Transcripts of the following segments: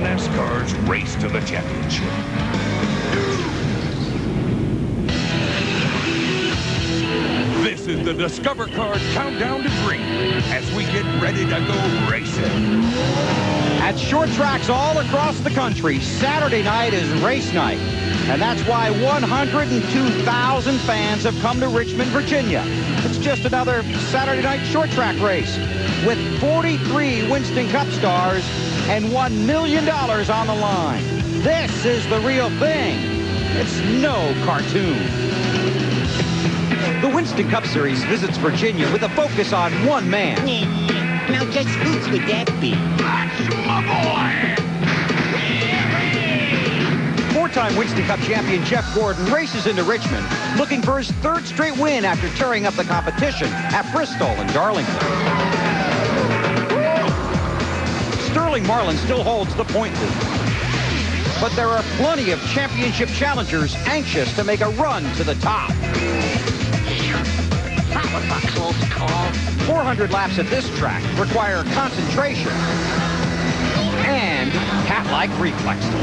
NASCAR's Race to the Championship. This is the Discover Card Countdown to Green as we get ready to go racing. At short tracks all across the country, Saturday night is race night. And that's why 102,000 fans have come to Richmond, Virginia. It's just another Saturday night short track race with 43 Winston Cup stars and $1 million on the line. This is the real thing. It's no cartoon. The Winston Cup Series visits Virginia with a focus on one man. Now just who would that be? That's my boy! Four-time Winston Cup champion Jeff Gordon races into Richmond looking for his third straight win after tearing up the competition at Bristol and Darlington. Sterling Marlin still holds the point lead. But there are plenty of championship challengers anxious to make a run to the top. That was a close call. 400 laps at this track require concentration and cat-like reflexes.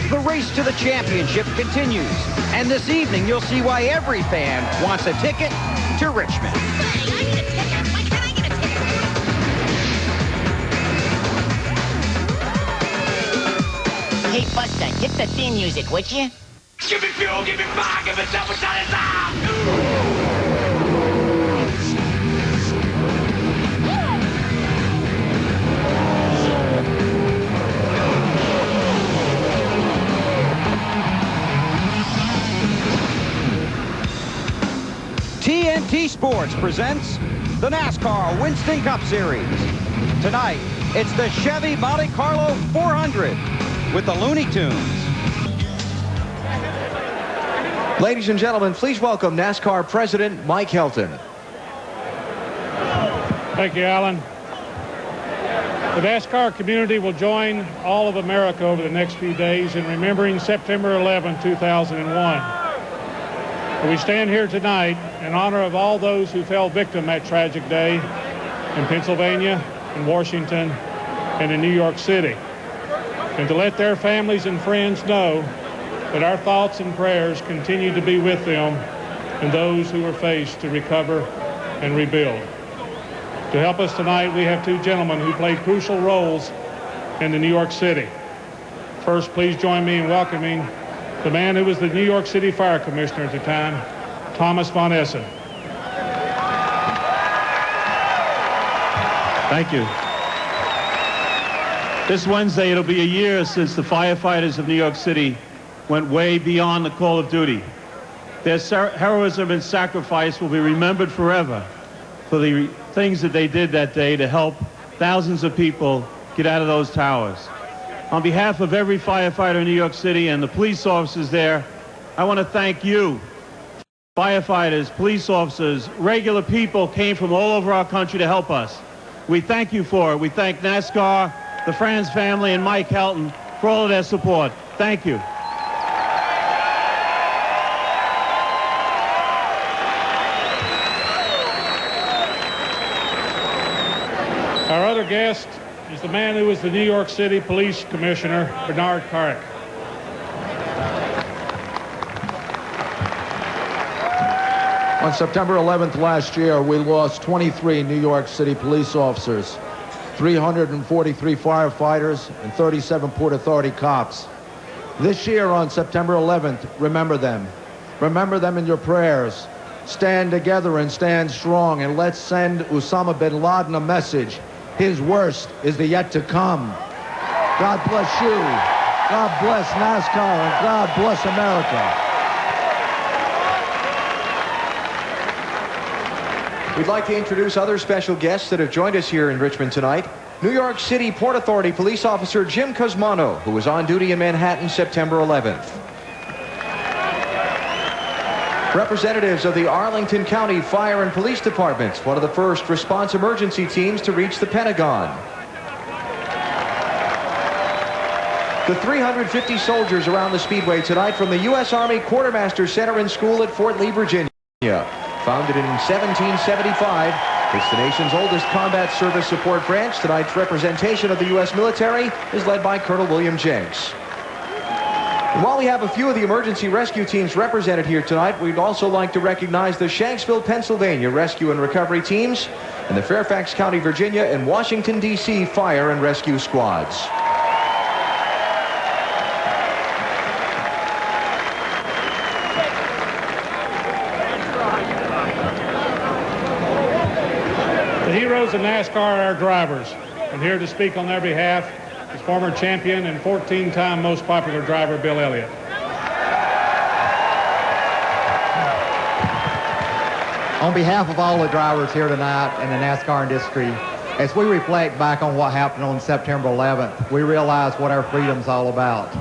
The race to the championship continues, and this evening you'll see why every fan wants a ticket to Richmond. Hey, I need a ticket. Why can't I get a ticket? Hey, Buster, hit the theme music, would you? Give me fuel, give me fire, give me double shot inside! TNT Sports presents the NASCAR Winston Cup Series. Tonight, it's the Chevy Monte Carlo 400 with the Looney Tunes. Ladies and gentlemen, please welcome NASCAR President Mike Helton. Thank you, Alan. The NASCAR community will join all of America over the next few days in remembering September 11, 2001. We stand here tonight in honor of all those who fell victim that tragic day in Pennsylvania, in Washington, and in New York City, and to let their families and friends know that our thoughts and prayers continue to be with them and those who were faced to recover and rebuild. To help us tonight, we have two gentlemen who played crucial roles in the New York City. First, please join me in welcoming the man who was the New York City Fire Commissioner at the time, Thomas Von Essen. Thank you. This Wednesday, it'll be a year since the firefighters of New York City went way beyond the call of duty. Their heroism and sacrifice will be remembered forever for the things that they did that day to help thousands of people get out of those towers. On behalf of every firefighter in New York City and the police officers there, I want to thank you. Firefighters, police officers, regular people came from all over our country to help us. We thank you for it. We thank NASCAR, the Franz family, and Mike Helton for all of their support. Thank you. Our other guest is the man who was the New York City Police Commissioner, Bernard Carrick. On September 11th last year, we lost 23 New York City police officers, 343 firefighters, and 37 Port Authority cops. This year on September 11th, remember them. Remember them in your prayers. Stand together and stand strong, and let's send Osama bin Laden a message. His worst is the yet to come. God bless you. God bless NASCAR, and God bless America. We'd like to introduce other special guests that have joined us here in Richmond tonight. New York City Port Authority Police Officer Jim Cosmano, who was on duty in Manhattan September 11th. Representatives of the Arlington County Fire and Police Departments, one of the first response emergency teams to reach the Pentagon. The 350 soldiers around the Speedway tonight from the U.S. Army Quartermaster Center and School at Fort Lee, Virginia. Founded in 1775, it's the nation's oldest combat service support branch. Tonight's representation of the U.S. military is led by Colonel William Jenks. And while we have a few of the emergency rescue teams represented here tonight, we'd also like to recognize the Shanksville, Pennsylvania rescue and recovery teams and the Fairfax County, Virginia and Washington, D.C. fire and rescue squads. The heroes of NASCAR are our drivers, and here to speak on their behalf is former champion and 14-time most popular driver Bill Elliott. On behalf of all the drivers here tonight in the NASCAR industry, as we reflect back on what happened on September 11th, we realize what our freedom's all about.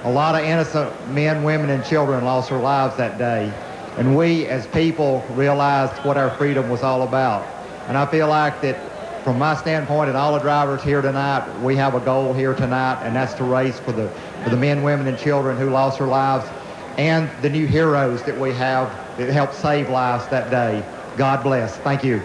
A lot of innocent men, women, and children lost their lives that day, and we as people realized what our freedom was all about. And I feel like that from my standpoint and all the drivers here tonight, we have a goal here tonight, and that's to race for the men, women, and children who lost their lives and the new heroes that we have that helped save lives that day. God bless. Thank you.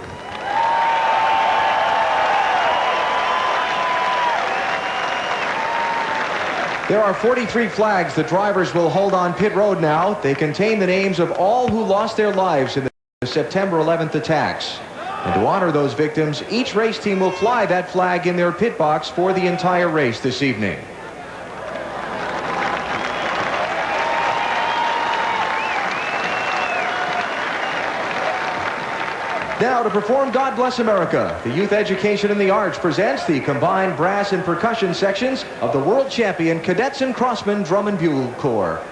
There are 43 flags the drivers will hold on pit road now. They contain the names of all who lost their lives in the September 11th attacks. And to honor those victims, each race team will fly that flag in their pit box for the entire race this evening. Now to perform God Bless America, the Youth Education and the Arts presents the combined brass and percussion sections of the world champion Cadets and Crossmen Drum and Bugle Corps.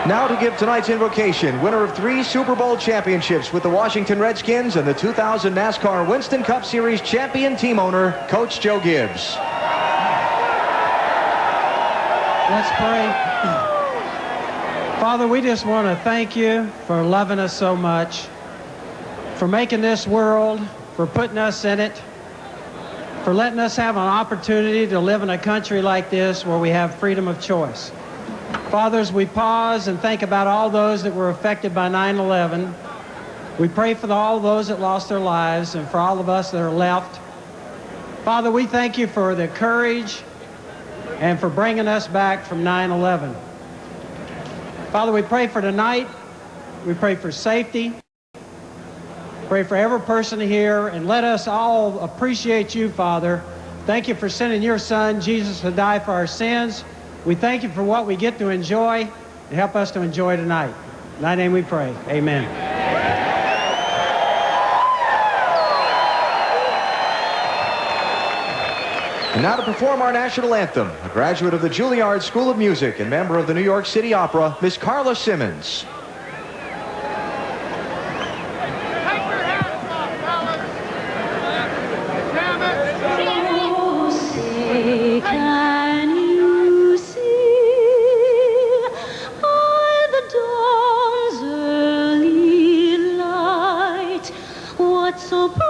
Now to give tonight's invocation, winner of 3 Super Bowl championships with the Washington Redskins and the 2000 NASCAR Winston Cup Series champion team owner, Coach Joe Gibbs. Let's pray. Father, we just want to thank you for loving us so much, for making this world, for putting us in it, for letting us have an opportunity to live in a country like this where we have freedom of choice. Father, as we pause and think about all those that were affected by 9/11, we pray for all those that lost their lives and for all of us that are left. Father, we thank you for the courage and for bringing us back from 9/11. Father, we pray for tonight. We pray for safety. Pray for every person here, and let us all appreciate you, Father. Thank you for sending your Son, Jesus, to die for our sins. We thank you for what we get to enjoy, and help us to enjoy tonight. In thy name we pray. Amen. And now to perform our national anthem, a graduate of the Juilliard School of Music and member of the New York City Opera, Miss Carla Simmons. Can you see by the dawn's early light what so proudly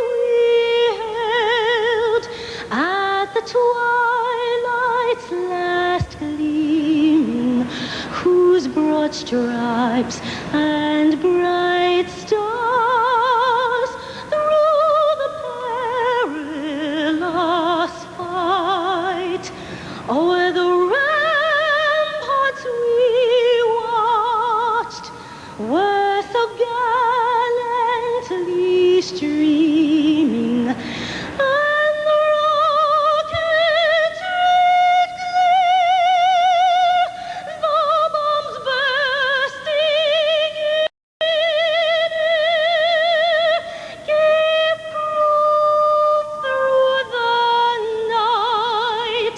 we held at the twilight's last gleaming, whose broad stripes and bright stars through the perilous fight o'er the ramparts we watched were so gallantly streaming, and the rockets red glare, the bombs bursting in air, gave proof through the night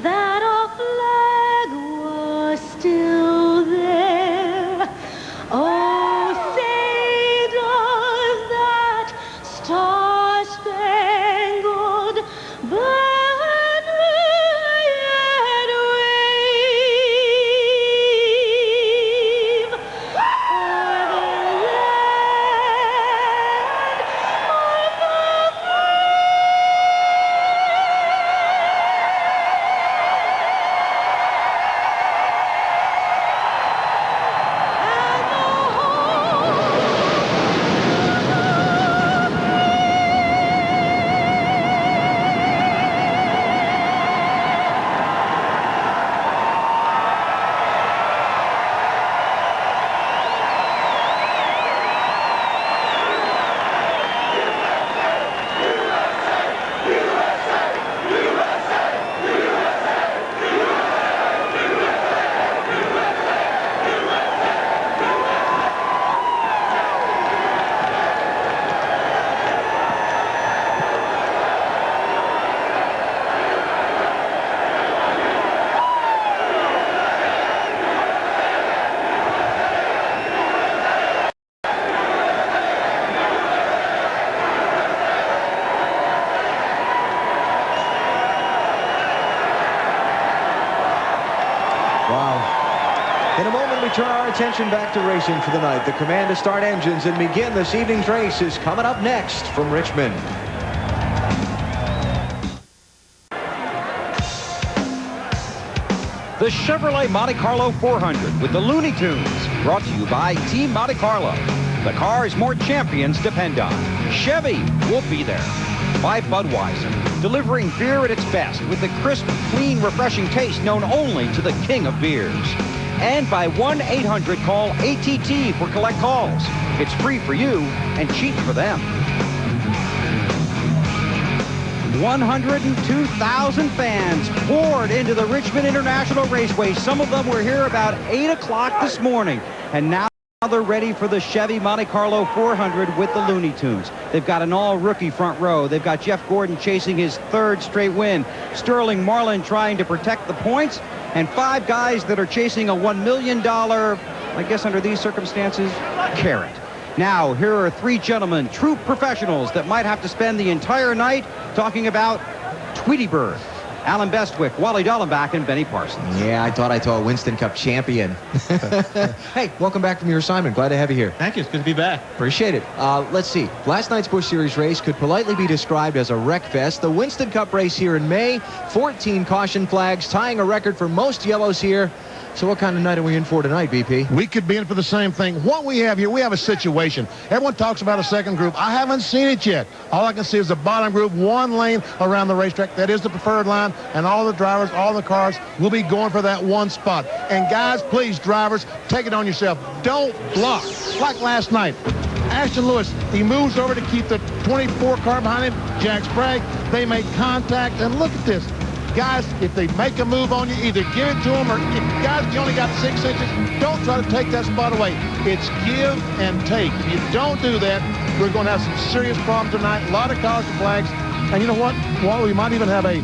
that our flag was still there. Oh, say does that star-spangled banner yet wave o'er the land of the In a moment, we turn our attention back to racing for the night. The command to start engines and begin this evening's race is coming up next from Richmond. The Chevrolet Monte Carlo 400 with the Looney Tunes, brought to you by Team Monte Carlo. The cars more champions depend on. Chevy will be there. By Budweiser, delivering beer at its best with the crisp, clean, refreshing taste known only to the king of beers. And by 1-800-CALL-ATT for collect calls. It's free for you and cheap for them. 102,000 fans poured into the Richmond International Raceway. Some of them were here about 8 o'clock this morning. And now they're ready for the Chevy Monte Carlo 400 with the Looney Tunes. They've got an all-rookie front row. They've got Jeff Gordon chasing his third straight win. Sterling Marlin trying to protect the points. And 5 guys that are chasing a $1 million, I guess under these circumstances, carrot. Now, here are 3 gentlemen, true professionals, that might have to spend the entire night talking about Tweety Bird. Alan Bestwick, Wally Dallenbach, and Benny Parsons. Yeah, I thought I saw a Winston Cup champion. Hey, welcome back from your assignment. Glad to have you here. Thank you. It's good to be back. Appreciate it. Let's see. Last night's Busch Series race could politely be described as a wreck fest. The Winston Cup race here in May, 14 caution flags, tying a record for most yellows here. So what kind of night are we in for tonight, BP? We could be in for the same thing. What we have here, we have a situation. Everyone talks about a second group. I haven't seen it yet. All I can see is the bottom group, 1 lane around the racetrack. That is the preferred line, and all the drivers, all the cars will be going for that one spot. And guys, please, drivers, take it on yourself. Don't block. Like last night. Ashton Lewis, he moves over to keep the 24 car behind him. Jack Sprague, they make contact, and look at this. guys, if they make a move on you, either give it to them, or if guys, you only got 6 inches, don't try to take that spot away. It's give and take. If you don't do that, we're going to have some serious problems tonight. A lot of caution flags. And you know what? Well, we might even have a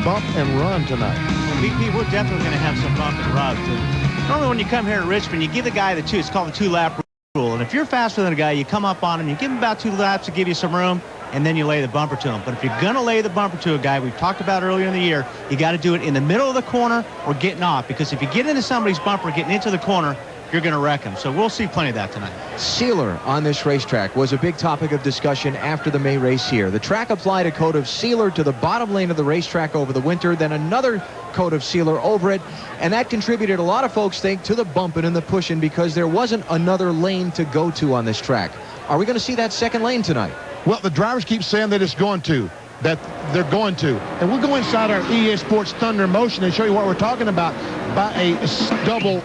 bump and run tonight. Well, BP, we're definitely going to have some bump and rubs. Normally when you come here to Richmond, you give the guy the two. It's called the two-lap rule. And if you're faster than a guy, you come up on him, you give him about 2 laps to give you some room, and then you lay the bumper to him. But if you're going to lay the bumper to a guy, we've talked about earlier in the year, you got to do it in the middle of the corner or getting off. Because if you get into somebody's bumper getting into the corner, you're going to wreck him. So we'll see plenty of that tonight. Sealer on this racetrack was a big topic of discussion after the May race here. The track applied a coat of sealer to the bottom lane of the racetrack over the winter, then another coat of sealer over it, and that contributed, a lot of folks think, to the bumping and the pushing because there wasn't another lane to go to on this track. Are we going to see that second lane tonight? Well, the drivers keep saying that it's going to, that they're going to. And we'll go inside our EA Sports Thunder Motion and show you what we're talking about by a double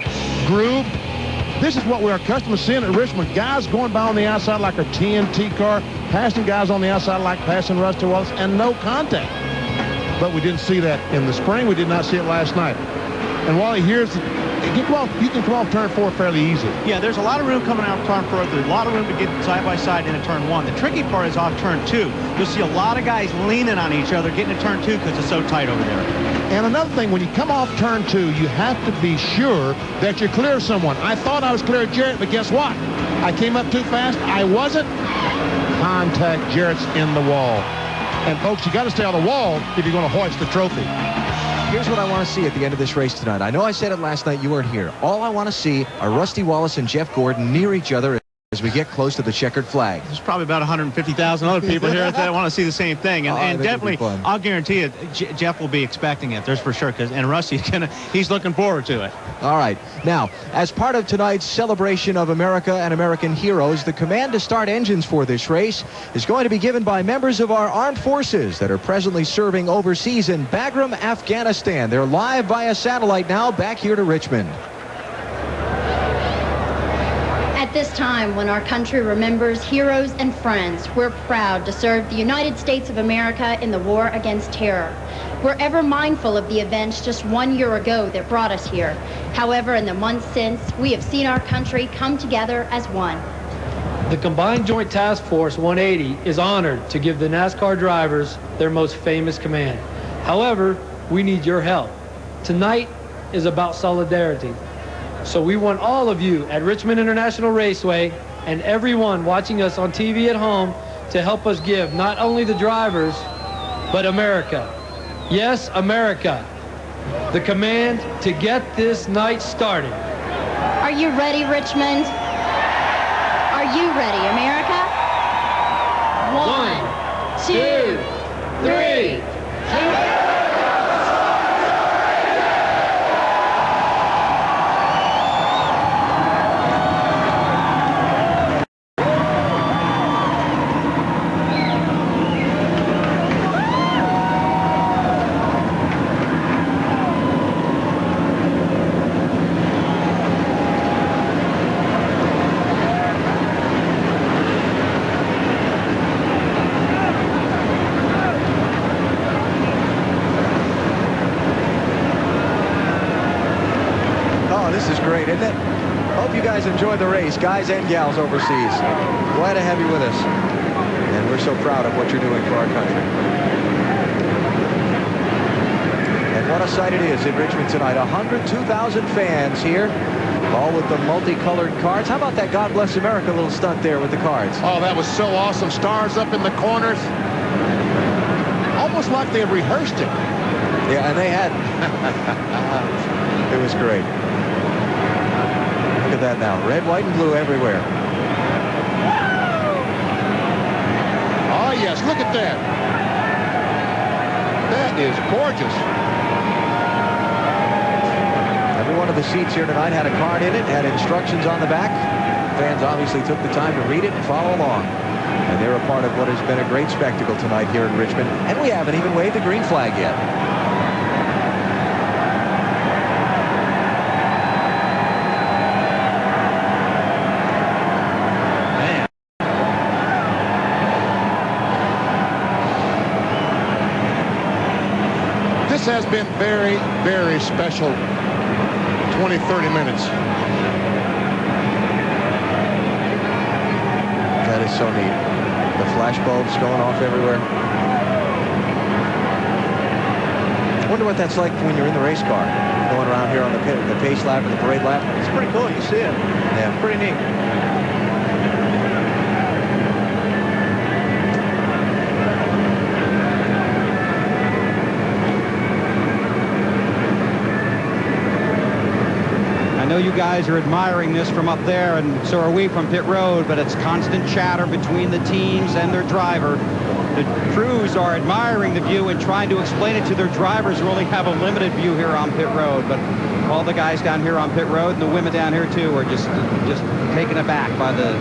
groove. This is what we're accustomed to seeing at Richmond. Guys going by on the outside like a TNT car, passing guys on the outside like passing Rusty Wallace, and no contact. But we didn't see that in the spring. We did not see it last night. And Wally, here's you can come off turn 4 fairly easy. Yeah, there's a lot of room coming out of turn 4. There's a lot of room to get side by side into turn 1. The tricky part is off turn 2. You'll see a lot of guys leaning on each other getting to turn 2 because it's so tight over there. And another thing, when you come off turn 2, you have to be sure that you're clear of someone. I thought I was clear of Jarrett, but guess what? I came up too fast. I wasn't. Contact. Jarrett's in the wall. And folks, you got to stay on the wall if you're going to hoist the trophy. Here's what I want to see at the end of this race tonight. I know I said it last night, you weren't here. All I want to see are Rusty Wallace and Jeff Gordon near each other as we get close to the checkered flag. There's probably about 150,000 other people here that want to see the same thing. And definitely, I'll guarantee you, Jeff will be expecting it. There's for sure. And Rusty's he's looking forward to it. All right. Now, as part of tonight's celebration of America and American heroes, the command to start engines for this race is going to be given by members of our armed forces that are presently serving overseas in Bagram, Afghanistan. They're live via satellite now back here to Richmond. At this time, when our country remembers heroes and friends, we're proud to serve the United States of America in the war against terror. We're ever mindful of the events just 1 year ago that brought us here. However, in the months since, we have seen our country come together as one. The Combined Joint Task Force 180 is honored to give the NASCAR drivers their most famous command. However, we need your help. Tonight is about solidarity. So we want all of you at Richmond International Raceway and everyone watching us on TV at home to help us give not only the drivers, but America. Yes, America. The command to get this night started. Are you ready, Richmond? Are you ready, America? 1, 2, 3. Isn't it? Hope you guys enjoyed the race, guys and gals overseas. Glad to have you with us. And we're so proud of what you're doing for our country. And what a sight it is in Richmond tonight. 102,000 fans here, all with the multicolored cards. How about that God Bless America little stunt there with the cards? Oh, that was so awesome. Stars up in the corners. Almost like they had rehearsed it. Yeah, and they had. It was great. Look at that now. Red, white, and blue everywhere. Oh, yes. Look at that. That is gorgeous. Every one of the seats here tonight had a card in it, had instructions on the back. Fans obviously took the time to read it and follow along. And they're a part of what has been a great spectacle tonight here in Richmond. And we haven't even waved the green flag yet. has been very, very special 20, 30 minutes. That is so neat. The flash bulbs going off everywhere. I wonder what that's like when you're in the race car, going around here on the pace lap or the parade lap. It's pretty cool. You see it. Yeah. Pretty neat. I know you guys are admiring this from up there, and so are we from pit road, but it's constant chatter between the teams and their driver. The crews are admiring the view and trying to explain it to their drivers who only have a limited view here on pit road. But all the guys down here on pit road and the women down here too are just taken aback by the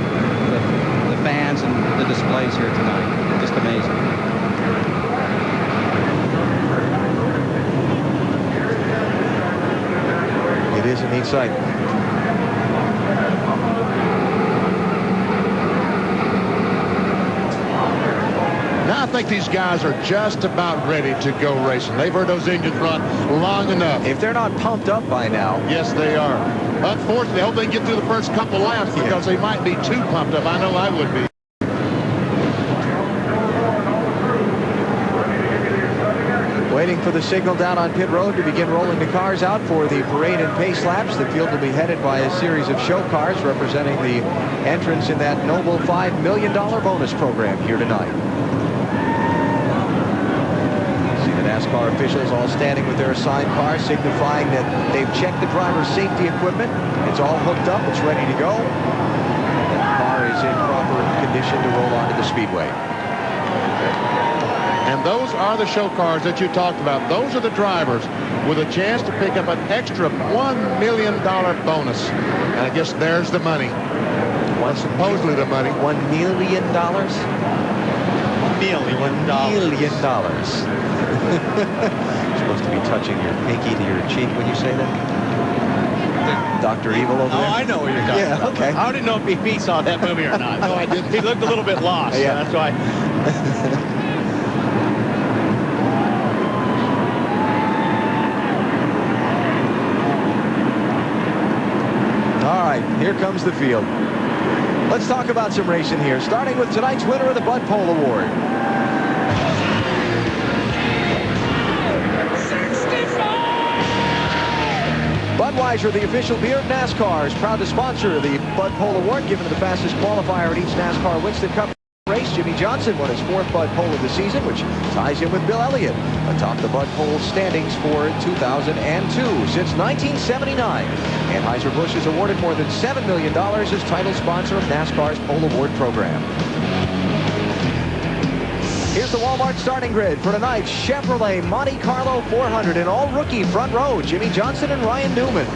fans and the displays here tonight. Just amazing. It is a neat sight. Now I think these guys are just about ready to go racing. They've heard those engines run long enough. If they're not pumped up by now. Yes, they are. Unfortunately, I hope they can get through the first couple laps because they might be too pumped up. I know I would be. Waiting for the signal down on pit road to begin rolling the cars out for the parade and pace laps. The field will be headed by a series of show cars representing the entrants in that noble $5 million bonus program here tonight. See the NASCAR officials all standing with their assigned cars, signifying that they've checked the driver's safety equipment. It's all hooked up. It's ready to go. The car is in proper condition to roll onto the speedway. And those are the show cars that you talked about. Those are the drivers with a chance to pick up an extra $1 million bonus. And I guess there's the money. Or supposedly the money. $1 million? $1 million. You're supposed to be touching your pinky to your cheek when you say that. Dr. Evil over there? Oh, I know what you're talking about. Yeah, okay. I didn't know if he saw that movie or not. No, I didn't. He looked a little bit lost. Yeah. So that's why. All right, here comes the field. Let's talk about some racing here, starting with tonight's winner of the Bud Pole Award. Budweiser, the official beer of NASCAR, is proud to sponsor the Bud Pole Award, given to the fastest qualifier at each NASCAR Winston Cup race. Jimmy Johnson won his 4th Bud Pole of the season, which ties him with Bill Elliott atop the Bud Pole standings for 2002. Since 1979, Anheuser-Busch has awarded more than $7 million as title sponsor of NASCAR's Pole Award program. Here's the Walmart starting grid for tonight's Chevrolet Monte Carlo 400 in all rookie front row, Jimmy Johnson and Ryan Newman.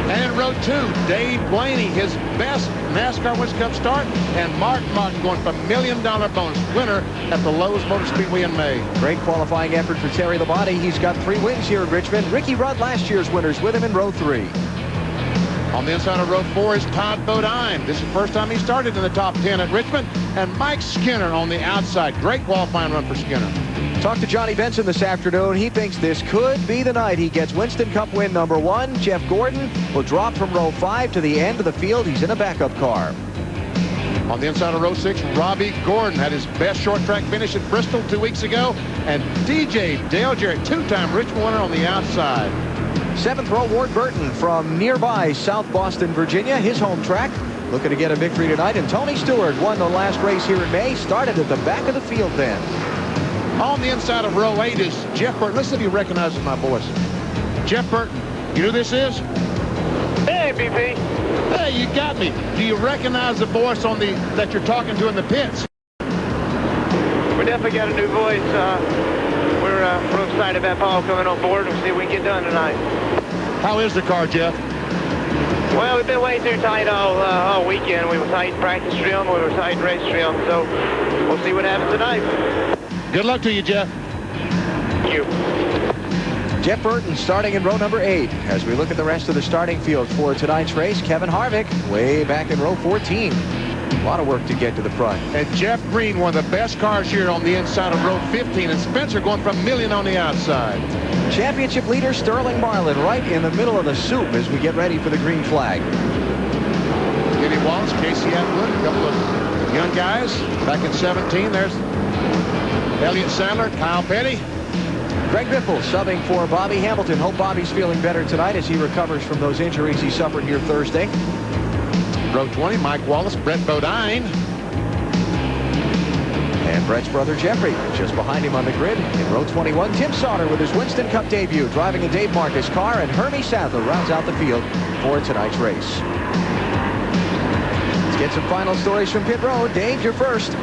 And in row 2, Dave Blaney, his best NASCAR Winston Cup start, and Mark Martin going for $1 million bonus winner at the Lowe's Motor Speedway in May. Great qualifying effort for Terry Labonte. He's got 3 wins here at Richmond. Ricky Rudd, last year's winners, with him in row 3. On the inside of row 4 is Todd Bodine. This is the first time he started in the top 10 at Richmond. And Mike Skinner on the outside. Great qualifying run for Skinner. Talked to Johnny Benson this afternoon. He thinks this could be the night he gets Winston Cup win number 1. Jeff Gordon will drop from row 5 to the end of the field. He's in a backup car. On the inside of row 6, Robbie Gordon had his best short track finish at Bristol 2 weeks ago. And DJ Dale Jarrett, 2-time Richmond winner on the outside. 7th row, Ward Burton from nearby South Boston, Virginia, his home track. Looking to get a victory tonight. And Tony Stewart won the last race here in May. Started at the back of the field then. On the inside of row 8 is Jeff Burton. Listen if he recognizes my voice. Jeff Burton, you know who this is? Hey, BP. Hey, you got me. Do you recognize the voice on the that you're talking to in the pits? We definitely got a new voice. We're real excited about Paul coming on board. We'll see what we can get done tonight. How is the car, Jeff? Well, we've been way too tight all weekend. We were tight in practice trim. We were tight in race trim. So we'll see what happens tonight. Good luck to you, Jeff. Thank you. Jeff Burton starting in row number 8. As we look at the rest of the starting field for tonight's race, Kevin Harvick way back in row 14. A lot of work to get to the front. And Jeff Green, one of the best cars here on the inside of row 15, and Spencer going from Million on the outside. Championship leader Sterling Marlin right in the middle of the soup as we get ready for the green flag. Kenny Wallace, Casey Atwood, a couple of young guys back in 17. There's Elliott Sadler, Kyle Petty. Greg Biffle subbing for Bobby Hamilton. Hope Bobby's feeling better tonight as he recovers from those injuries he suffered here Thursday. Row 20, Mike Wallace, Brett Bodine. And Brett's brother Jeffrey just behind him on the grid. In row 21, Tim Sauter with his Winston Cup debut, driving a Dave Marcus car, and Hermie Sadler rounds out the field for tonight's race. Let's get some final stories from pit road. Dave, you're first.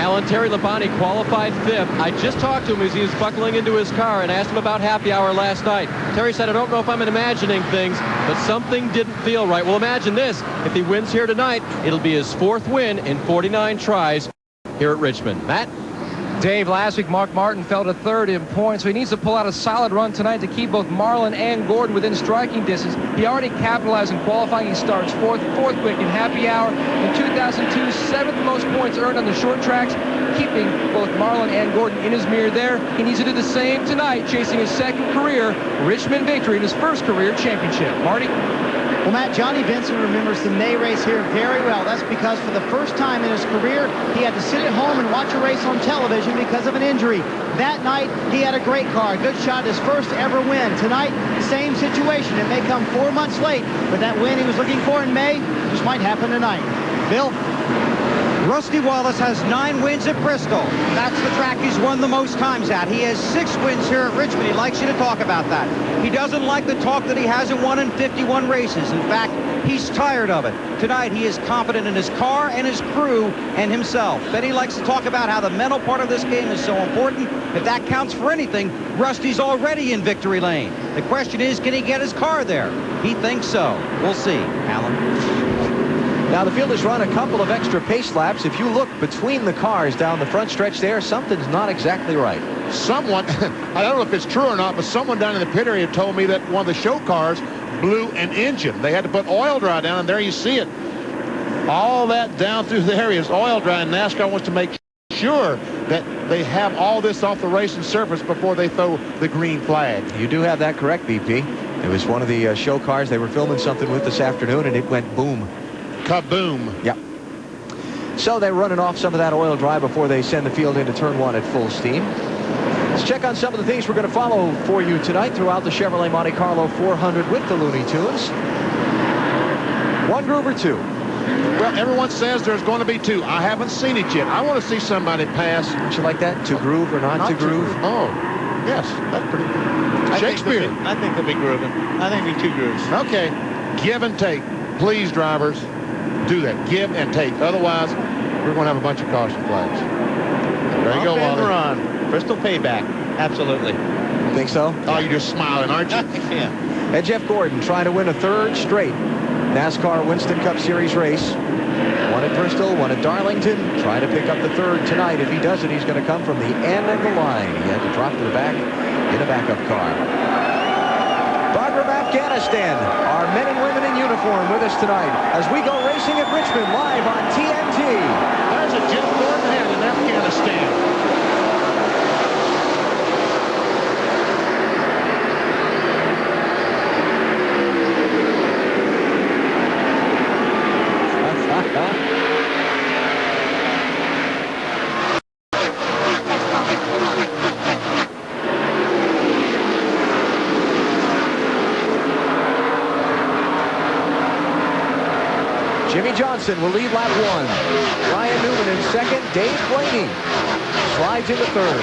Alan, Terry Labonte qualified 5th. I just talked to him as he was buckling into his car and asked him about happy hour last night. Terry said, I don't know if I'm imagining things, but something didn't feel right. Well, imagine this. If he wins here tonight, it'll be his 4th win in 49 tries here at Richmond. Matt? Dave, last week Mark Martin fell to 3rd in points, so he needs to pull out a solid run tonight to keep both Marlin and Gordon within striking distance. He already capitalized in qualifying. He starts 4th quick in happy hour. In 2002, 7th most points earned on the short tracks, keeping both Marlin and Gordon in his mirror there. He needs to do the same tonight, chasing his 2nd career Richmond victory in his 1st career championship. Marty? Well, Matt, Johnny Benson remembers the May race here very well. That's because for the first time in his career, he had to sit at home and watch a race on television because of an injury. That night, he had a great car, a good shot, his first ever win. Tonight, same situation. It may come 4 months late, but that win he was looking for in May just might happen tonight. Bill? Rusty Wallace has 9 wins at Bristol. That's the track he's won the most times at. He has 6 wins here at Richmond. He likes you to talk about that. He doesn't like the talk that he hasn't won in 51 races. In fact, he's tired of it. Tonight, he is confident in his car and his crew and himself. Then he likes to talk about how the mental part of this game is so important. If that counts for anything, Rusty's already in victory lane. The question is, can he get his car there? He thinks so. We'll see. Alan? Now, the field has run a couple of extra pace laps. If you look between the cars down the front stretch there, something's not exactly right. Someone, I don't know if it's true or not, but someone down in the pit area told me that one of the show cars blew an engine. They had to put oil dry down, and there you see it. All that down through there is oil dry, and NASCAR wants to make sure that they have all this off the racing surface before they throw the green flag. You do have that correct, BP. It was one of the show cars they were filming something with this afternoon, and it went boom. Kaboom. Yep. So they're running off some of that oil dry before they send the field into turn 1 at full steam. Let's check on some of the things we're going to follow for you tonight throughout the Chevrolet Monte Carlo 400 with the Looney Tunes. 1 groove or 2? Well, everyone says there's going to be 2. I haven't seen it yet. I want to see somebody pass. Would you like that? To groove or not to groove? Oh, yes. That's pretty good. Shakespeare. I think they'll be grooving. I think it'll be 2 grooves. Okay. Give and take. Please, drivers, do that. Give and take. Otherwise, we're going to have a bunch of caution flags. There you go, Wally. Run. Bristol payback. Absolutely. Think so? Oh, you're just smiling, aren't you? Yeah. And Jeff Gordon trying to win a 3rd straight NASCAR Winston Cup Series race. 1 at Bristol, 1 at Darlington. Trying to pick up the 3rd tonight. If he does it, he's going to come from the end of the line. He had to drop to the back in a backup car. Barbara of Afghanistan, our men and women in uniform with us tonight as we go racing at Richmond live on TNT. There's a Jeff Gordon head in Afghanistan. Jimmy Johnson will lead lap 1. Ryan Newman in 2nd. Dave Blaney slides into 3rd.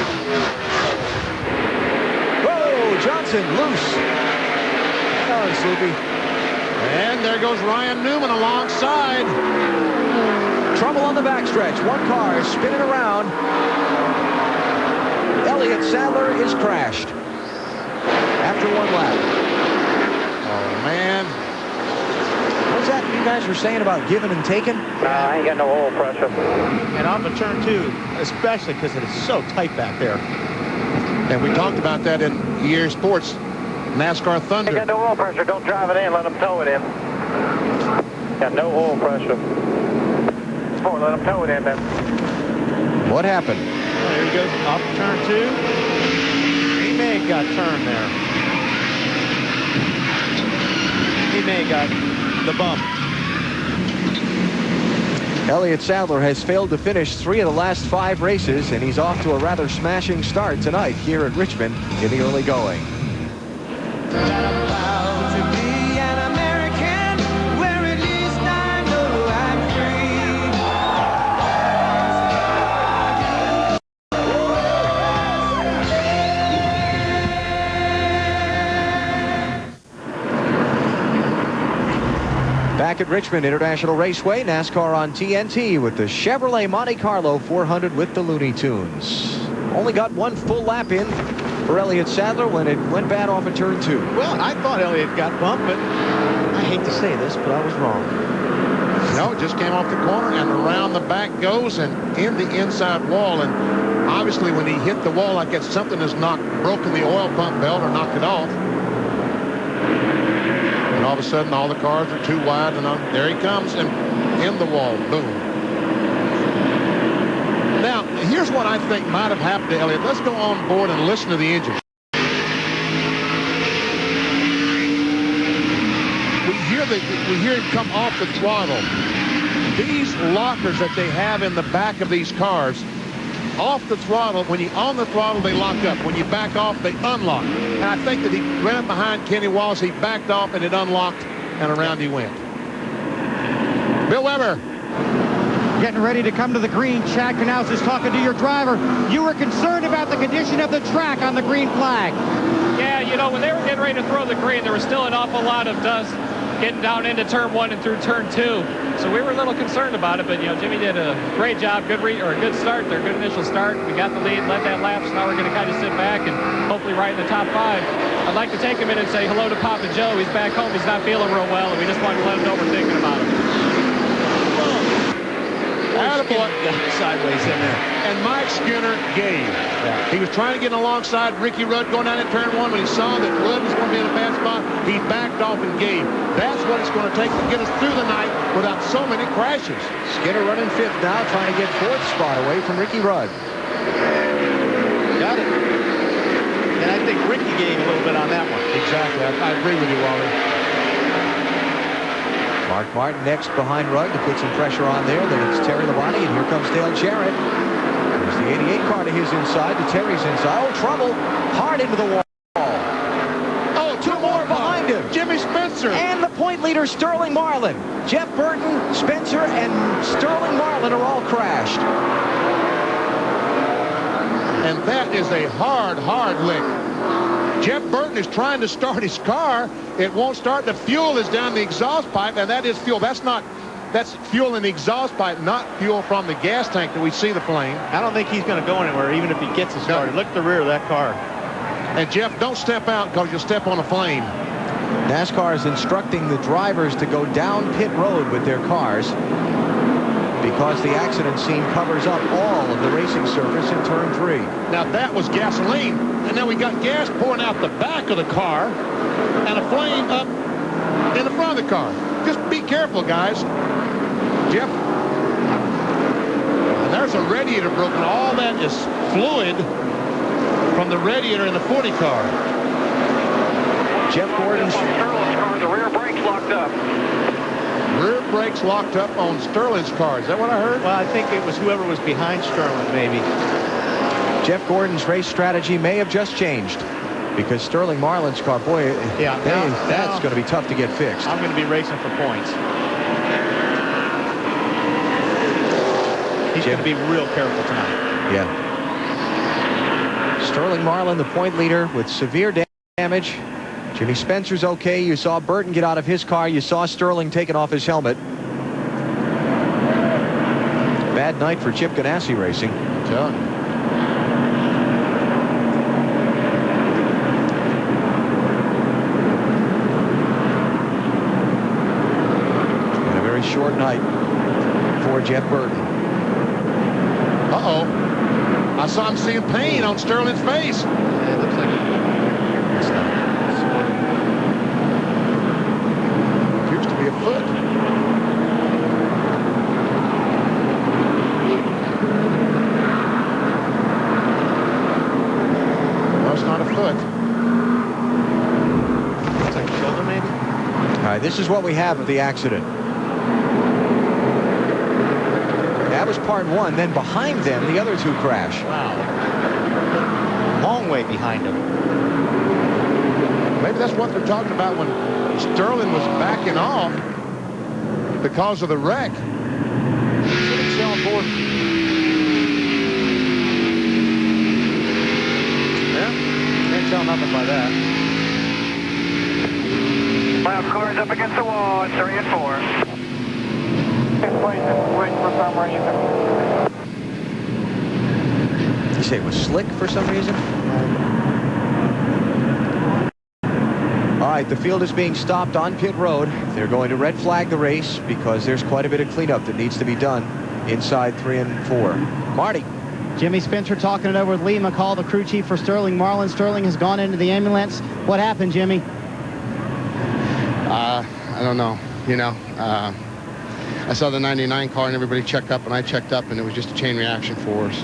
Whoa, Johnson loose. Hang on, Sloopy. And there goes Ryan Newman alongside. Trouble on the backstretch. 1 car is spinning around. Elliott Sadler is crashed after 1 lap. Oh, man. What's that you guys were saying about giving and taking? I ain't got no oil pressure. And off of turn 2, especially because it is so tight back there. And we talked about that in EA Sports, NASCAR Thunder. Ain't got no oil pressure. Don't drive it in. Let them tow it in. Got no oil pressure. 4. Let him tow it in then. What happened? There he goes off turn 2. He may have got turned there. He may have got the bump. Elliott Sadler has failed to finish 3 of the last 5 races, and he's off to a rather smashing start tonight here at Richmond in the early going. Back at Richmond International Raceway, NASCAR on TNT with the Chevrolet Monte Carlo 400 with the Looney Tunes. Only got 1 full lap in for Elliott Sadler when it went bad off of turn 2. Well, I thought Elliott got bumped, but I hate to say this, but I was wrong. No, it just came off the corner and around the back goes and in the inside wall. And obviously when he hit the wall like that, something has broken the oil pump belt or knocked it off. And all of a sudden, all the cars are too wide, and there he comes, and in the wall, boom. Now, here's what I think might have happened to Elliott. Let's go on board and listen to the engine. We hear him come off the throttle. These lockers that they have in the back of these cars, off the throttle, when you're on the throttle, they lock up. When you back off, they unlock. And I think that he ran up behind Kenny Wallace. He backed off, and it unlocked, and around he went. Bill Weber. Getting ready to come to the green. Chad Canals is talking to your driver. You were concerned about the condition of the track on the green flag. Yeah, you know, when they were getting ready to throw the green, there was still an awful lot of dust getting down into turn 1 and through turn 2. So we were a little concerned about it, but, you know, Jimmy did a great job, good start there, good initial start. We got the lead, led that lap, so now we're going to kind of sit back and hopefully right in the top 5. I'd like to take a minute and say hello to Papa Joe. He's back home. He's not feeling real well, and we just wanted to let him know we're thinking about him. Attaboy. Sideways in there. And Mike Skinner gave. Yeah. He was trying to get alongside Ricky Rudd going down in turn 1. When he saw that Rudd was going to be in a bad spot, he backed off and gave. That's what it's going to take to get us through the night without so many crashes. Skinner running 5th now, trying to get 4th spot away from Ricky Rudd. Got it. And I think Ricky gave a little bit on that one. Exactly. I agree with you, Wally. Mark Martin next behind Rudd to put some pressure on there. Then it's Terry Labonte, and here comes Dale Jarrett. There's the 88 car to his inside, to Terry's inside. Oh, trouble. Hard into the wall. Oh, 2 more behind him. Jimmy Spencer. And the point leader, Sterling Marlin. Jeff Burton, Spencer, and Sterling Marlin are all crashed. And that is a hard lick. Jeff Burton is trying to start his car. It won't start. The fuel is down the exhaust pipe, and that is fuel. That's fuel in the exhaust pipe, not fuel from the gas tank that we see the flame. I don't think he's going to go anywhere, even if he gets it started. No. Look at the rear of that car. And Jeff, don't step out because you'll step on a flame. NASCAR is instructing the drivers to go down pit road with their cars because the accident scene covers up all of the racing surface in turn 3. Now that was gasoline, and now we got gas pouring out the back of the car and a flame up in the front of the car. Just be careful, guys. Jeff, and there's a radiator broken. All that is fluid from the radiator in the 40 car. Jeff Gordon's car, the rear brakes locked up. Rear brakes locked up on Sterling's car. Is that what I heard? Well, I think it was whoever was behind Sterling, maybe. Jeff Gordon's race strategy may have just changed because Sterling Marlin's car, boy, that's going to be tough to get fixed. I'm going to be racing for points. He's going to be real careful tonight. Yeah. Sterling Marlin, the point leader, with severe damage. Jimmy Spencer's okay. You saw Burton get out of his car. You saw Sterling taking off his helmet. Bad night for Chip Ganassi Racing. I'm telling you. And a very short night for Jeff Burton. Uh-oh. I saw him seeing pain on Sterling's face. Yeah, it looks like it's not. Appears to be a foot. this is what we have of the accident. That was part one. Then behind them, the other two crash. Wow. Long way behind them. Maybe that's what they're talking about when Sterling was backing off because of the wreck. Shouldn't on board. Yeah, can't tell nothing by that. Well, car's up against the wall. It's 3 and 4. Waiting for some reason. You say it was slick for some reason? All right, the field is being stopped on pit road. They're going to red flag the race because there's quite a bit of cleanup that needs to be done inside 3 and 4. Marty. Jimmy Spencer talking it over with Lee McCall, the crew chief for Sterling Marlin. Sterling has gone into the ambulance. What happened, Jimmy? I don't know. You know, I saw the 99 car and everybody checked up, and I checked up, and it was just a chain reaction for us.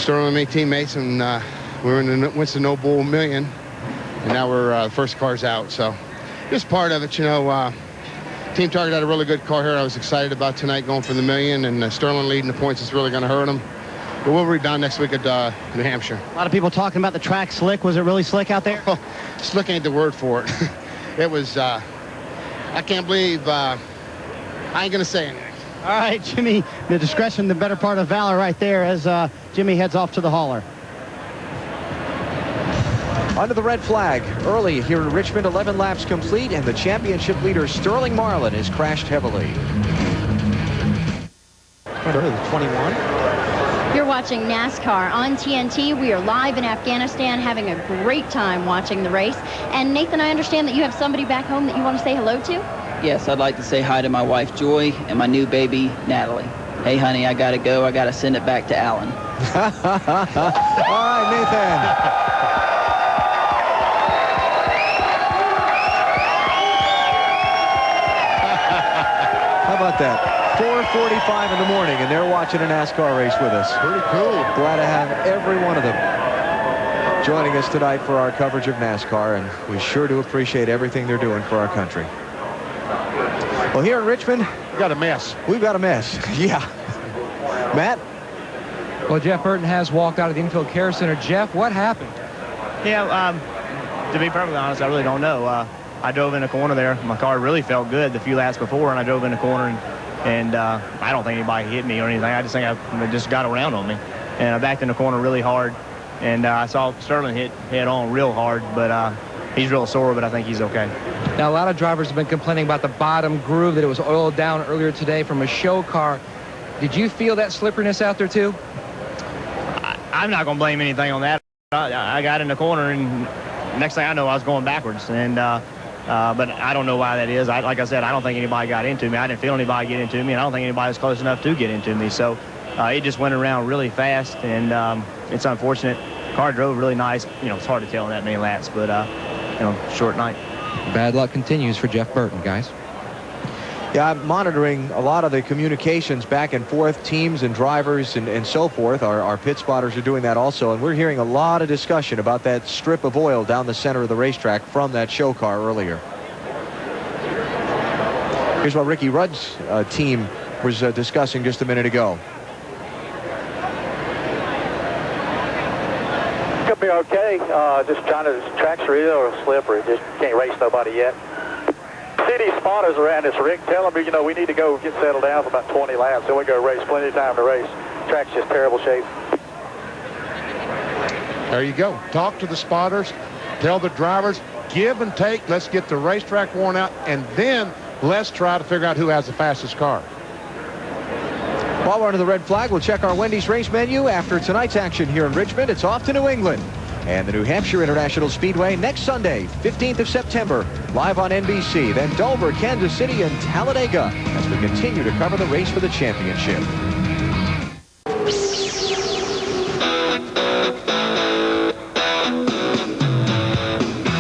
Sterling and me teammates, and we were in the Winston No Bull Million, and now we're first car's out. So just part of it, you know. Team Target had a really good car here. I was excited about tonight going for the million, and Sterling leading the points is really going to hurt him. But we'll rebound next week at New Hampshire. A lot of people talking about the track slick. Was it really slick out there? Oh, slick ain't the word for it. It was, I can't believe, I ain't going to say anything. All right, Jimmy, the discretion, the better part of valor right there as Jimmy heads off to the hauler. Under the red flag, early here in Richmond, 11 laps complete, and the championship leader, Sterling Marlin, has crashed heavily. 21. You're watching NASCAR on TNT. We are live in Afghanistan having a great time watching the race. And Nathan, I understand that you have somebody back home that you want to say hello to? Yes, I'd like to say hi to my wife, Joy, and my new baby, Natalie. Hey, honey, I got to go. I got to send it back to Alan. All right, Nathan. How about that? 4:45 in the morning, and they're watching a NASCAR race with us. Pretty cool. Glad to have every one of them joining us tonight for our coverage of NASCAR, and we sure do appreciate everything they're doing for our country. Well, here in Richmond, we got a mess. We've got a mess. Yeah. Matt? Well, Jeff Burton has walked out of the infield care center. Jeff, what happened? Yeah, to be perfectly honest, I really don't know. I drove in the corner there. My car really felt good the few laps before, and I drove in the corner, and I don't think anybody hit me or anything. I just think I just got around on me. And I backed in the corner really hard, and I saw Sterling hit head on real hard, but he's real sore, but I think he's okay. Now, a lot of drivers have been complaining about the bottom groove, that it was oiled down earlier today from a show car. Did you feel that slipperiness out there, too? I'm not going to blame anything on that. I got in the corner, and next thing I know, I was going backwards. And but I don't know why that is. Like I said, I don't think anybody got into me. I didn't feel anybody get into me, and I don't think anybody was close enough to get into me. So it just went around really fast, and it's unfortunate. Car drove really nice. You know, it's hard to tell in that many laps, but, you know, short night. Bad luck continues for Jeff Burton, guys. Yeah, I'm monitoring a lot of the communications back and forth, teams and drivers and so forth. Our pit spotters are doing that also, and we're hearing a lot of discussion about that strip of oil down the center of the racetrack from that show car earlier. Here's what Ricky Rudd's team was discussing just a minute ago. Could be okay. Just trying to, this track's real slippery. Just can't race nobody yet. City spotters around this, Rick. Tell them, you know, we need to go get settled down for about 20 laps. Then we go race. Plenty of time to race. Track's just terrible shape. There you go. Talk to the spotters. Tell the drivers, give and take. Let's get the racetrack worn out, and then let's try to figure out who has the fastest car. While we're under the red flag, we'll check our Wendy's race menu. After tonight's action here in Richmond, it's off to New England and the New Hampshire International Speedway next Sunday, 15th of September, live on NBC. Then Dover, Kansas City, and Talladega as we continue to cover the race for the championship.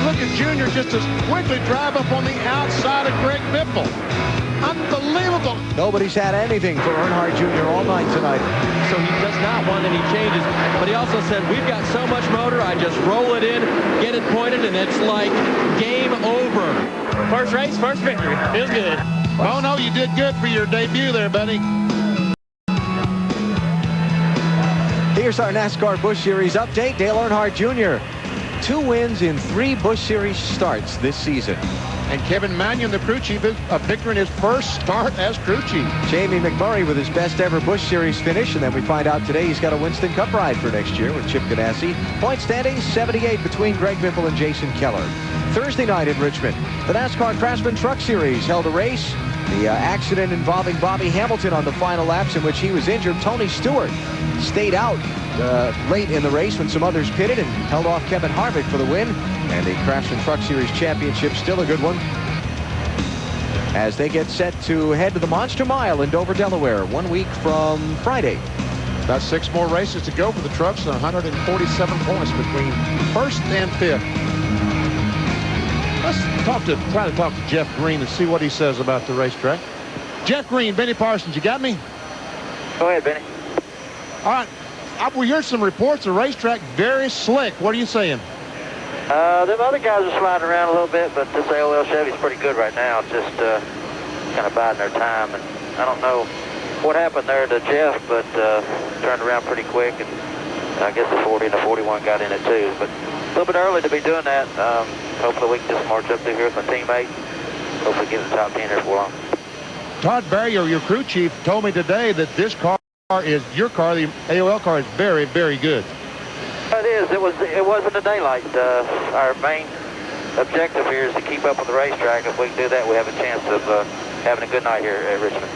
Look at Junior just as quickly drive up on the outside of Greg Biffle. Unbelievable. Nobody's had anything for Earnhardt Jr. all night tonight. So he does not want any changes. But he also said, we've got so much motor, I just roll it in, get it pointed, and it's like game over. First race, first victory. Feels good. Oh, no, you did good for your debut there, buddy. Here's our NASCAR Busch Series update. Dale Earnhardt Jr. 2 wins in 3 Busch Series starts this season. And Kevin Mannion, the crew chief, is a victor in his first start as crew chief. Jamie McMurray with his best ever Busch Series finish, and then we find out today he's got a Winston Cup ride for next year with Chip Ganassi. Point standings 78 between Greg Biffle and Jason Keller. Thursday night in Richmond, the NASCAR Craftsman Truck Series held a race. The accident involving Bobby Hamilton on the final laps in which he was injured. Tony Stewart stayed out late in the race when some others pitted and held off Kevin Harvick for the win. And the Craftsman Truck Series Championship still a good one as they get set to head to the Monster Mile in Dover, Delaware, 1 week from Friday. About 6 more races to go for the trucks and 147 points between 1st and 5th. Let's try to talk to Jeff Green and see what he says about the racetrack. Jeff Green, Benny Parsons, you got me? Go ahead, Benny. All right. We heard some reports. The racetrack very slick. What are you saying? Them other guys are sliding around a little bit, but this AOL Chevy's pretty good right now. It's just kind of biding their time. And I don't know what happened there to Jeff, but turned around pretty quick. And I guess the 40 and the 41 got in it too. But a little bit early to be doing that. Hopefully we can just march up through here with my teammate. Hopefully get in the top 10 here for long. Todd Barrier, your crew chief, told me today that this car is your car. The AOL car is very, very good. It is. It wasn't a daylight. Our main objective here is to keep up with the racetrack. If we can do that, we have a chance of having a good night here at Richmond.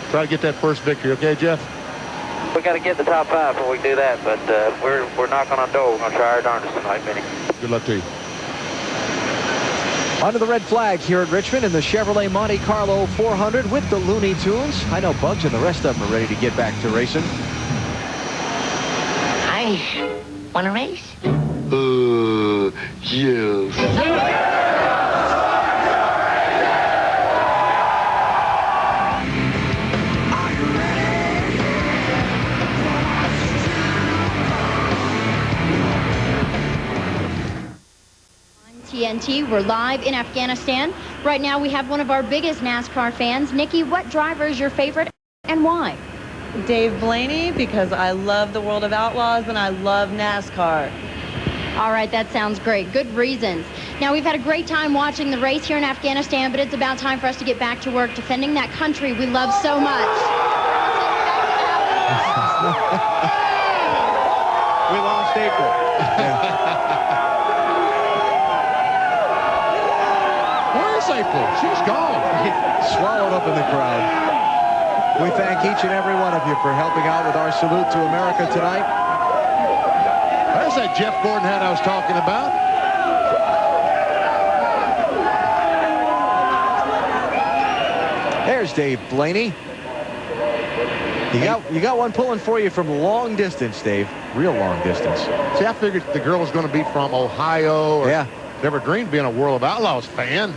Try to get that first victory, okay, Jeff? We got to get the top 5 before we do that, but we're knocking on the door. We're going to try our darndest tonight, Benny. Good luck to you. Under the red flag here at Richmond in the Chevrolet Monte Carlo 400 with the Looney Tunes. I know Bugs and the rest of them are ready to get back to racing. I want to race? Yes. TNT, we're live in Afghanistan. Right now we have one of our biggest NASCAR fans. Nikki, what driver is your favorite and why? Dave Blaney, because I love the World of Outlaws and I love NASCAR. All right, that sounds great. Good reasons. Now, we've had a great time watching the race here in Afghanistan, but it's about time for us to get back to work defending that country we love so much. We lost April. Where's April? She's gone. Swallowed up in the crowd. We thank each and every one of you for helping out with our salute to America tonight. There's that Jeff Gordon hat I was talking about. There's Dave Blaney. You got one pulling for you from long distance, Dave. Real long distance. See, I figured the girl was going to be from Ohio. Or yeah. Never dreamed of being a World of Outlaws fan.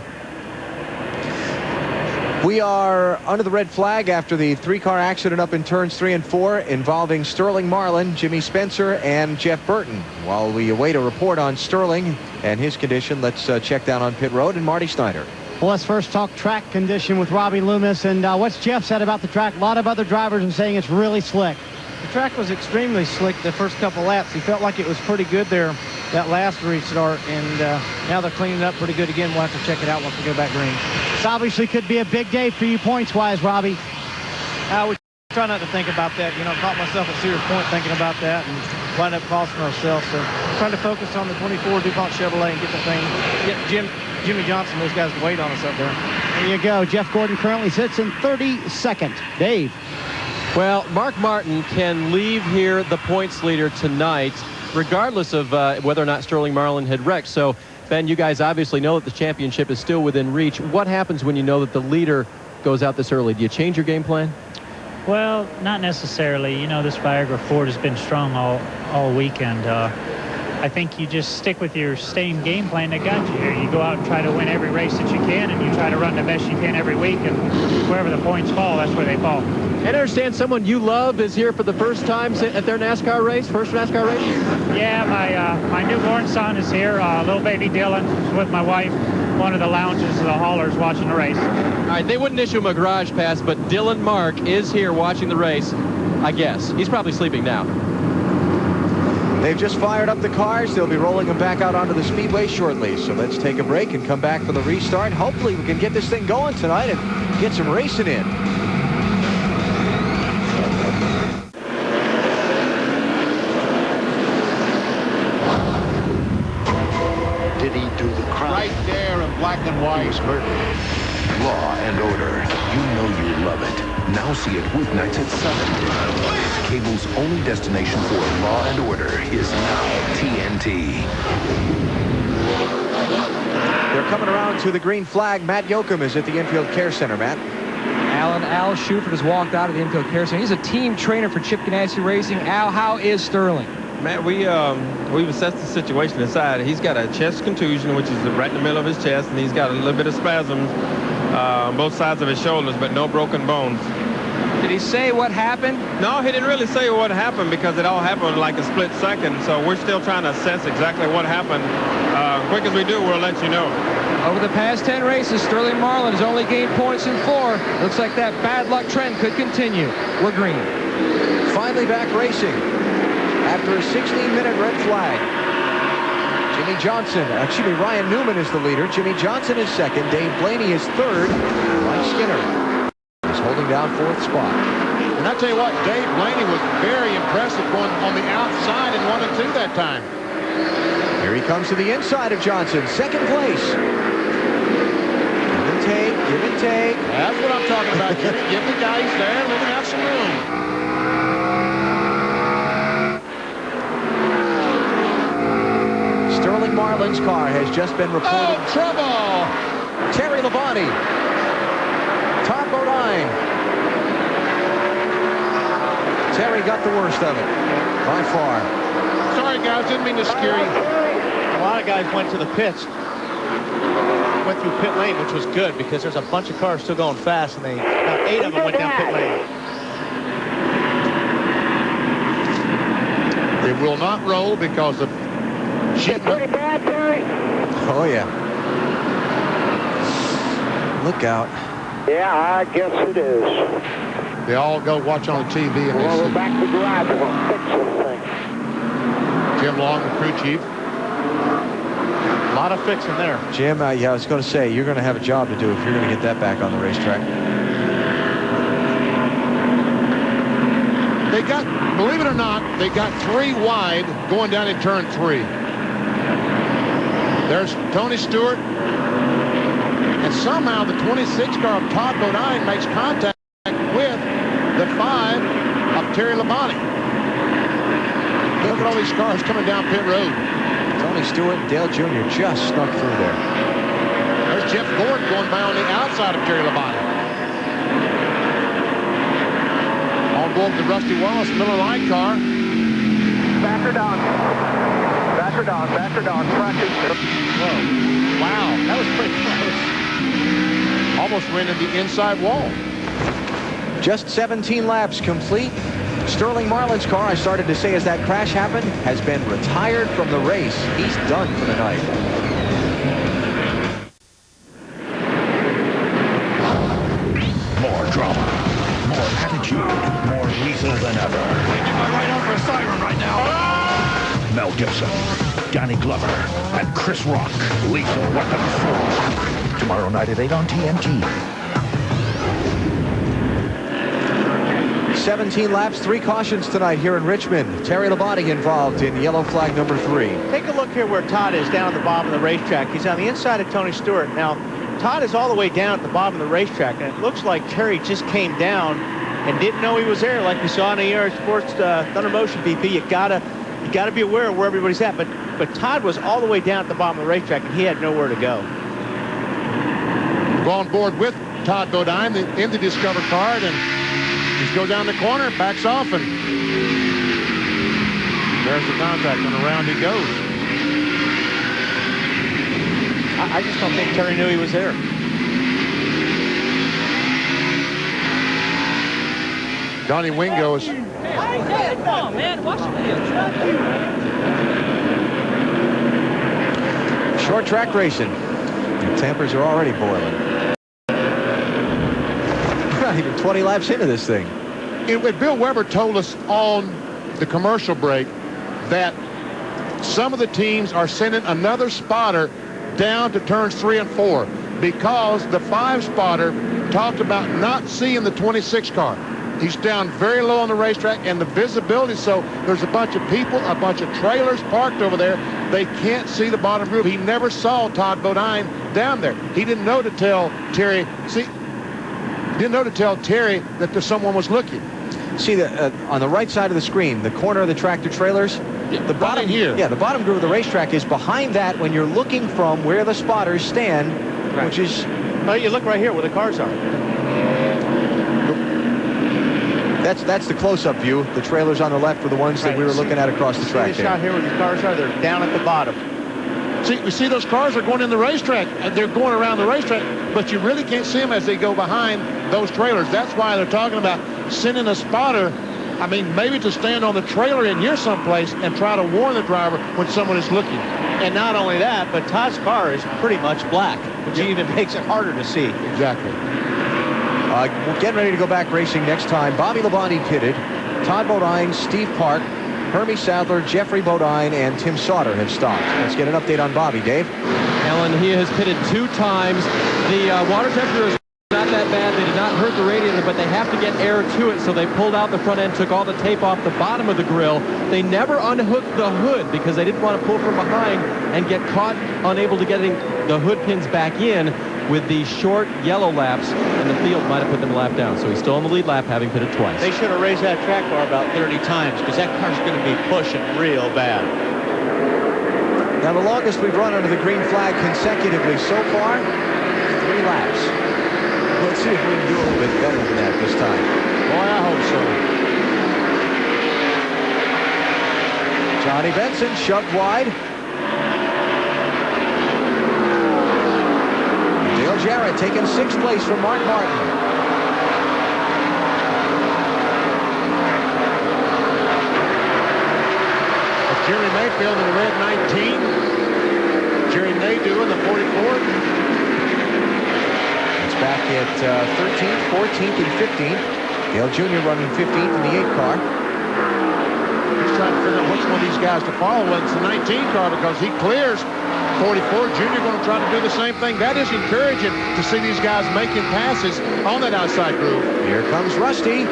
We are under the red flag after the 3-car accident up in turns 3 and 4 involving Sterling Marlin, Jimmy Spencer, and Jeff Burton. While we await a report on Sterling and his condition, let's check down on pit road and Marty Snyder. Well, let's first talk track condition with Robbie Loomis. And what's Jeff said about the track? A lot of other drivers are saying it's really slick. The track was extremely slick the first couple laps. He felt like it was pretty good there, that last restart, and now they're cleaning it up pretty good again. We'll have to check it out once we go back green. This obviously could be a big day for you points-wise, Robbie. We try not to think about that. You know, caught myself at serious point thinking about that and wind up costing ourselves. So trying to focus on the 24 DuPont Chevrolet and get the thing, get Jimmy Johnson, those guys to wait on us up there. There you go. Jeff Gordon currently sits in 32nd. Dave. Well, Mark Martin can leave here the points leader tonight, regardless of whether or not Sterling Marlin had wrecked. So, Ben, you guys obviously know that the championship is still within reach. What happens when you know that the leader goes out this early? Do you change your game plan? Well, not necessarily. You know, this Viagra Ford has been strong all weekend. I think you just stick with your same game plan that got you here. You go out and try to win every race that you can, and you try to run the best you can every week, and wherever the points fall, that's where they fall. And I understand someone you love is here for the first time at their NASCAR race, first NASCAR race? Yeah, my newborn son is here. Little baby Dylan is with my wife. One of the lounges, the haulers, watching the race. All right, they wouldn't issue him a garage pass, but Dylan Mark is here watching the race, I guess. He's probably sleeping now. They've just fired up the cars. They'll be rolling them back out onto the speedway shortly. So let's take a break and come back for the restart. Hopefully we can get this thing going tonight and get some racing in. Did he do the crime? Right there in black and white. He was murdered. Law and Order. You know you love it. Now see it weeknights at 7. Cable's only destination for Law and Order is now TNT. They're coming around to the green flag. Matt Yoakum is at the Infield Care Center. Matt. Al Shuford has walked out of the Infield Care Center. He's a team trainer for Chip Ganassi Racing. Al, how is Sterling? Matt, we've assessed the situation inside. He's got a chest contusion, which is right in the middle of his chest, and he's got a little bit of spasms on both sides of his shoulders, but no broken bones. Did he say what happened? No, he didn't really say what happened because it all happened like a split second, so we're still trying to assess exactly what happened. Quick as we do, we'll let you know. Over the past 10 races, Sterling Marlin has only gained points in 4. Looks like that bad luck trend could continue. We're green. Finally back racing after a 16-minute red flag. Ryan Newman is the leader. Jimmy Johnson is second. Dave Blaney is third. Mike Skinner is holding down 4th spot. And I tell you what, Dave Blaney was very impressive going on the outside in 1 and 2 that time. Here he comes to the inside of Johnson. Second place. Give and take, give and take. That's what I'm talking about. Give the guys there, let him have some room. Sterling Marlin's car has just been reported. Oh, trouble! Terry Labonte. Todd Bodine. Terry got the worst of it, by far. Sorry, guys, didn't mean to scare you. A lot of guys went to the pits. Went through pit lane, which was good because there's a bunch of cars still going fast, and about 8 of them went down pit lane. They will not roll because of shit. Pretty bad, Terry. Oh, yeah. Look out. Yeah, I guess it is. They all go watch on the TV and Well, they we're see back to the garage. We'll fix this thing. Jim Long, the crew chief. A lot of fixing there. Jim, yeah, I was going to say, you're going to have a job to do if you're going to get that back on the racetrack. They got, believe it or not, they got 3 wide going down in turn 3. There's Tony Stewart. And somehow the 26 car of Todd Bodine makes contact with the 5 of Terry Labonte. Look at all these cars coming down pit road. Tony Stewart and Dale Jr. just snuck through there. There's Jeff Gordon going by on the outside of Terry Labonte. On board the Rusty Wallace Miller Lite car. Back her down. Back her down. Back her down. Practice. Whoa. Wow, that was pretty close. Almost ran into the inside wall. Just 17 laps complete. Sterling Marlin's car, I started to say as that crash happened, has been retired from the race. He's done for the night. More drama, more attitude, more lethal than ever. Changing my right arm for a siren right now. Mel Gibson, Danny Glover, and Chris Rock. Lethal Weapon 4. Tomorrow night at 8 on TNT. 17 laps, 3 cautions tonight here in Richmond. Terry Labonte involved in yellow flag number 3. Take a look here where Todd is down at the bottom of the racetrack. He's on the inside of Tony Stewart. Now, Todd is all the way down at the bottom of the racetrack, and it looks like Terry just came down and didn't know he was there, like we saw in the ER Sports Thunder Motion BP. You gotta be aware of where everybody's at. But Todd was all the way down at the bottom of the racetrack, and he had nowhere to go. Go on board with Todd Bodine in the Discover card, and just go down the corner, backs off, and there's the contact, and around he goes. I just don't think Terry knew he was there. Donnie Wingo is... Come on, man. Watch the video. Short track racing. The tempers are already boiling. Not even 20 laps into this thing. Bill Weber told us on the commercial break that some of the teams are sending another spotter down to turns 3 and 4 because the 5 spotter talked about not seeing the 26 car. He's down very low on the racetrack, and the visibility, so there's a bunch of people, a bunch of trailers parked over there. They can't see the bottom group. He never saw Todd Bodine down there. He didn't know to tell Terry, that someone was looking. See, on the right side of the screen, the corner of the tractor trailers, the bottom here. Yeah, the bottom group of the racetrack is behind that when you're looking from where the spotters stand, which is... Well, you look right here where the cars are. That's the close-up view. The trailers on the left were the ones that we were looking at across the track. See the shot here where the cars are? They're down at the bottom. See, we see those cars are going in the racetrack. They're going around the racetrack, but you really can't see them as they go behind those trailers. That's why they're talking about sending a spotter, I mean, maybe to stand on the trailer in here someplace and try to warn the driver when someone is looking. And not only that, but Todd's car is pretty much black, which even makes it harder to see. Exactly. We're getting ready to go back racing next time. Bobby Labonte pitted. Todd Bodine, Steve Park, Hermie Sadler, Jeffrey Bodine, and Tim Sauter have stopped. Let's get an update on Bobby, Dave. Alan, he has pitted 2 times. The water temperature is not that bad. They did not hurt the radiator, but they have to get air to it, so they pulled out the front end, took all the tape off the bottom of the grill. They never unhooked the hood because they didn't want to pull from behind and get caught unable to getting the hood pins back in with the short yellow laps, and the field might have put them a lap down. So he's still on the lead lap, having pitted twice. They should have raised that track bar about 30 times because that car's going to be pushing real bad. Now, the longest we've run under the green flag consecutively so far, 3 laps. Let's see if we can do a little bit better than that this time. Boy, I hope so. Johnny Benson shoved wide. Dale Jarrett taking 6th place from Mark Martin. Jerry Mayfield in the red 19. Jerry Nadeau in the 44. It's back at 13th, 14th, and 15th. Dale Jr. running 15th in the 8 car. He's trying to figure out which one of these guys to follow. Well, it's the 19 car because he clears 44. Junior going to try to do the same thing. That is encouraging to see these guys making passes on that outside groove. Here comes Rusty.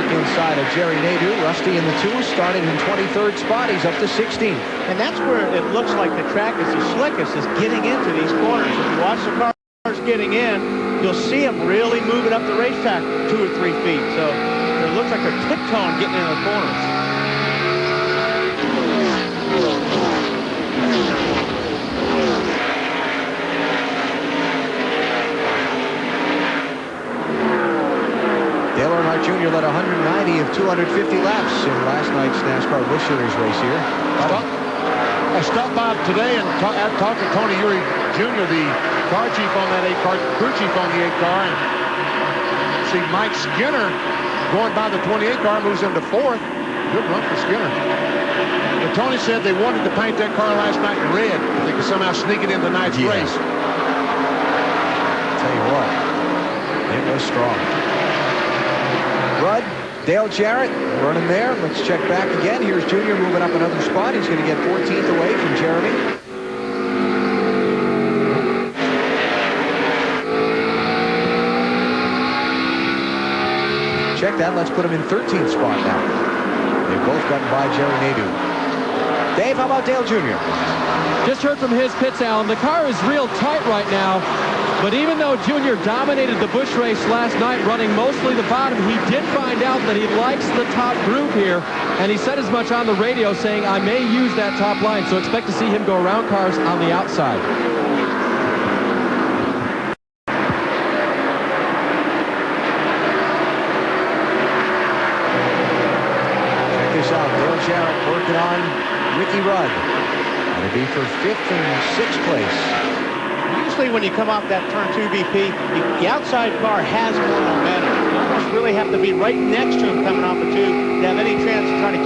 Inside of Jerry Nadeau. Rusty in the 2, starting in 23rd spot. He's up to 16th. And that's where it looks like the track is the slickest, is getting into these corners. If you watch the cars getting in, you'll see them really moving up the racetrack 2 or 3 feet. So it looks like they're tiptoeing getting into the corners. Dale Earnhardt Jr. led 190 of 250 laps in last night's NASCAR Busch Series race here. I stopped by today and talked to Tony Eury Jr., the car chief on that 8 car, crew chief on the 8 car, and see Mike Skinner going by the 28 car, moves him to 4th. Good run for Skinner. But Tony said they wanted to paint that car last night in red if they could somehow sneak it into tonight's race. Tell you what, it was strong. Rudd, Dale Jarrett running there. Let's check back again. Here's Junior moving up another spot. He's going to get 14th away from Jeremy. Check that. Let's put him in 13th spot now. They've both gotten by Jerry Nadeau. Dave, how about Dale Jr.? Just heard from his pits, Alan. The car is real tight right now. But even though Junior dominated the Busch race last night, running mostly the bottom, he did find out that he likes the top group here. And he said as much on the radio, saying, I may use that top line. So expect to see him go around cars on the outside. Check this out. Dale Jarrett working on Ricky Rudd. That'll be for 5th and 6th place. Usually when you come off that turn 2 VP, the outside car has more momentum. really have to be right next to him coming off the tube to have any chance to try to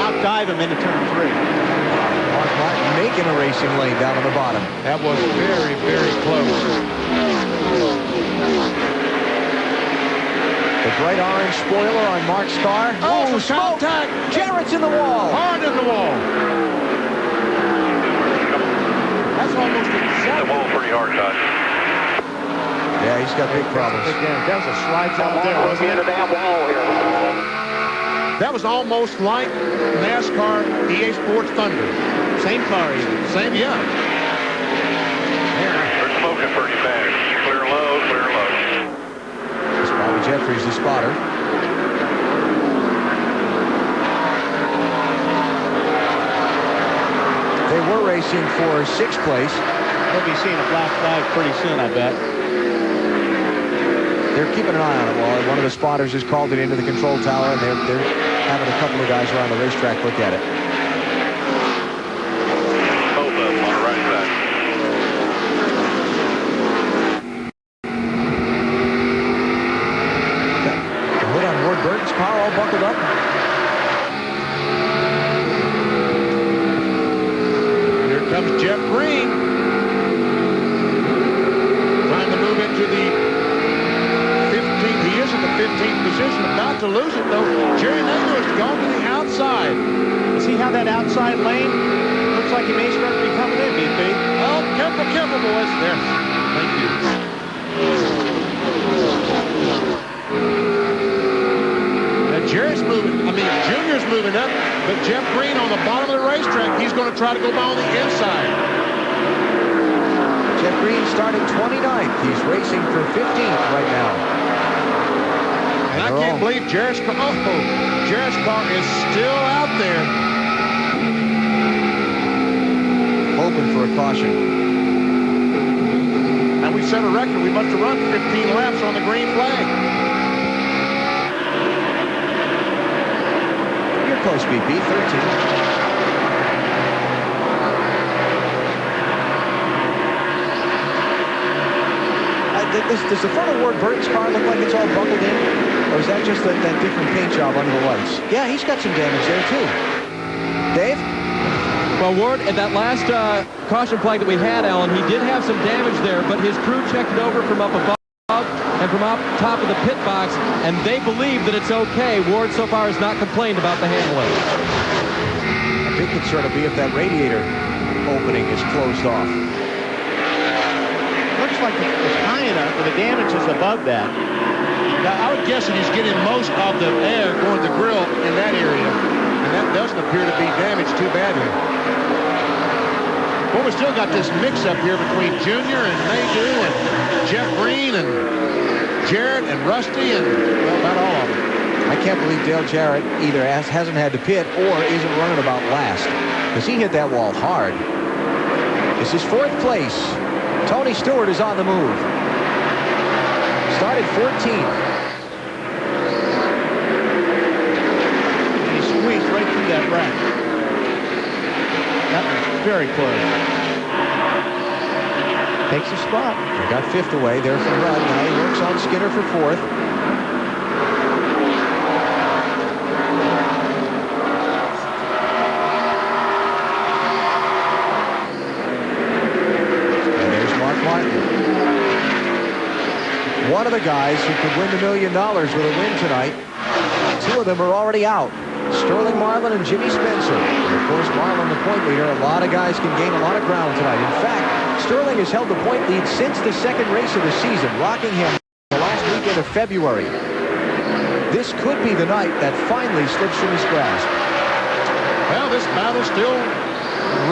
outdive him into turn 3. Mark Martin making a racing lane down on the bottom. That was very, very close. The bright orange spoiler on Mark's car. Oh, smoke! contact! Jarrett's in the wall. Hard in the wall. That's almost exactly. The wall pretty hard, Todd. Yeah, he's got big problems. That was a slide job there, wasn't it? The damn wall here. That was almost like NASCAR EA Sports Thunder. Same car even. Same, yeah. They're smoking pretty bad. Clear low, clear low. It's Bobby Jeffries, the spotter. They were racing for 6th place. We'll be seeing a black flag pretty soon, I bet. They're keeping an eye on it while one of the spotters has called it into the control tower, and they're having a couple of guys around the racetrack look at it. Both of them on the right side. The hood on Ward Burton's car all buckled up. Here comes Jeff Green. Trying to move into the 15th. He is in the 15th position, about to lose it, though. Jerry Naylor has gone to the outside. See how that outside lane looks like he may start to be coming in, BP. Oh, careful, careful, boys. There. Thank you. Now, Jerry's moving. Junior's moving up, but Jeff Green on the bottom of the racetrack, he's going to try to go by on the inside. Jeff Green started 29th. He's racing for 15th right now. And I can't believe Jarrett's car is still out there. Hoping for a caution. And we set a record. We must have run 15 laps on the green flag. You're close, BP. 13. Does the front of Ward Burton's car look like it's all buckled in? Or is that just that different paint job under the lights? Yeah, he's got some damage there, too. Dave? Well, Ward, at that last caution flag that we had, Alan, he did have some damage there, but his crew checked it over from up above and from up top of the pit box, and they believe that it's okay. Ward so far has not complained about the handling. A big concern will be if that radiator opening is closed off. Looks like it's high enough, but the damage is above that. Now, I would guess that he's getting most of the air going to the grill in that area, and that doesn't appear to be damaged too badly. Well, we still got this mix-up here between Junior and Maydew and Jeff Green and Jarrett and Rusty and, well, about all of them. I can't believe Dale Jarrett either hasn't had to pit or isn't running about last, because he hit that wall hard. This is 4th place. Tony Stewart is on the move. Started 14th. And he squeezed right through that wreck. That was very close. Takes a spot. He got 5th away there from Rudd. Now he works on Skinner for 4th. One of the guys who could win the $1 million with a win tonight. 2 of them are already out. Sterling Marlin and Jimmy Spencer. And of course, Marlin, the point leader. A lot of guys can gain a lot of ground tonight. In fact, Sterling has held the point lead since the 2nd race of the season, Rockingham the last weekend of February. This could be the night that finally slips from his grasp. Well, this battle still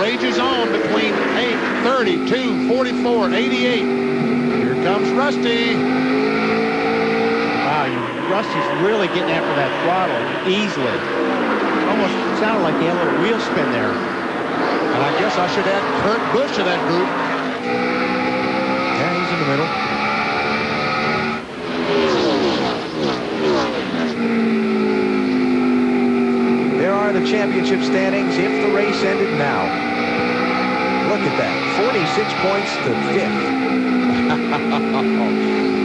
rages on between 8, 32, 44, 88. Here comes Rusty. Wow, Rusty's really getting after that throttle easily. Almost sounded like he had a little wheel spin there. And I guess I should add Kurt Busch to that group. Yeah, he's in the middle. There are the championship standings if the race ended now. Look at that, 46 points to 5th.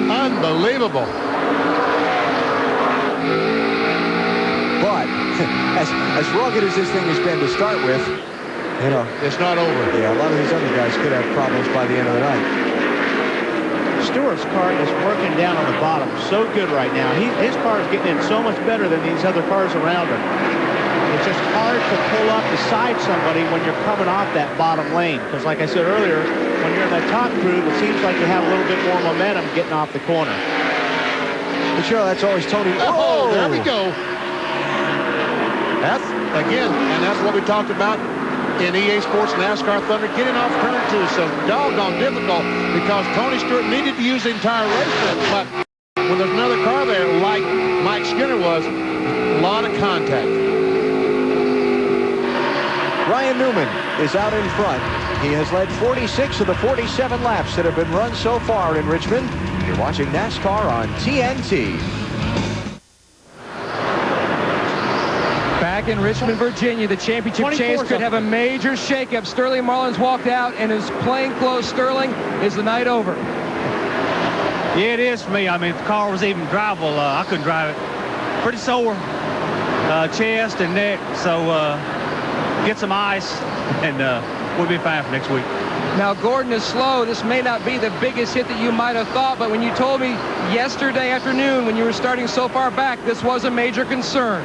Unbelievable. But as rugged as this thing has been to start with, you know, it's not over. Yeah, a lot of these other guys could have problems by the end of the night. Stewart's car is working down on the bottom so good right now. His car is getting in so much better than these other cars around him. It's just hard to pull up beside somebody when you're coming off that bottom lane. Because like I said earlier, when you're in that top groove, it seems like you have a little bit more momentum getting off the corner. But sure, that's always Tony. Oh, there we go. That's, again, and that's what we talked about in EA Sports NASCAR Thunder, getting off turn 2. So doggone difficult because Tony Stewart needed to use the entire racetrack. But when there's another car there, like Mike Skinner was, a lot of contact. Ryan Newman is out in front. He has led 46 of the 47 laps that have been run so far in Richmond. You're watching NASCAR on TNT. Back in Richmond, Virginia, the championship chase could have a major shakeup. Sterling Marlin's walked out, and his plainclothes Sterling is the night over. Yeah, it is for me. I mean, if the car was even drivable, I couldn't drive it. Pretty sore chest and neck, so get some ice, and we'll be fine for next week. Now, Gordon is slow. This may not be the biggest hit that you might have thought, but when you told me yesterday afternoon when you were starting so far back, this was a major concern.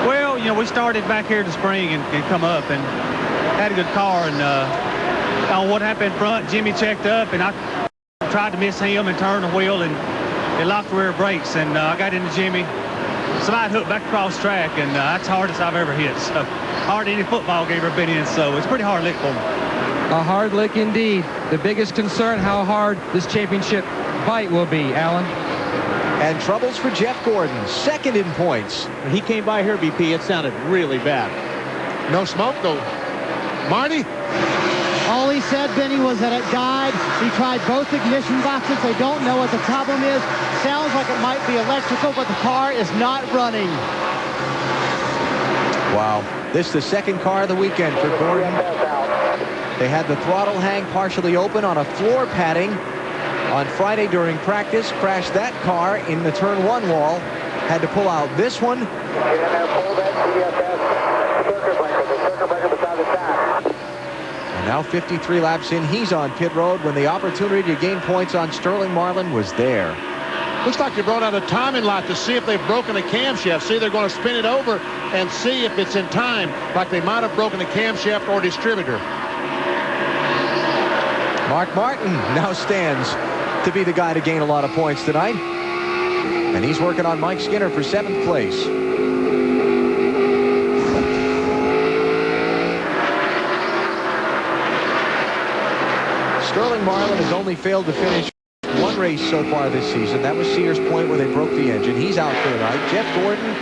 Well, you know, we started back here in the spring and come up and had a good car. And on what happened in front, Jimmy checked up, and I tried to miss him and turn the wheel, and it locked the rear brakes. And I got into Jimmy. Somebody hooked back across the track, and that's the hardest I've ever hit. So hard any football game I've been in, so it's a pretty hard lick for me. A hard lick indeed. The biggest concern, how hard this championship fight will be, Alan. And troubles for Jeff Gordon, second in points. When he came by here, BP, it sounded really bad. No smoke, though. Marty? All he said, Benny, was that it died. He tried both ignition boxes. They don't know what the problem is. Sounds like it might be electrical, but the car is not running. Wow. This is the second car of the weekend for Gordon. They had the throttle hang partially open on a floor padding on Friday during practice. Crashed that car in the turn 1 wall. Had to pull out this one. And now 53 laps in, he's on pit road when the opportunity to gain points on Sterling Marlin was there. Looks like they brought out a timing light to see if they've broken a camshaft. See, they're going to spin it over and see if it's in time, like they might have broken a camshaft or distributor. Mark Martin now stands to be the guy to gain a lot of points tonight. And he's working on Mike Skinner for 7th place. Sterling Marlin has only failed to finish one race so far this season. That was Sears Point, where they broke the engine. He's out for tonight. Jeff Gordon,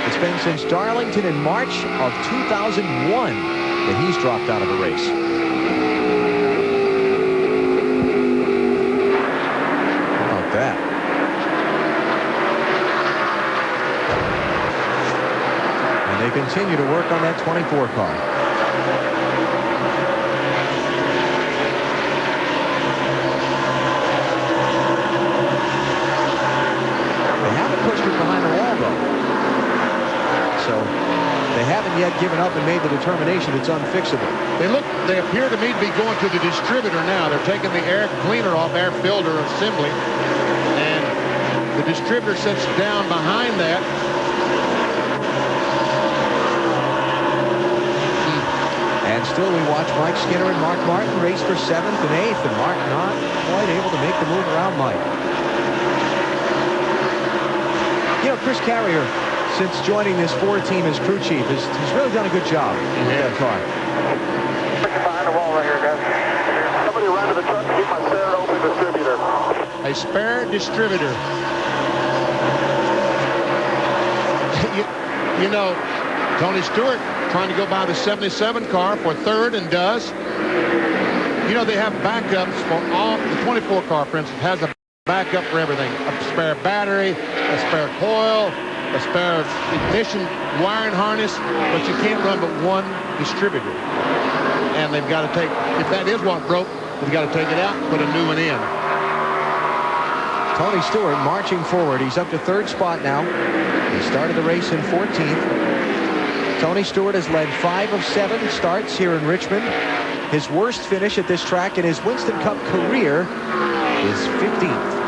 it's been since Darlington in March of 2001 that he's dropped out of a race. How about that? And they continue to work on that 24 car. They haven't yet given up and made the determination it's unfixable. They appear to me to be going to the distributor now. They're taking the air cleaner off, air filter assembly, and the distributor sits down behind that. And still we watch Mike Skinner and Mark Martin race for 7th and 8th, and Mark not quite able to make the move around Mike. You know, Chris Carrier, since joining this Ford team as crew chief, he's really done a good job with that car. Behind the wall right here, guys. Somebody run to the truck and get my spare open distributor. A spare distributor. you know, Tony Stewart trying to go by the 77 car for 3rd and does. You know, they have backups for all. The 24 car, for instance, has a backup for everything. A spare battery, a spare coil, a spare ignition wiring harness, but you can't run but one distributor. And they've got to take, if that is what broke, they've got to take it out and put a new one in. Tony Stewart marching forward. He's up to third spot now. He started the race in 14th. Tony Stewart has led 5 of 7 starts here in Richmond. His worst finish at this track in his Winston Cup career is 15th.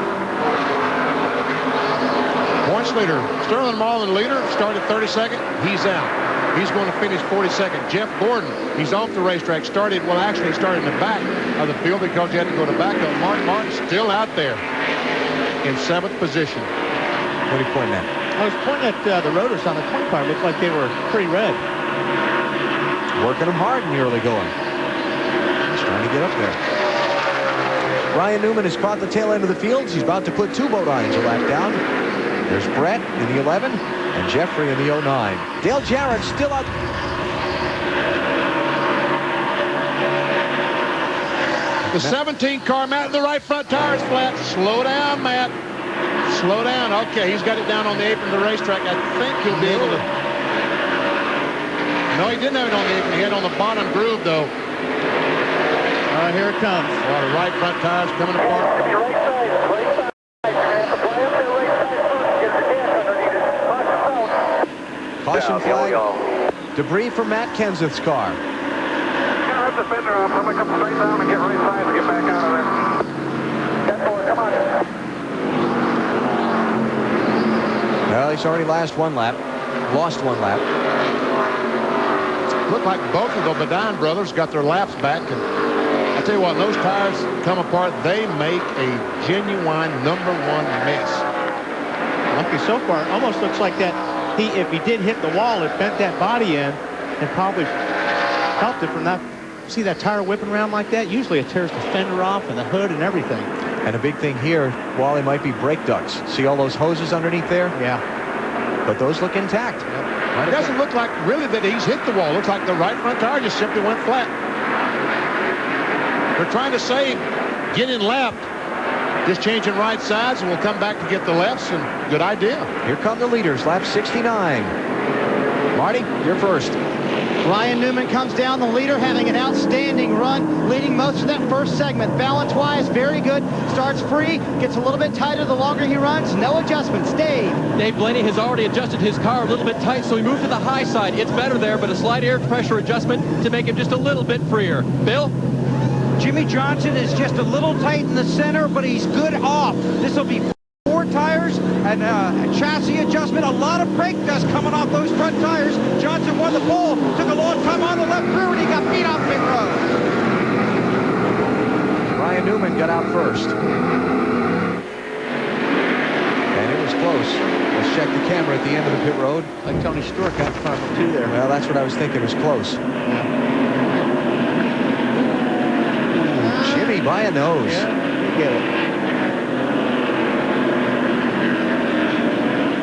Points leader, Sterling Marlin leader, started 32nd. He's out. He's going to finish 42nd. Jeff Gordon, he's off the racetrack. Started in the back of the field because he had to go to backup. Mark Martin still out there in 7th position. What are you pointing at? I was pointing at the rotors on the 20 car. Looked like they were pretty red. Working them hard in the early going. He's trying to get up there. Ryan Newman has caught the tail end of the field. He's about to put 2 boat irons a lap down. There's Brett in the 11 and Jeffrey in the 09. Dale Jarrett still up. The 17 car, Matt, the right front tire is flat. Slow down, Matt. Slow down. Okay, he's got it down on the apron of the racetrack. I think he'll be able to. No, he didn't have it on the apron. He had it on the bottom groove, though. All right, here it comes. A lot of right front tires coming apart. Caution flag. Debris from Matt Kenseth's car. Rip the fender off. I'm going to come straight down and get right side and get back out of there. 10-4, come on. Well, he's already lost one lap. Looked like both of the Badine brothers got their laps back. And I tell you what, those tires come apart. They make a genuine #1 mess. Lucky so far. Almost looks like that. If he did hit the wall, it bent that body in and probably helped it from that. See that tire whipping around like that? Usually it tears the fender off and the hood and everything. And a big thing here, Wally, might be brake ducts. See all those hoses underneath there? Yeah. But those look intact. Yep. It doesn't look like really that he's hit the wall. It looks like the right front tire just simply went flat. They're trying to save getting lapped. Just changing right sides, and we'll come back to get the lefts, and good idea. Here come the leaders, lap 69. Marty, you're first. Ryan Newman comes down the leader, having an outstanding run, leading most of that first segment. Balance-wise, very good. Starts free, gets a little bit tighter the longer he runs. No adjustments. Dave Blaney has already adjusted his car a little bit tight, so he moved to the high side. It's better there, but a slight air pressure adjustment to make him just a little bit freer. Bill? Jimmy Johnson is just a little tight in the center, but he's good off. This will be 4 tires and a chassis adjustment. A lot of brake dust coming off those front tires. Johnson won the pole. Took a long time on the left rear, and he got beat off pit road. Ryan Newman got out first. And it was close. Let's check the camera at the end of the pit road. Like Tony Stewart got in front of him, too, there. Well, that's what I was thinking. It was close. Yeah. Jimmy by a nose. Yeah, you get it.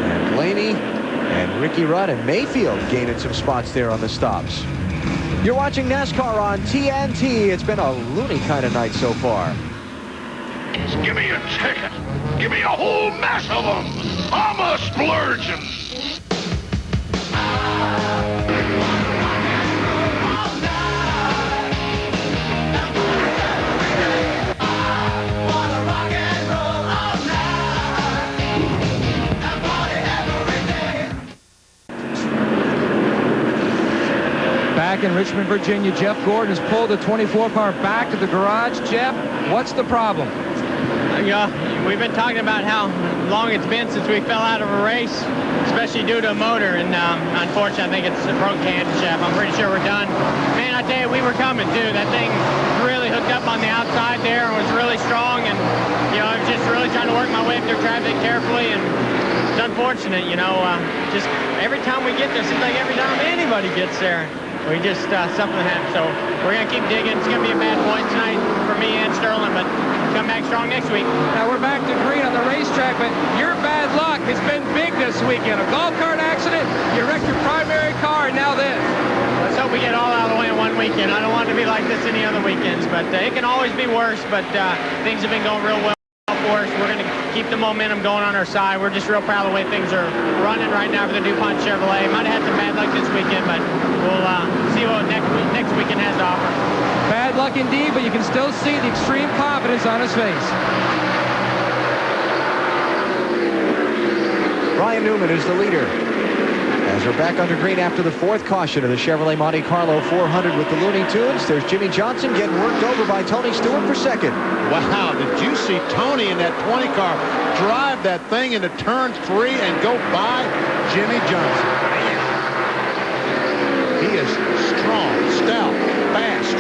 And Blaney and Ricky Rudd and Mayfield gaining some spots there on the stops. You're watching NASCAR on TNT. It's been a loony kind of night so far. Just give me a ticket. Give me a whole mess of them. I'm a splurgin'. Back in Richmond, Virginia, Jeff Gordon has pulled the 24 car back to the garage. Jeff, what's the problem? Yeah, we've been talking about how long it's been since we fell out of a race, especially due to a motor, and unfortunately, I think it's a broken camshaft. I'm pretty sure we're done. Man, I tell you, we were coming, too. That thing really hooked up on the outside there and was really strong, and, you know, I was just really trying to work my way through traffic carefully, and it's unfortunate, you know, just every time we get there, it seems like every time anybody gets there, we just, something happens. So we're going to keep digging. It's going to be a bad point tonight for me and Sterling, but come back strong next week. Now we're back to green on the racetrack, but your bad luck has been big this weekend. A golf cart accident, you wrecked your primary car, and now this. Let's hope we get all out of the way in one weekend. I don't want it to be like this any other weekends, but it can always be worse, but things have been going real well for us. We're going to keep the momentum going on our side. We're just real proud of the way things are running right now for the DuPont Chevrolet. Might have had some bad luck this weekend, but we'll see what next weekend has to offer. Bad luck indeed, but you can still see the extreme confidence on his face. Ryan Newman is the leader. As we're back under green after the 4th caution of the Chevrolet Monte Carlo 400 with the Looney Tunes, there's Jimmy Johnson getting worked over by Tony Stewart for second. Wow, did you see Tony in that 20 car drive that thing into turn 3 and go by Jimmy Johnson? Man. He is strong, stout, fast.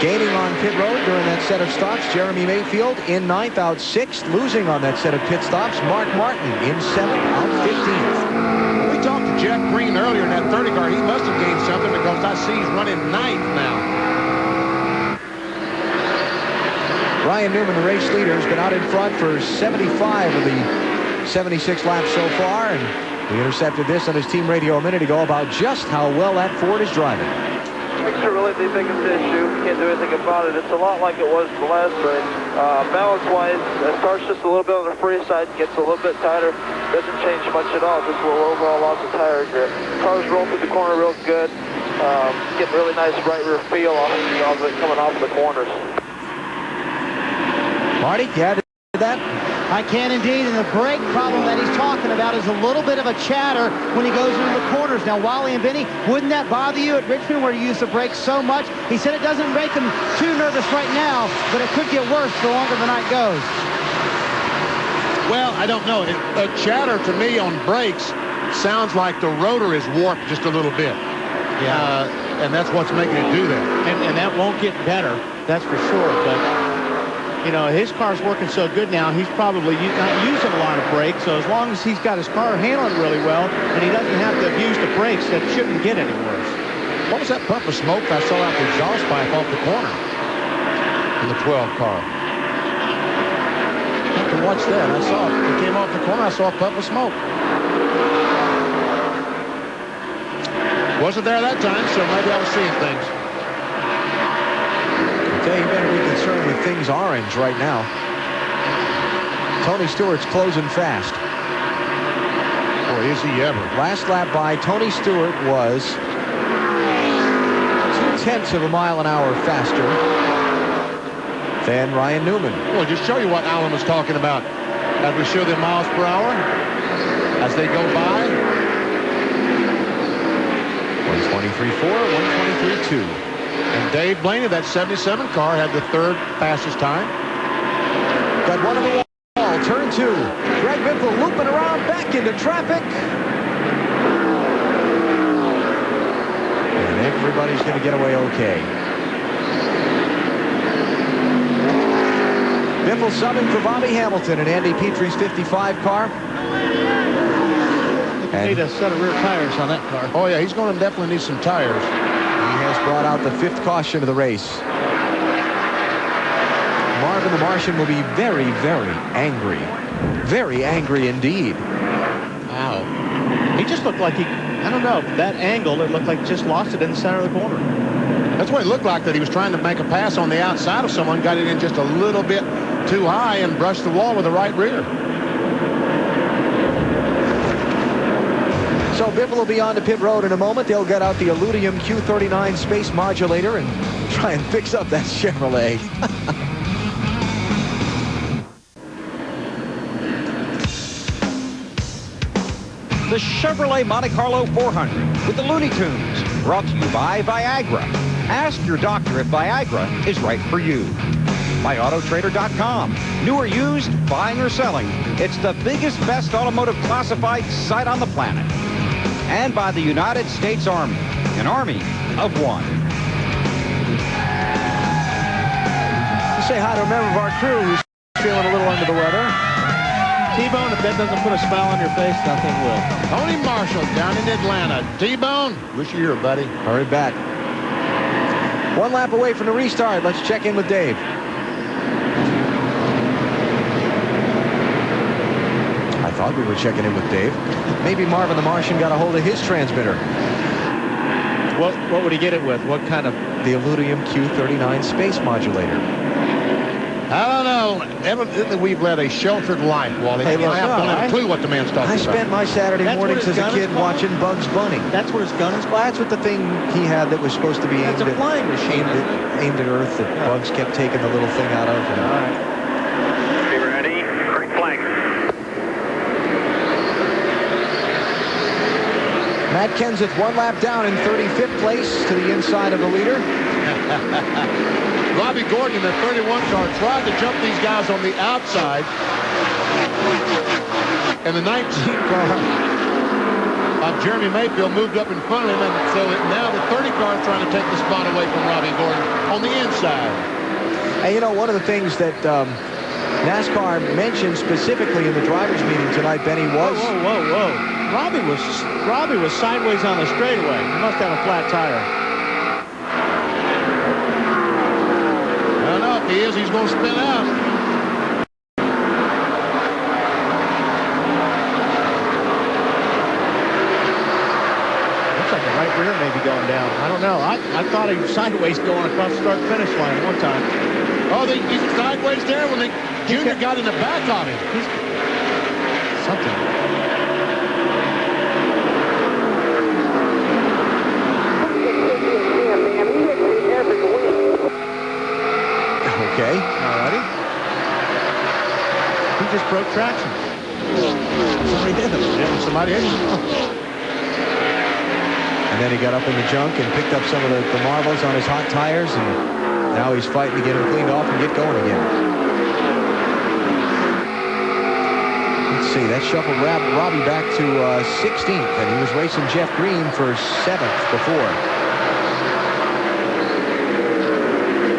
Gaining on pit road during that set of stops, Jeremy Mayfield in 9th, out 6th. Losing on that set of pit stops, Mark Martin in 7th, out 15th. We talked to Jeff Green earlier in that 30 car. He must have gained something because I see he's running 9th now. Ryan Newman, the race leader, has been out in front for 75 of the 76 laps so far, and we intercepted this on his team radio a minute ago about just how well that Ford is driving. Makes it really the biggest issue. Can't do anything about it. It's a lot like it was the last race. Balance-wise, it starts just a little bit on the free side, gets a little bit tighter. Doesn't change much at all. Just a little overall loss of tire grip. Car's rolling through the corner real good. Getting really nice right rear feel on it coming off the corners. Marty, you added that? I can indeed, and the brake problem that he's talking about is a little bit of a chatter when he goes into the corners. Now, Wally and Vinny, wouldn't that bother you at Richmond where you use the brakes so much? He said it doesn't make him too nervous right now, but it could get worse the longer the night goes. Well, I don't know. A chatter to me on brakes sounds like the rotor is warped just a little bit. Yeah. And that's what's making it do that. And that won't get better, that's for sure. But, you know, his car's working so good now, he's probably not using a lot of brakes. So as long as he's got his car handling really well and he doesn't have to abuse the brakes, that shouldn't get any worse. What was that puff of smoke I saw out the exhaust pipe off the corner in the 12 car? I can watch that. I saw it. It came off the corner. I saw a puff of smoke. Wasn't there that time, so maybe I was seeing things. Okay, you better be concerned with things orange right now. Tony Stewart's closing fast. Boy, is he ever. Last lap by Tony Stewart was 0.2 of a mile an hour faster than Ryan Newman. Well, just show you what Alan was talking about. As we show them miles per hour, as they go by. 123.4, 123.2. And Dave Blaney, that 77 car, had the 3rd fastest time. Got one on the wall. Turn 2. Greg Biffle looping around back into traffic. And everybody's going to get away okay. Biffle subbing for Bobby Hamilton in Andy Petrie's 55 car. And need a set of rear tires on that car. Oh, yeah, he's going to definitely need some tires. He has brought out the 5th caution of the race. Marvin the Martian will be very, very angry. Very angry indeed. Wow. He just looked like I don't know, that angle, it looked like he just lost it in the center of the corner. That's what it looked like, that he was trying to make a pass on the outside of someone, got it in just a little bit too high and brushed the wall with the right rear. So Biffle will be on to pit road in a moment. They'll get out the Illudium Q39 space modulator and try and fix up that Chevrolet. The Chevrolet Monte Carlo 400 with the Looney Tunes, brought to you by Viagra. Ask your doctor if Viagra is right for you. By Autotrader.com. New or used, buying or selling, it's the biggest, best automotive classified site on the planet. And by the United States Army, an army of one. Say hi to a member of our crew who's feeling a little under the weather. T-Bone, if that doesn't put a smile on your face, nothing will. Tony Marshall down in Atlanta. T-Bone, wish you were here, buddy. Hurry back. 1 lap away from the restart. Let's check in with Dave. I thought we were checking in with Dave. Maybe Marvin the Martian got a hold of his transmitter. What would he get it with? What kind of? The Illudium Q39 space modulator. I don't know. Evidently, we've led a sheltered life, Wally. Hey, look, I don't have a clue what the man's talking about. I spent my Saturday mornings as a kid watching Bugs Bunny. That's what his gun is called? That's what the thing he had that was supposed to be aimed a flying machine. Aimed at Earth that Bugs kept taking the little thing out of. Be ready. Great flank. Matt Kenseth 1 lap down in 35th place to the inside of the leader. Robbie Gordon in the 31 car tried to jump these guys on the outside. And the 19 car of Jeremy Mayfield moved up in front of him. And so now the 30 car is trying to take the spot away from Robbie Gordon on the inside. And you know, one of the things that NASCAR mentioned specifically in the drivers' meeting tonight, Benny, was... Whoa. Robbie was sideways on the straightaway. He must have a flat tire. I don't know if he is. He's going to spin out. Looks like the right rear may be going down. I don't know. I thought he was sideways going across the start-finish line one time. Oh, he's sideways there when the Junior got in the back of him. Something. Okay. All righty. He just broke traction. Somebody hit him. Yeah, somebody hit him. And then he got up in the junk and picked up some of the marbles on his hot tires, and now he's fighting to get them cleaned off and get going again. Let's see, that shuffled Robbie back to 16th, and he was racing Jeff Green for 7th before.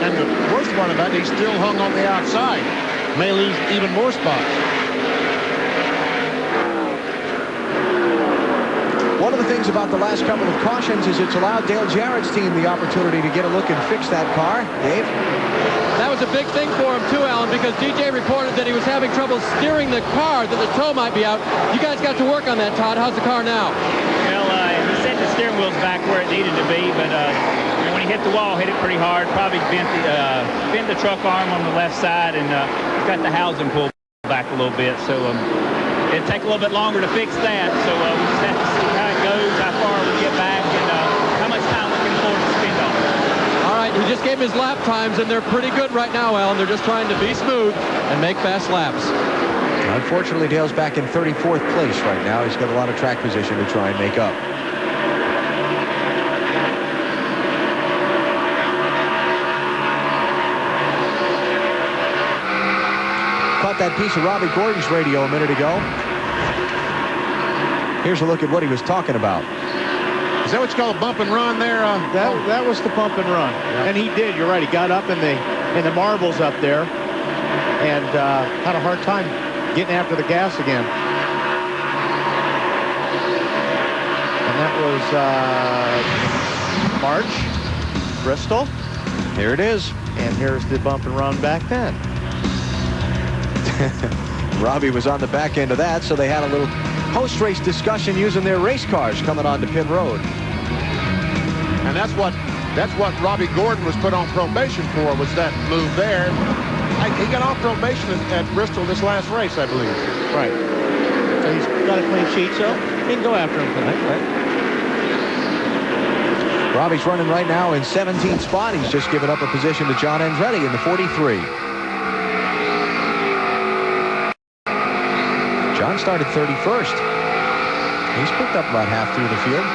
And the worst part about it, he's still hung on the outside. May lose even more spots. One of the things about the last couple of cautions is it's allowed Dale Jarrett's team the opportunity to get a look and fix that car. Dave? That was a big thing for him, too, Alan, because DJ reported that he was having trouble steering the car, that the toe might be out. You guys got to work on that, Todd. How's the car now? Well, he set the steering wheels back where it needed to be, but when he hit the wall, hit it pretty hard. Probably bent the truck arm on the left side, and got the housing pulled back a little bit. So it'd take a little bit longer to fix that. So we just have to see how it goes, how far we get back, and how much time we can afford to spend on it. All right, he just gave his lap times, and they're pretty good right now, Alan. They're just trying to be smooth and make fast laps. Unfortunately, Dale's back in 34th place right now. He's got a lot of track position to try and make up. Caught that piece of Robbie Gordon's radio a minute ago. Here's a look at what he was talking about. Is that what you call a bump and run there? That was the bump and run. Yeah. And he did. You're right. He got up in the marbles up there and had a hard time getting after the gas again. And that was March, Bristol. Here it is. And here's the bump and run back then. Robbie was on the back end of that, so they had a little post-race discussion using their race cars coming onto pit road. And that's what Robbie Gordon was put on probation for, was that move there. He got off probation at Bristol this last race, I believe. Right. So he's got a clean sheet, so he can go after him tonight, right? Robbie's running right now in 17th spot. He's just given up a position to John Andretti in the 43. John started 31st. He's picked up about half through the field.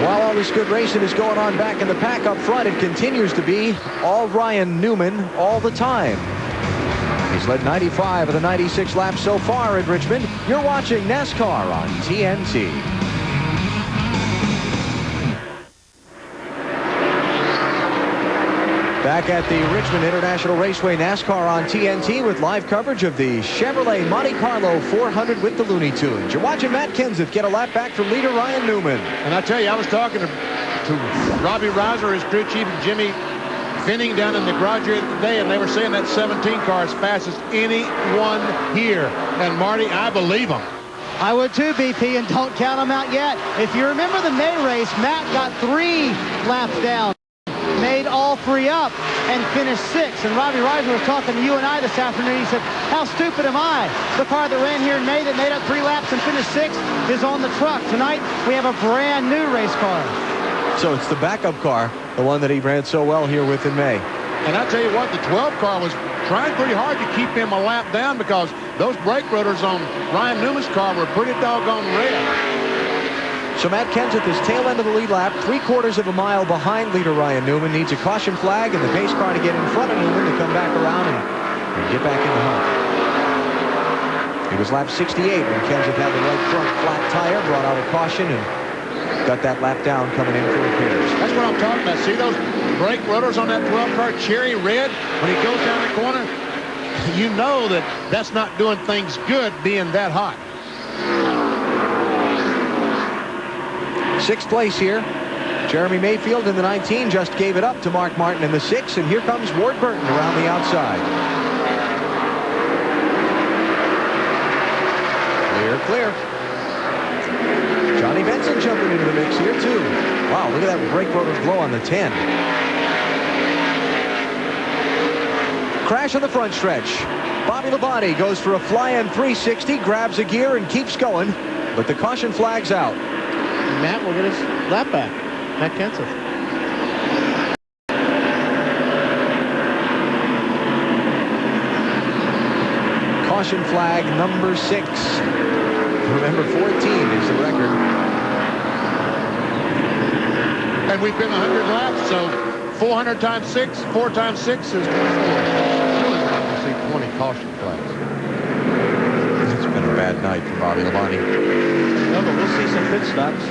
While all this good racing is going on back in the pack up front, it continues to be all Ryan Newman all the time. He's led 95 of the 96 laps so far at Richmond. You're watching NASCAR on TNT. Back at the Richmond International Raceway, NASCAR on TNT with live coverage of the Chevrolet Monte Carlo 400 with the Looney Tunes. You're watching Matt Kenseth get a lap back from leader Ryan Newman. And I tell you, I was talking to Robbie Reiser, his crew chief, and Jimmy Finning down in the garage here today, and they were saying that 17 car is fast as anyone here. And Marty, I believe them. I would too, BP, and don't count them out yet. If you remember the May race, Matt got 3 laps down. Made all 3 up and finished 6th. And Robbie Reiser was talking to you and I this afternoon. He said, how stupid am I? The car that ran here in May that made up 3 laps and finished 6th is on the truck. Tonight, we have a brand new race car. So it's the backup car, the one that he ran so well here with in May. And I tell you what, the 12 car was trying pretty hard to keep him a lap down because those brake rotors on Ryan Newman's car were pretty doggone red. So Matt Kenseth is tail end of the lead lap, 3/4 of a mile behind leader Ryan Newman. Needs a caution flag and the pace car to get in front of Newman to come back around and get back in the hunt. It was lap 68 when Kenseth had the right front flat tire, brought out a caution, and got that lap down coming in for repairs. That's what I'm talking about. See those brake rotors on that 12 car, cherry red, when he goes down the corner? You know that that's not doing things good being that hot. 6th place here. Jeremy Mayfield in the 19 just gave it up to Mark Martin in the 6, and here comes Ward Burton around the outside. Clear. Johnny Benson jumping into the mix here, too. Wow, look at that brake rotor glow on the 10. Crash on the front stretch. Bobby Labonte goes for a fly-in 360, grabs a gear, and keeps going. But the caution flag's out. Matt will get his lap back. Matt Kenseth. Caution flag number 6. Remember, 14 is the record. And we've been 100 laps, so 400 times 6, 4 times 6 is 24. Really like to see 20 caution flags. It's been a bad night for Bobby Labonte. No, but we'll see some pit stops.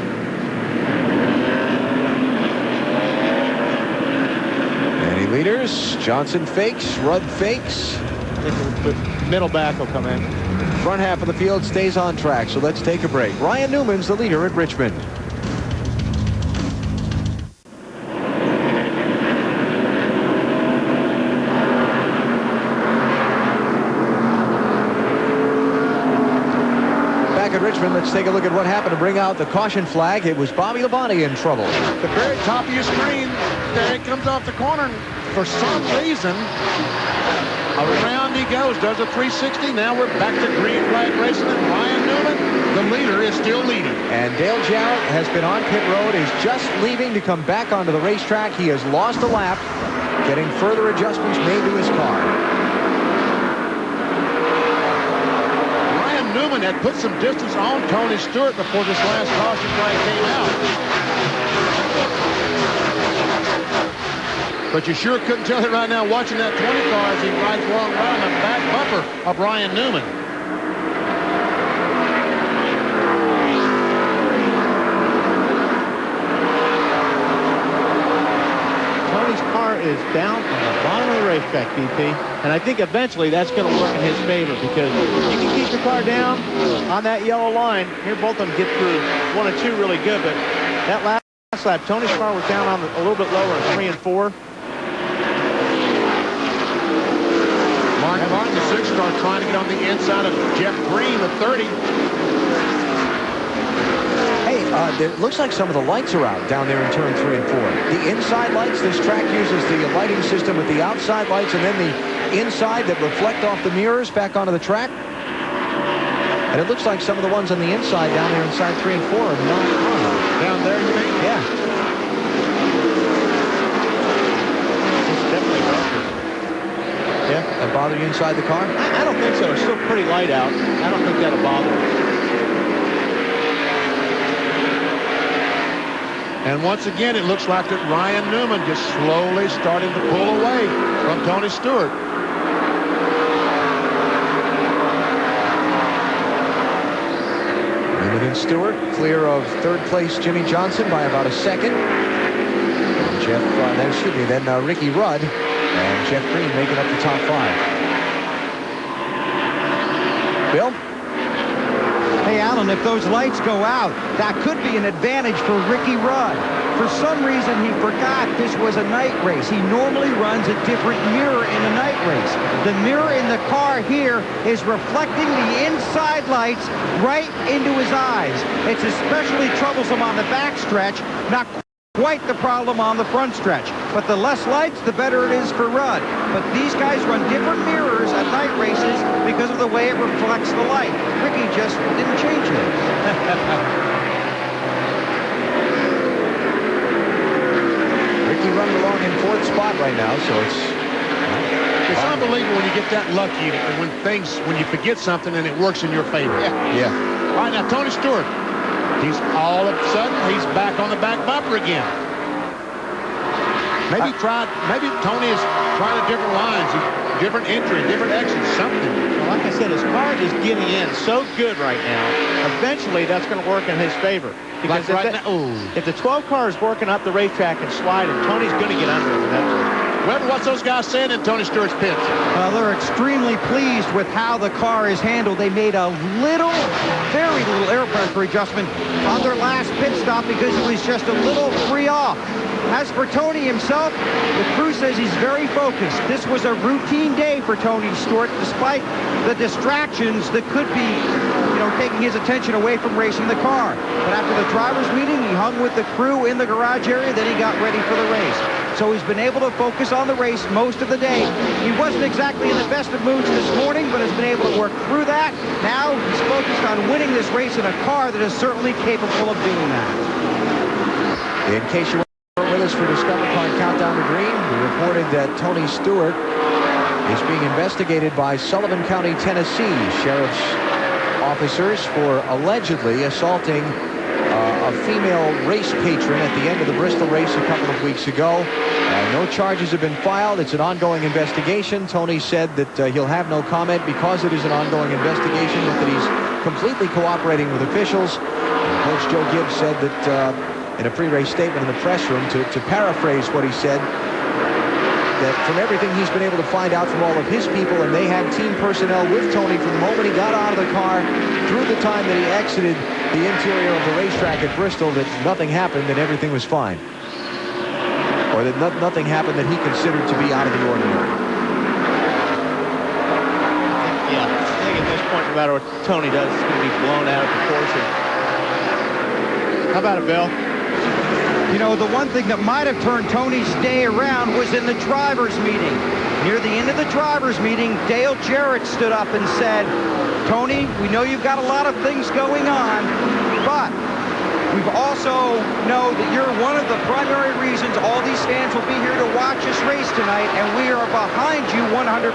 Any leaders? Johnson fakes, Rudd fakes. I think the middle back will come in. Front half of the field stays on track, so let's take a break. Ryan Newman's the leader at Richmond. Back at Richmond, let's take a look at what happened to bring out the caution flag. It was Bobby Labonte in trouble. The very top of your screen, there it comes off the corner. For some reason, around he goes, does a 360. Now we're back to green flag racing, and Ryan Newman, the leader, is still leading. And Dale Jarrett has been on pit road, is just leaving to come back onto the racetrack. He has lost a lap, getting further adjustments made to his car. Ryan Newman had put some distance on Tony Stewart before this last caution flag came out. But you sure couldn't tell it right now watching that 20 car as he rides along around the back bumper of Ryan Newman. Tony's car is down on the bottom of the racetrack, BP. And I think eventually that's going to work in his favor because you can keep the car down on that yellow line. Here both of them get through 1 and 2 really good, but that last lap, Tony's car was down on a little bit lower at 3 and 4. Mark Martin, the 6 car, trying to get on the inside of Jeff Green, the 30. Hey, it looks like some of the lights are out down there in turn 3 and 4. The inside lights, this track uses the lighting system with the outside lights and then the inside that reflect off the mirrors back onto the track. And it looks like some of the ones on the inside down there inside 3 and 4 are not on. Down there, you mean? Yeah. It's definitely darker. Yeah, that bother you inside the car? I don't think so. It's still pretty light out. I don't think that'll bother him. And once again, it looks like that Ryan Newman just slowly starting to pull away from Tony Stewart. Newman and Stewart clear of 3rd place Jimmy Johnson by about a second. And Jeff, then Ricky Rudd and Jeff Green making up the top 5. Bill? Hey, Alan, if those lights go out, that could be an advantage for Ricky Rudd. For some reason, he forgot this was a night race. He normally runs a different mirror in a night race. The mirror in the car here is reflecting the inside lights right into his eyes. It's especially troublesome on the back stretch, not quite the problem on the front stretch. But the less lights, the better it is for Rudd. But these guys run different mirrors at night races because of the way it reflects the light. Ricky just didn't change it. Ricky running along in 4th spot right now, so it's It's unbelievable when you get that lucky and when you forget something and it works in your favor. Yeah. All right, now Tony Stewart. He's all of a sudden he's back on the back bumper again. Maybe Tony is trying a different lines, different entry, different exit, something. Well, like I said, his car is getting in so good right now. Eventually, that's going to work in his favor. Because if the 12 car is working up the racetrack and sliding, Tony's going to get under it eventually. Weber, what's those guys saying in Tony Stewart's pits? They're extremely pleased with how the car is handled. They made a very little air pressure adjustment on their last pit stop because it was just a little free off. As for Tony himself, the crew says he's very focused. This was a routine day for Tony Stewart, despite the distractions that could be, taking his attention away from racing the car. But after the drivers' meeting, he hung with the crew in the garage area, then he got ready for the race. So he's been able to focus on the race most of the day. He wasn't exactly in the best of moods this morning, but has been able to work through that. Now he's focused on winning this race in a car that is certainly capable of doing that. In case you weren't with us for Discover Car Countdown to Green, we reported that Tony Stewart is being investigated by Sullivan County, Tennessee sheriff's officers for allegedly assaulting a female race patron at the end of the Bristol race a couple of weeks ago. No charges have been filed. It's an ongoing investigation. Tony said that he'll have no comment because it is an ongoing investigation, but that he's completely cooperating with officials. And Coach Joe Gibbs said that in a pre-race statement in the press room, to paraphrase what he said, that from everything he's been able to find out from all of his people, and they had team personnel with Tony from the moment he got out of the car through the time that he exited the interior of the racetrack at Bristol, that nothing happened and everything was fine. Or that nothing happened that he considered to be out of the ordinary. Yeah, I think at this point, no matter what Tony does, it's going to be blown out of proportion. How about it, Bill? The one thing that might have turned Tony's day around was in the drivers' meeting. Near the end of the drivers' meeting, Dale Jarrett stood up and said, Tony, we know you've got a lot of things going on, but we've also know that you're one of the primary reasons all these fans will be here to watch us race tonight, and we are behind you 100%.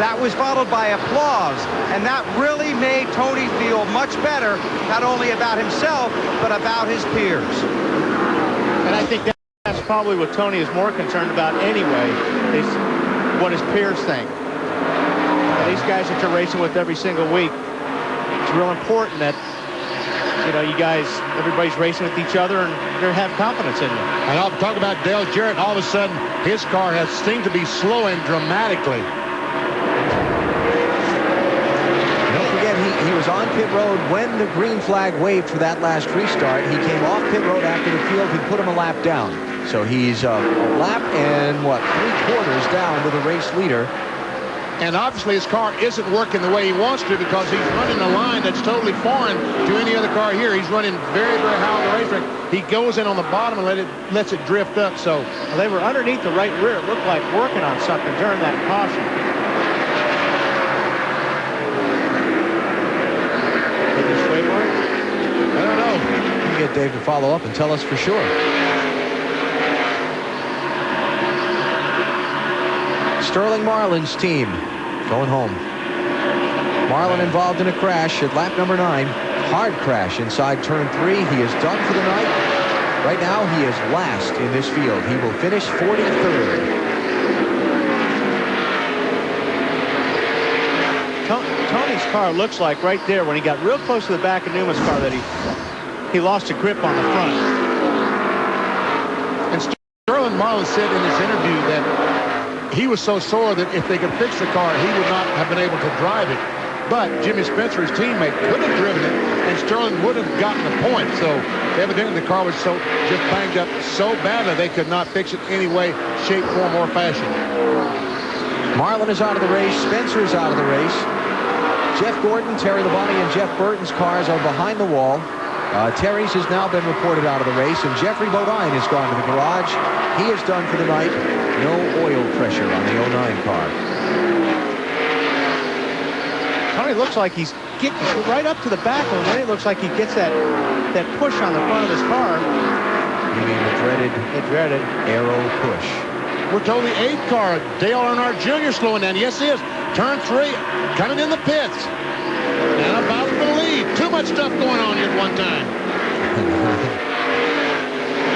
That was followed by applause, and that really made Tony feel much better, not only about himself, but about his peers. And I think that's probably what Tony is more concerned about anyway, is what his peers think. These guys that you're racing with every single week, it's real important that, you guys, everybody's racing with each other and they have confidence in you. And I'll talk about Dale Jarrett. All of a sudden, his car has seemed to be slowing dramatically. Don't forget, he was on pit road when the green flag waved for that last restart. He came off pit road after the field had put him a lap down. So he's a lap and, 3/4 down to the race leader. And obviously his car isn't working the way he wants to, because he's running a line that's totally foreign to any other car here. He's running very, very high on the racetrack. He goes in on the bottom and lets it drift up. So they were underneath the right rear. It looked like working on something during that caution. Did the straight work? I don't know. You can get Dave to follow up and tell us for sure. Sterling Marlin's team going home. Marlin involved in a crash at lap number 9. Hard crash inside turn 3. He is done for the night. Right now, he is last in this field. He will finish 43rd. Tony's car looks like right there when he got real close to the back of Newman's car that he lost a grip on the front. And Sterling Marlin said in his interview that he was so sore that if they could fix the car, he would not have been able to drive it. But Jimmy Spencer, his teammate, could have driven it, and Sterling would have gotten the point. So evidently the car was just banged up so badly they could not fix it any way, shape, form, or fashion. Marlin is out of the race. Spencer is out of the race. Jeff Gordon, Terry Labonte, and Jeff Burton's cars are behind the wall. Terry's has now been reported out of the race, and Jeffrey Bodine has gone to the garage. He is done for the night. No oil pressure on the 09 car. Tony looks like he's getting right up to the back, and then it looks like he gets that push on the front of his car. You mean the dreaded arrow push. we're told the 8 car, Dale Earnhardt Jr. slowing down. Yes, he is. Turn 3, coming in the pits. And about to lead. Too much stuff going on here at one time.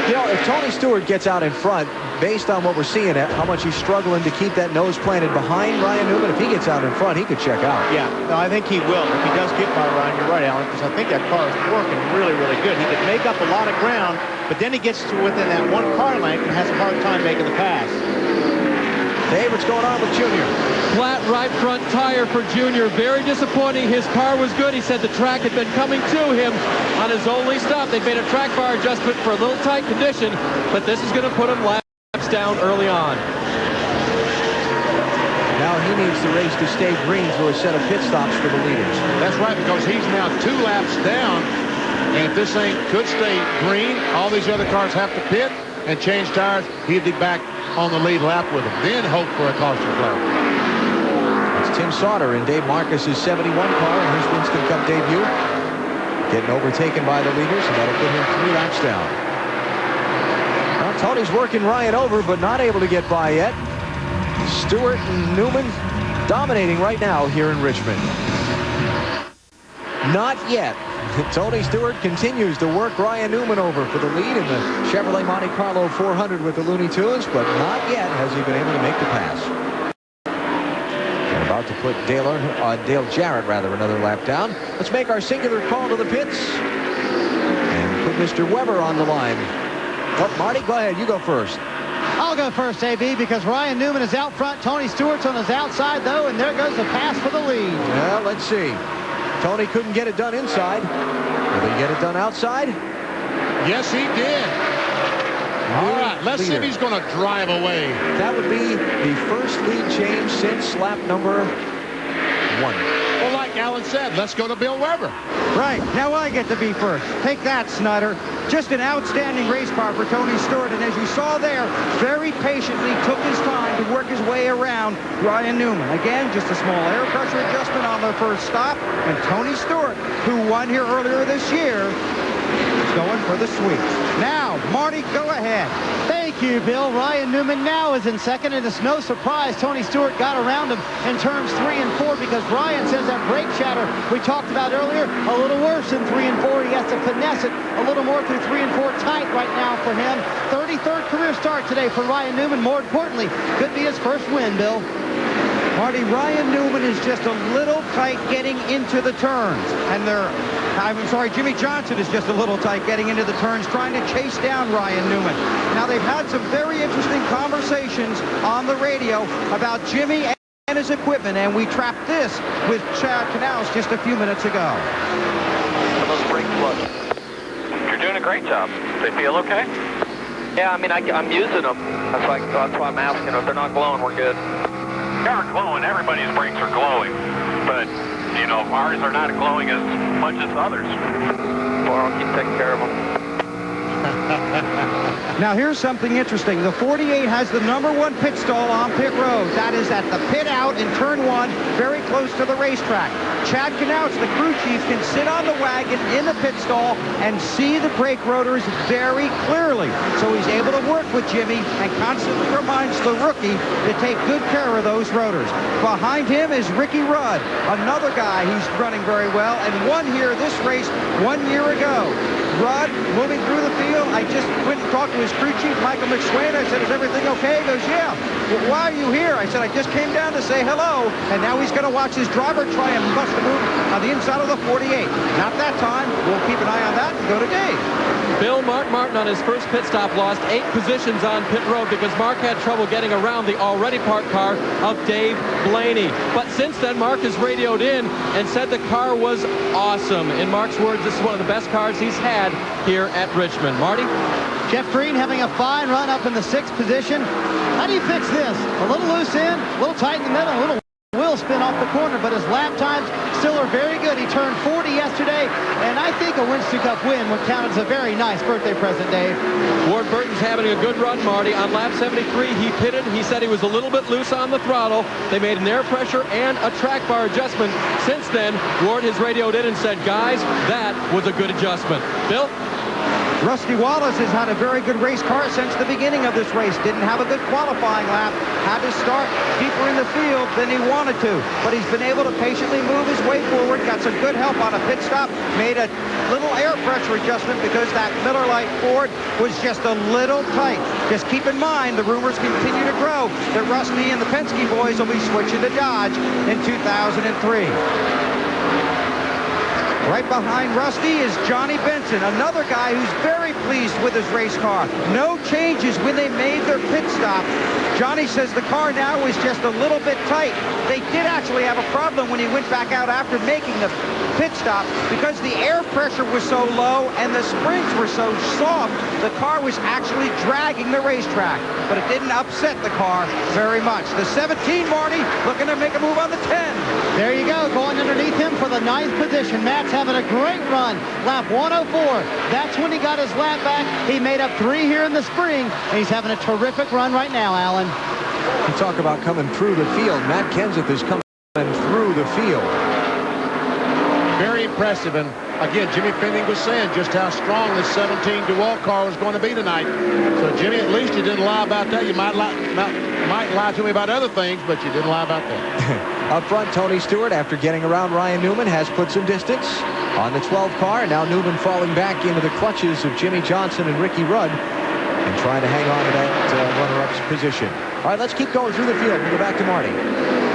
You know, if Tony Stewart gets out in front, based on what we're seeing, how much he's struggling to keep that nose planted behind Ryan Newman, if he gets out in front, he could check out. Yeah, no, I think he will. If he does get by Ryan, you're right, Alan, because I think that car is working really, really good. He could make up a lot of ground, but then he gets to within that 1 car length and has a hard time making the pass. Dave, what's going on with Junior? Flat right front tire for Junior. Very disappointing. His car was good. He said the track had been coming to him on his only stop. They've made a track bar adjustment for a little tight condition, but this is going to put him laps down early on. Now he needs the race to stay green through a set of pit stops for the leaders. That's right, because he's now 2 laps down, and if this thing could stay green, all these other cars have to pit and change tires. He'd be back on the lead lap with him. Then hope for a caution flag. It's Tim Sauter in Dave Marcus's 71 car in his Winston Cup debut. Getting overtaken by the leaders, and that'll put him 3 laps down. Well, Tony's working Ryan over, but not able to get by yet. Stewart and Newman dominating right now here in Richmond. Not yet. Tony Stewart continues to work Ryan Newman over for the lead in the Chevrolet Monte Carlo 400 with the Looney Tunes, but not yet has he been able to make the pass. They're about to put Dale Jarrett another lap down. Let's make our singular call to the pits and put Mr. Weber on the line. Oh, Marty, go ahead. You go first. I'll go first, AB, because Ryan Newman is out front. Tony Stewart's on his outside, though, and there goes the pass for the lead. Well, let's see. Tony couldn't get it done inside. Will he get it done outside? Yes, he did. All right, let's see if he's going to drive away. That would be the first lead change since lap number 1. Well, like Alan said, let's go to Bill Weber. Right, now I get to be first. Take that, Snyder. Just an outstanding race car for Tony Stewart, and as you saw there, very patiently took his time to work his way around Ryan Newman. Again, just a small air pressure adjustment on their first stop, and Tony Stewart, who won here earlier this year, is going for the sweep. Now, Marty, go ahead. Thank you, Bill. Ryan Newman now is in second, and it's no surprise Tony Stewart got around him in turns 3 and 4 because Ryan says that brake chatter we talked about earlier, a little worse in 3 and 4. He has to finesse it a little more through 3 and 4 tight right now for him. 33rd career start today for Ryan Newman. More importantly, could be his first win, Bill. Marty, Ryan Newman is just a little tight getting into the turns, and Jimmy Johnson is just a little tight getting into the turns, trying to chase down Ryan Newman. Now, they've had some very interesting conversations on the radio about Jimmy and his equipment, and we trapped this with Chad Knaus just a few minutes ago. You're doing a great job. They feel okay? Yeah, I mean, I'm using them. That's why I'm asking. If they're not glowing, we're good. They are glowing. Everybody's brakes are glowing. But, you know, ours are not glowing as much as others. Well, I'll keep taking care of them. Now, here's something interesting. The 48 has the #1 pit stall on pit road. That is at the pit out in turn 1, very close to the racetrack. Chad Knaus, the crew chief, can sit on the wagon in the pit stall and see the brake rotors very clearly. So he's able to work with Jimmy and constantly reminds the rookie to take good care of those rotors. Behind him is Ricky Rudd, another guy who's running very well and won here this race 1 year ago. Rudd moving through the field. I just went and talked to his crew chief, Michael McSwain. I said, is everything okay? He goes, yeah. Well, why are you here? I said, I just came down to say hello. And now he's going to watch his driver try and bust a move on the inside of the 48. Not that time. We'll keep an eye on that and go to Dave. Bill, Mark Martin on his first pit stop lost 8 positions on pit road because Mark had trouble getting around the already parked car of Dave Blaney. But since then, Mark has radioed in and said the car was awesome. In Mark's words, this is one of the best cars he's had here at Richmond. Marty? Jeff Green having a fine run up in the 6th position. How do you fix this? A little loose in, a little tight in the middle, a little wheel spin off the corner, but his lap times still are very good. He turned 40 yesterday, and I think a Winston Cup win would count as a very nice birthday present, Dave. Ward Burton's having a good run, Marty. On lap 73, he pitted. He said he was a little bit loose on the throttle. They made an air pressure and a track bar adjustment. Since then, Ward has radioed in and said, guys, that was a good adjustment. Bill? Rusty Wallace has had a very good race car since the beginning of this race. Didn't have a good qualifying lap. Had to start deeper in the field than he wanted to. But he's been able to patiently move his way forward. Got some good help on a pit stop. Made a little air pressure adjustment because that Miller Lite Ford was just a little tight. Just keep in mind, the rumors continue to grow that Rusty and the Penske boys will be switching to Dodge in 2003. Right behind Rusty is Johnny Benson, another guy who's very pleased with his race car. No changes when they made their pit stop. Johnny says the car now is just a little bit tight. They did actually have a problem when he went back out after making the pit stop because the air pressure was so low and the springs were so soft, the car was actually dragging the racetrack. But it didn't upset the car very much. The 17, Marty, looking to make a move on the 10. There you go, going underneath him for the 9th position. Matt's having a great run. Lap 104. That's when he got his lap back. He made up 3 here in the spring, and he's having a terrific run right now, Alan. You talk about coming through the field. Matt Kenseth is coming through the field. Very impressive. And again, Jimmy Fenning was saying just how strong this 17 DeWalt car was going to be tonight. So Jimmy, at least you didn't lie about that. You might lie to me about other things, but you didn't lie about that. Up front, Tony Stewart, after getting around Ryan Newman, has put some distance on the 12 car. Now Newman falling back into the clutches of Jimmy Johnson and Ricky Rudd and trying to hang on to that runner-up's position. All right, let's keep going through the field. We'll go back to Marty.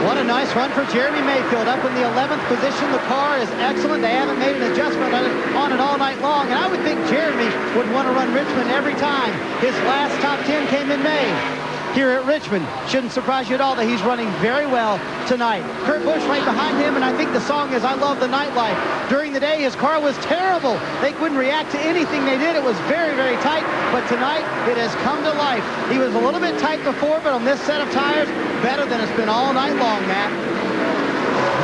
What a nice run for Jeremy Mayfield. Up in the 11th position. The car is excellent. They haven't made an adjustment on it all night long. And I would think Jeremy would want to run Richmond every time. His last top 10 came in May here at Richmond. Shouldn't surprise you at all that he's running very well tonight. Kurt Busch right behind him, and I think the song is I Love the Nightlife. During the day, his car was terrible. They couldn't react to anything they did. It was very, very tight, but tonight it has come to life. He was a little bit tight before, but on this set of tires, better than it's been all night long, Matt.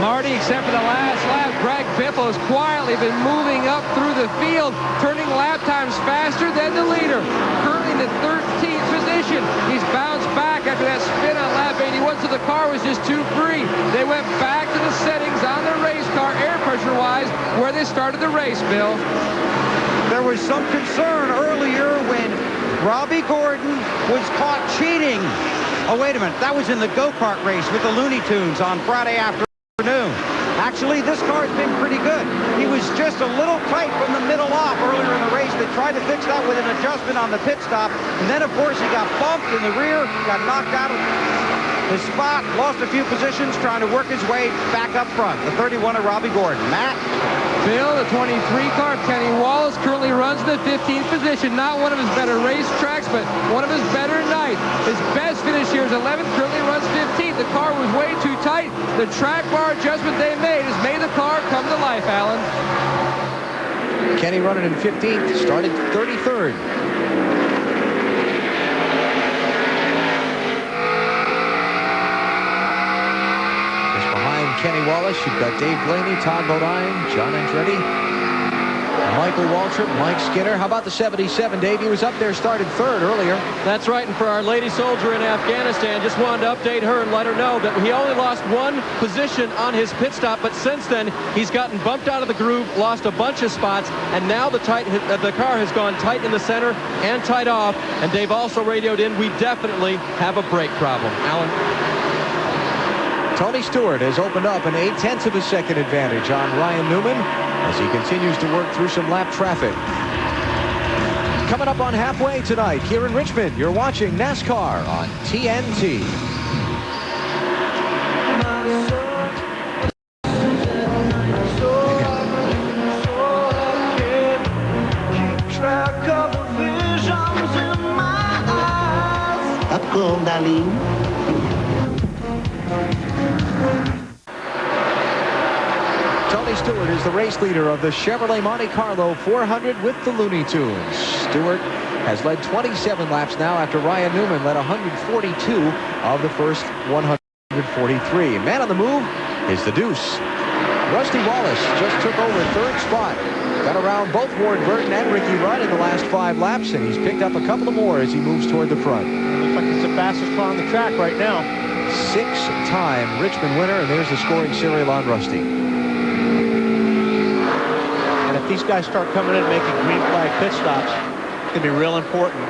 Marty, except for the last lap, Greg Biffle has quietly been moving up through the field, turning lap times faster than the leader. Currently in the 13th position. He's bounced back after that spin on lap 81, so the car was just too free. They went back to the settings on the race car, air pressure-wise, where they started the race, Bill. There was some concern earlier when Robbie Gordon was caught cheating. Oh, wait a minute. That was in the go-kart race with the Looney Tunes on Friday afternoon. Actually, this car's been pretty good. He was just a little tight from the middle off earlier in the race. They tried to fix that with an adjustment on the pit stop. And then, of course, he got bumped in the rear, got knocked out of his spot, lost a few positions, trying to work his way back up front. The 31 of Robbie Gordon. Matt? Bill, the 23 car, Kenny Wallace, currently runs in the 15th position. Not one of his better racetracks, but one of his better nights. His best finish here is 11th, currently runs 15th. The car was way too tight. The track bar adjustment they made has made the car come to life, Alan. Kenny running in 15th, started 33rd. Kenny Wallace, you've got Dave Blaney, Todd Bodine, John Andretti, Michael Waltrip, Mike Skinner. How about the 77, Dave? He was up there, started 3rd earlier. That's right, and for our lady soldier in Afghanistan, just wanted to update her and let her know that he only lost 1 position on his pit stop, but since then, he's gotten bumped out of the groove, lost a bunch of spots, and now the car has gone tight in the center and tight off, and Dave also radioed in, we definitely have a brake problem. Alan? Tony Stewart has opened up an 0.8 of a second advantage on Ryan Newman as he continues to work through some lap traffic. Coming up on Halfway tonight here in Richmond, you're watching NASCAR on TNT. Tony Stewart is the race leader of the Chevrolet Monte Carlo 400 with the Looney Tunes. Stewart has led 27 laps now after Ryan Newman led 142 of the first 143. Man on the move is the Deuce. Rusty Wallace just took over 3rd spot. Got around both Ward Burton and Ricky Rudd in the last 5 laps, and he's picked up a couple of more as he moves toward the front. Looks like it's the fastest car on the track right now. 6-time Richmond winner, and there's the scoring serial on Rusty. And if these guys start coming in and making green flag pit stops, going to be real important.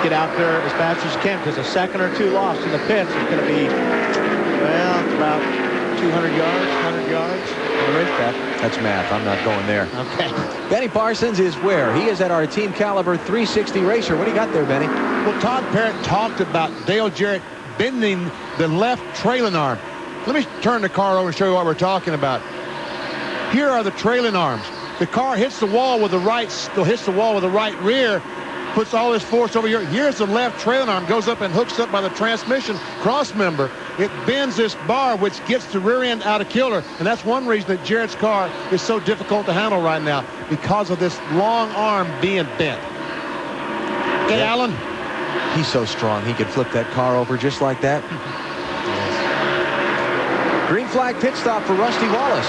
Get out there as fast as you can, because a second or two lost in the pits is going to be, well, about 200 yards, 100 yards on the racetrack. That's math. I'm not going there. Okay. Benny Parsons is where? He is at our Team Caliber 360 racer. What do you got there, Benny? Well, Todd Parrott talked about Dale Jarrett bending the left trailing arm. Let me turn the car over and show you what we're talking about. Here are the trailing arms. The car hits the wall with the right rear, puts all this force over here. Here's the left trailing arm, goes up and hooks up by the transmission cross member. It bends this bar, which gets the rear end out of kilter, and that's one reason that Jarrett's car is so difficult to handle right now, because of this long arm being bent. Okay, yeah. Alan? He's so strong, he could flip that car over just like that. Green flag pit stop for Rusty Wallace.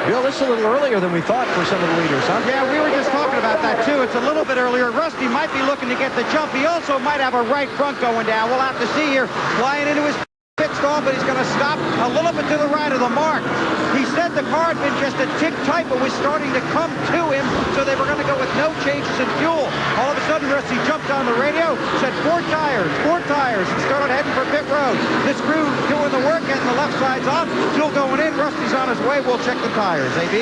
Bill, this is a little earlier than we thought for some of the leaders, huh? Yeah, we were just talking about that, too. It's a little bit earlier. Rusty might be looking to get the jump. He also might have a right front going down. We'll have to see here. Flying into his pit stall, but he's going to stop a little bit to the right of the mark. He said the car had been just a tick tight, but was starting to come to him, so they were going to go with no changes in fuel. All of a sudden, Rusty jumped on the radio, said 4 tires, 4 tires, and started heading for pit road. This crew doing the work, getting the left sides on, fuel going in, Rusty's on his way. We'll check the tires, AB.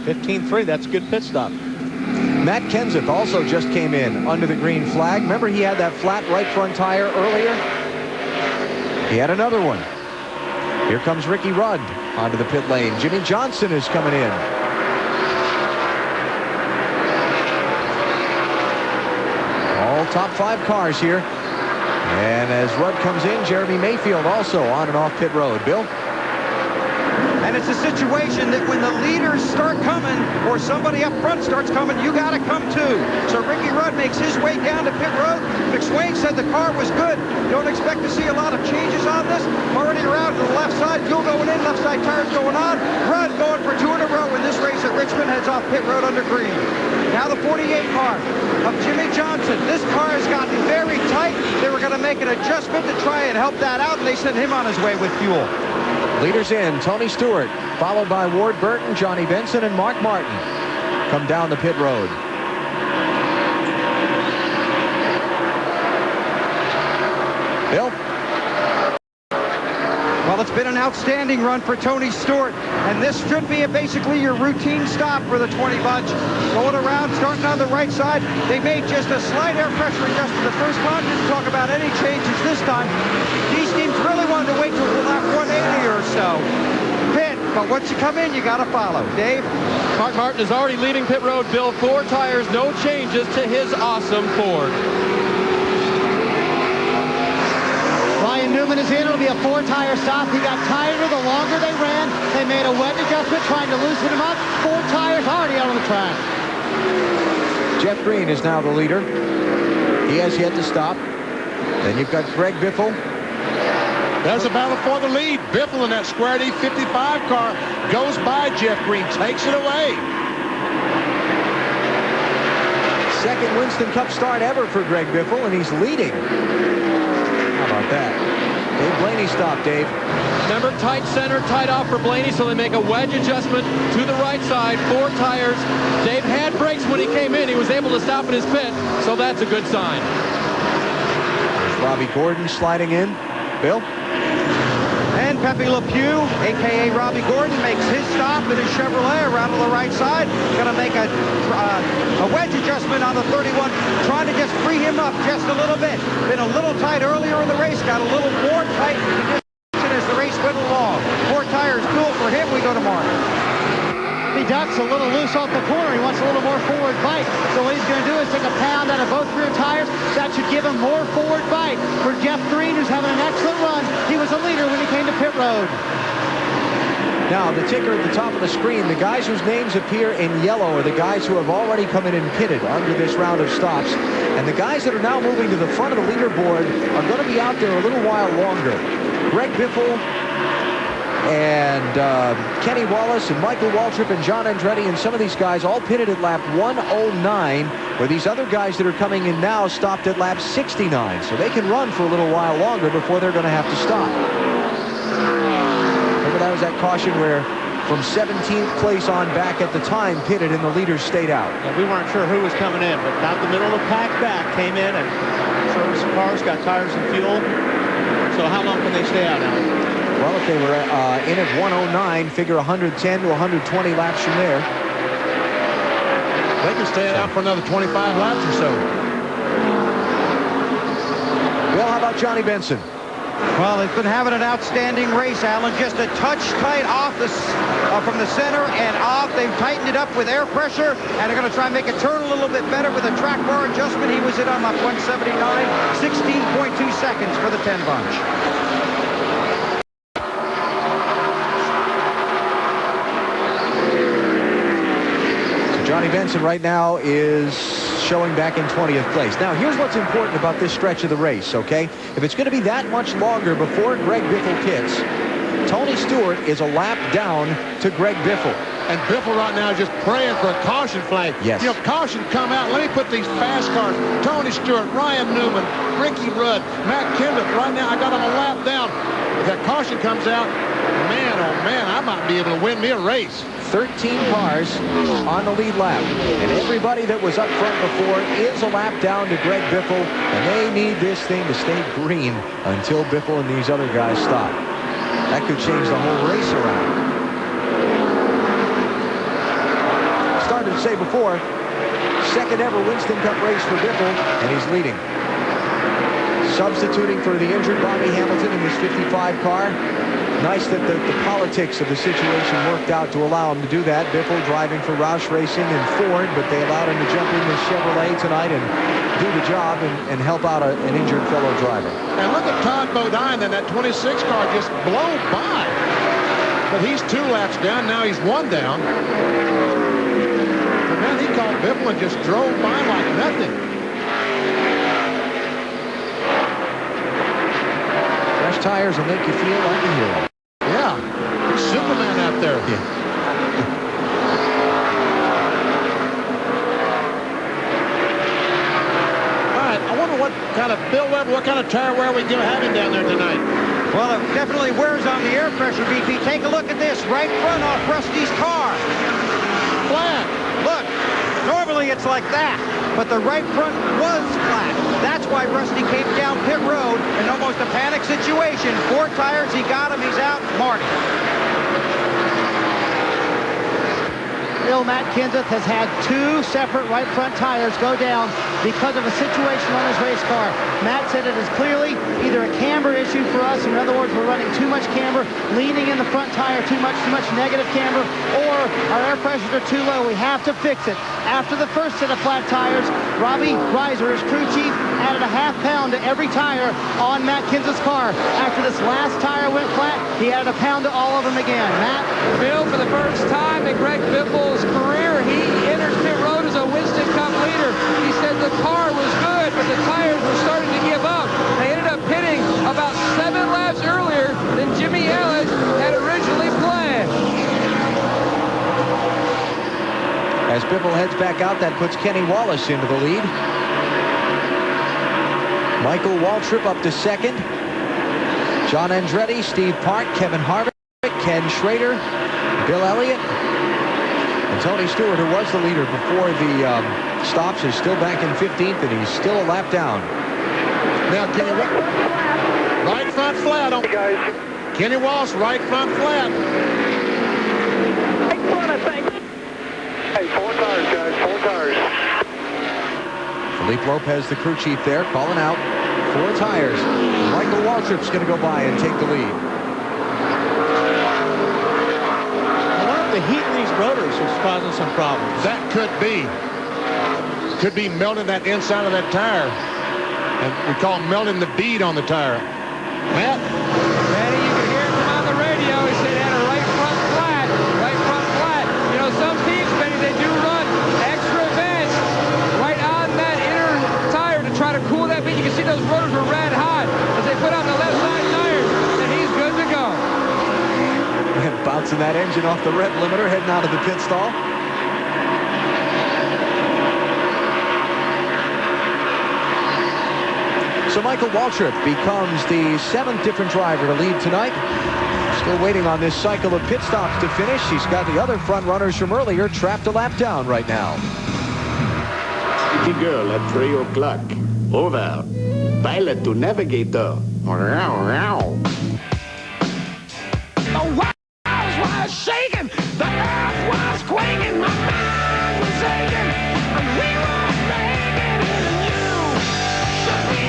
15.3, that's a good pit stop. Matt Kenseth also just came in under the green flag. Remember, he had that flat right front tire earlier? He had another one. Here comes Ricky Rudd onto the pit lane. Jimmy Johnson is coming in. All top 5 cars here. And as Rudd comes in, Jeremy Mayfield also on and off pit road. Bill? And it's a situation that when the leaders start coming, or somebody up front starts coming, you got to come too. So Ricky Rudd makes his way down to pit road. McSwain said the car was good. Don't expect to see a lot of changes on this. Already around to the left side, fuel going in, left side tires going on. Rudd going for 2 in a row in this race at Richmond, heads off pit road under green. Now the 48 car of Jimmy Johnson. This car has gotten very tight. They were going to make an adjustment to try and help that out, and they sent him on his way with fuel. Leaders in, Tony Stewart, followed by Ward Burton, Johnny Benson, and Mark Martin come down the pit road. Bill? Well, it's been an outstanding run for Tony Stewart, and this should be basically your routine stop for the 20 bunch. Going around, starting on the right side. They made just a slight air pressure adjustment the first time. Didn't talk about any changes this time. These teams really wanted to wait till lap 180 or so. Pit, but once you come in, you got to follow. Dave? Mark Martin is already leaving pit road. Bill, 4 tires, no changes to his awesome Ford. Ryan Newman is in. It'll be a 4-tire stop. He got tighter the longer they ran. They made a wedge adjustment trying to loosen him up. 4 tires already out on the track. Jeff Green is now the leader. He has yet to stop. Then you've got Greg Biffle. There's a battle for the lead. Biffle in that Square D 55 car goes by Jeff Green, takes it away. Second Winston Cup start ever for Greg Biffle, and he's leading. How about that? Dave Blaney stopped, Dave. Remember, tight center, tight off for Blaney, so they make a wedge adjustment to the right side, 4 tires. Dave had brakes when he came in. He was able to stop in his pit, so that's a good sign. There's Robbie Gordon sliding in. Bill? And Pepe Le Pew, a.k.a. Robbie Gordon, makes his stop in his Chevrolet around to the right side. Going to make a wedge adjustment on the 31, trying to just free him up just a little bit. Been a little tight earlier in the race, got a little more tight as the race went along. 4 tires cool for him. We go to Mark. He ducks a little loose off the corner. He wants a little more forward bite. So what he's going to do is take a pound out of both rear tires. That should give him more forward bite. For Jeff Green, who's having an excellent run, he was a leader when he came to pit road. Now, the ticker at the top of the screen, the guys whose names appear in yellow are the guys who have already come in and pitted under this round of stops. And the guys that are now moving to the front of the leaderboard are going to be out there a little while longer. Greg Biffle and Kenny Wallace and Michael Waltrip and John Andretti and some of these guys all pitted at lap 109, where these other guys that are coming in now stopped at lap 69. So they can run for a little while longer before they're going to have to stop. Remember, that was that caution where from 17th place on back at the time pitted in the leaders stayed out. Yeah, we weren't sure who was coming in, but about the middle of the pack back came in and serviced some cars, got tires and fuel. So how long can they stay out now? Well, if they were in at 109, figure 110 to 120 laps from there. They can stay out for another 25 laps or so. Well, how about Johnny Benson? Well, they've been having an outstanding race, Alan. Just a touch tight off from the center and off. They've tightened it up with air pressure, and they're going to try and make it turn a little bit better with a track bar adjustment. He was in on Mach 179, 16.2 seconds for the 10 bunch. Johnny Benson right now is showing back in 20th place. Now, here's what's important about this stretch of the race, okay? If it's going to be that much longer before Greg Biffle pits, Tony Stewart is a lap down to Greg Biffle. And Biffle right now is just praying for a caution flag. Yes. You know, caution come out. Let me put these fast cars. Tony Stewart, Ryan Newman, Ricky Rudd, Matt Kenseth. Right now, I got them a lap down. If that caution comes out, man, oh man, I might be able to win me a race. 13 cars on the lead lap, and everybody that was up front before is a lap down to Greg Biffle, and they need this thing to stay green until Biffle and these other guys stop. That could change the whole race around. Started to say before, second ever Winston Cup race for Biffle, and he's leading. Substituting for the injured Bobby Hamilton in his 55 car. Nice that the politics of the situation worked out to allow him to do that. Biffle driving for Roush Racing and Ford, but they allowed him to jump in with Chevrolet tonight and do the job and help out an injured fellow driver. And look at Todd Bodine, and that 26 car just blown by. But he's 2 laps down. Now he's 1 down. But man, he caught Biffle and just drove by like nothing. Fresh tires will make you feel like a hero. Yeah, he's Superman out there. Yeah. All right, I wonder what kind of Bill Webb, what kind of tire wear we having down there tonight. Well, it definitely wears on the air pressure, BP. Take a look at this right front off Rusty's car. Flat. Look, normally it's like that, but the right front was flat. That's why Rusty came down pit road in almost a panic situation. 4 tires, he got him, he's out. Marty. Matt Kenseth has had 2 separate right front tires go down because of a situation on his race car. Matt said it is clearly either a camber issue for us. In other words, we're running too much camber, leaning in the front tire too much negative camber, or our air pressures are too low. We have to fix it. After the first set of flat tires, Robbie Reiser, his crew chief, added a ½ pound to every tire on Matt Kenseth's car. After this last tire went flat, he added a pound to all of them again. Matt? Bill, for the first time in Greg Biffle's career, he enters pit road as a Winston Cup leader. He said the car was good, but the tires were starting to give up. They ended up pitting about 7 laps earlier than Jimmy Ellis had originally planned. As Biffle heads back out, that puts Kenny Wallace into the lead. Michael Waltrip up to second. John Andretti, Steve Park, Kevin Harvick, Ken Schrader, Bill Elliott, and Tony Stewart, who was the leader before the stops, is still back in 15th, and he's still a lap down. Now, Kenny, right front flat on Kenny Wallace, right front flat. Right front, I think. Hey, 4 tires, guys, 4 tires. Felipe Lopez, the crew chief there, calling out 4 tires. Michael Waltrip's going to go by and take the lead. I wonder if the heat in these rotors is causing some problems. That could be. Could be melting that inside of that tire. And we call it melting the bead on the tire. Matt? Manny, you can hear him on the radio. He said he had a right front flat. Right front flat. You know, some teams, Benny, they do run extra vents right on that inner tire to try to cool that bead. You can see those rotors were red hot as they put on the left side tires, and he's good to go. And bouncing that engine off the red limiter, heading out of the pit stall. So Michael Waltrip becomes the 7th different driver to lead tonight. Still waiting on this cycle of pit stops to finish. She's got the other front runners from earlier trapped a lap down right now. City girl at 3 o'clock. Over. Pilot to navigator. The walls were shaking, the earth was quaking, my mind was aching, and we were making it, and you shook me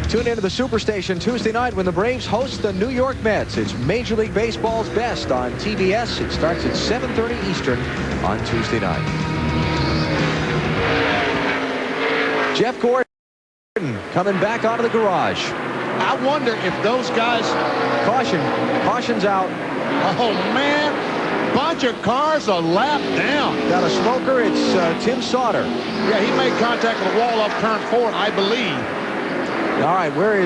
on. Tune into the Superstation Tuesday night when the Braves host the New York Mets. It's Major League Baseball's best on TBS. It starts at 7:30 Eastern on Tuesday night. Jeff Gordon coming back out of the garage. I wonder if those guys... Caution's out. Oh, man. Bunch of cars a lap down. Got a smoker. It's Tim Sauter. Yeah, he made contact with the wall up turn 4, I believe. All right, where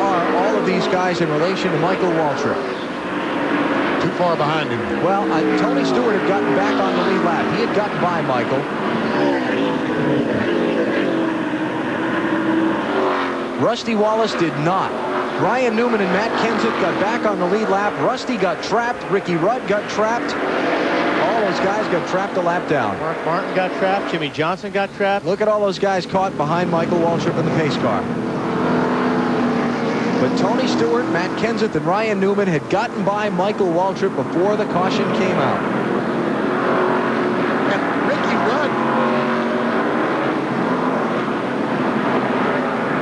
are all of these guys in relation to Michael Waltrip? Too far behind him. Well, Tony Stewart had gotten back on the lead lap. He had gotten by Michael. Rusty Wallace did not. Ryan Newman and Matt Kenseth got back on the lead lap. Rusty got trapped. Ricky Rudd got trapped. All those guys got trapped a lap down. Mark Martin got trapped. Jimmy Johnson got trapped. Look at all those guys caught behind Michael Waltrip in the pace car. But Tony Stewart, Matt Kenseth, and Ryan Newman had gotten by Michael Waltrip before the caution came out. And Ricky Rudd.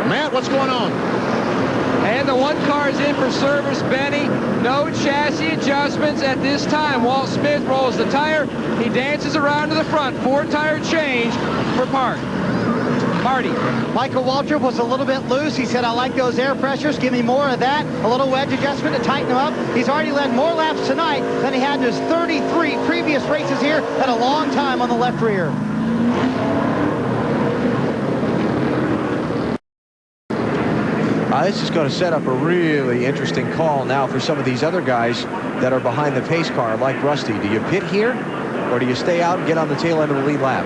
Matt, what's going on? And the one car is in for service, Benny. No chassis adjustments at this time. Walt Smith rolls the tire. He dances around to the front. 4-tire change for Marty. Michael Waltrip was a little bit loose. He said, I like those air pressures. Give me more of that. A little wedge adjustment to tighten him up. He's already led more laps tonight than he had in his 33 previous races here. Had a long time on the left rear. This is going to set up a really interesting call now for some of these other guys that are behind the pace car, like Rusty. Do you pit here, or do you stay out and get on the tail end of the lead lap?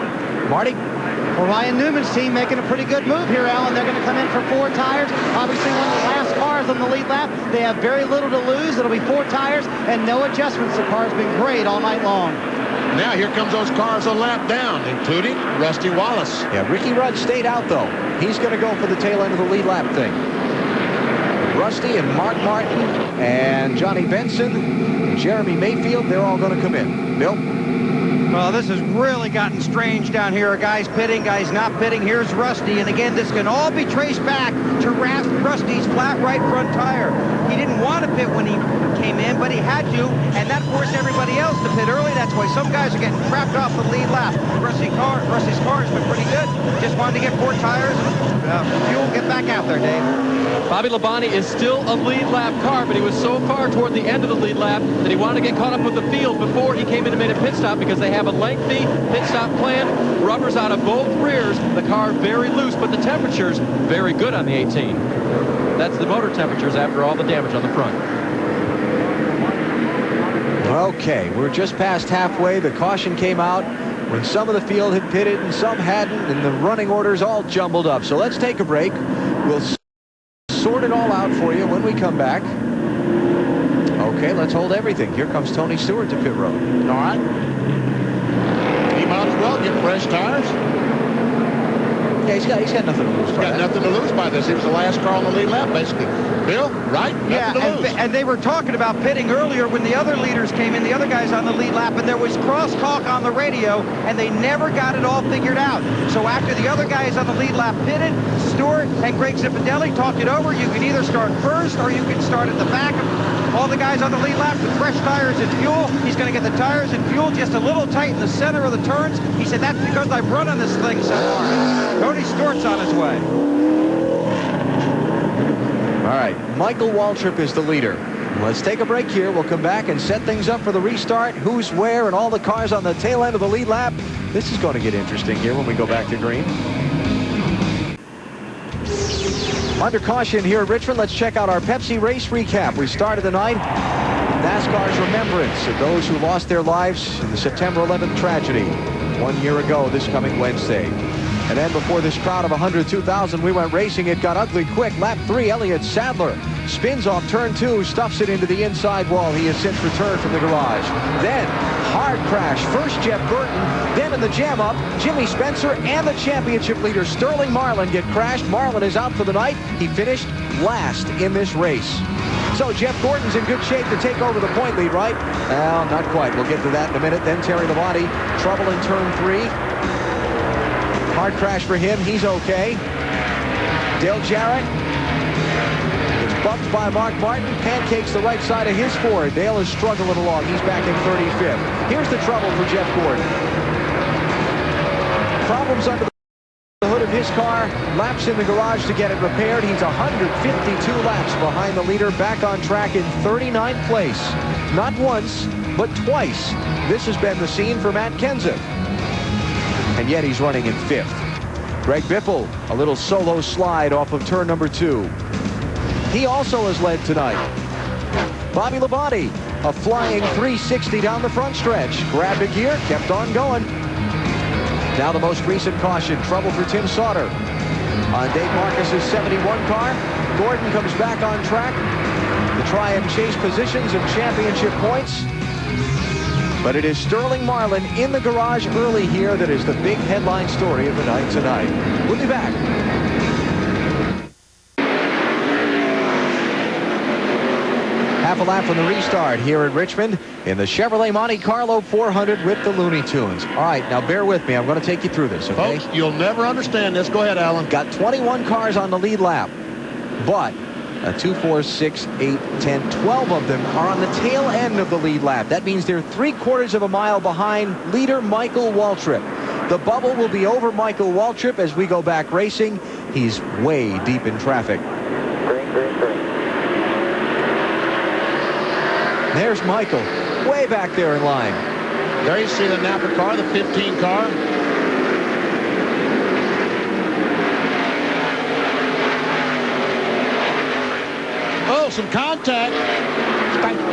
Marty? Well, Ryan Newman's team making a pretty good move here, Alan. They're going to come in for 4 tires. Obviously, one of the last cars on the lead lap. They have very little to lose. It'll be 4 tires and no adjustments. The car's been great all night long. Now here comes those cars a lap down, including Rusty Wallace. Yeah, Ricky Rudd stayed out, though. He's going to go for the tail end of the lead lap thing. Rusty and Mark Martin and Johnny Benson and Jeremy Mayfield, they're all going to come in. Bill? Well, this has really gotten strange down here. Guys pitting, guys not pitting. Here's Rusty, and again, this can all be traced back to Rusty's flat right front tire. He didn't want to pit when he came in, but he had to, and that forced everybody else to pit early. That's why some guys are getting trapped off the lead lap. Rusty's car has been pretty good. Just wanted to get 4 tires and fuel, get back out there, Dave. Bobby Labonte is still a lead lap car, but he was so far toward the end of the lead lap that he wanted to get caught up with the field before he came in and made a pit stop, because they have a lengthy pit stop plan. Rubbers out of both rears. The car very loose, but the temperatures very good on the 18. That's the motor temperatures after all the damage on the front. Okay, we're just past halfway. The caution came out when some of the field had pitted and some hadn't, and the running orders all jumbled up. So let's take a break. We'll sort it all out for you when we come back. Okay, let's hold everything. Here comes Tony Stewart to pit road. All right. He might as well get fresh tires. Yeah, he's got nothing to lose. He's got nothing to lose by this. He was the last car on the lead lap, basically. Bill, right? Yeah, and they were talking about pitting earlier when the other leaders came in, the other guys on the lead lap, and there was crosstalk on the radio, and they never got it all figured out. So after the other guys on the lead lap pitted, Stewart and Greg Zipadelli talked it over. You can either start first or you can start at the back of all the guys on the lead lap with fresh tires and fuel. He's going to get the tires and fuel just a little tight in the center of the turns. He said, that's because I've run on this thing so far. Tony Stewart's on his way. All right, Michael Waltrip is the leader. Let's take a break here. We'll come back and set things up for the restart. Who's where and all the cars on the tail end of the lead lap. This is going to get interesting here when we go back to green. Under caution here at Richmond, let's check out our Pepsi race recap. We started the night NASCAR's remembrance of those who lost their lives in the September 11th tragedy 1 year ago this coming Wednesday. And then before this crowd of 102,000, we went racing. It got ugly quick. Lap 3, Elliott Sadler spins off turn 2, stuffs it into the inside wall. He has since returned from the garage. Then, hard crash. First Jeff Burton, then in the jam up, Jimmy Spencer and the championship leader Sterling Marlin get crashed. Marlin is out for the night. He finished last in this race. So Jeff Gordon's in good shape to take over the point lead, right? Well, not quite. We'll get to that in a minute. Then Terry Labonte, trouble in turn 3. Hard crash for him. He's okay. Dale Jarrett is bumped by Mark Martin. Pancakes the right side of his Ford. Dale is struggling along. He's back in 35th. Here's the trouble for Jeff Gordon. Problems under the hood of his car. Laps in the garage to get it repaired. He's 152 laps behind the leader. Back on track in 39th place. Not once, but twice. This has been the scene for Matt Kenseth. And yet he's running in 5th. Greg Biffle, a little solo slide off of turn number 2. He also has led tonight. Bobby Labonte, a flying 360 down the front stretch. Grabbed a gear, kept on going. Now the most recent caution, trouble for Tim Sauter. On Dave Marcus's 71 car, Gordon comes back on track to try and chase positions and championship points. But it is Sterling Marlin in the garage early here that is the big headline story of the night tonight. We'll be back. Half a lap from the restart here at Richmond in the Chevrolet Monte Carlo 400 with the Looney Tunes. All right, now bear with me. I'm going to take you through this, okay? Folks, you'll never understand this. Go ahead, Alan. Got 21 cars on the lead lap, but 2, 4, 6, 8, 10, 12 of them are on the tail end of the lead lap. That means they're 3/4 of a mile behind leader Michael Waltrip. The bubble will be over Michael Waltrip as we go back racing. He's way deep in traffic. Green, green, green. There's Michael, way back there in line. There you see the Napa car, the 15 car. Oh, some contact.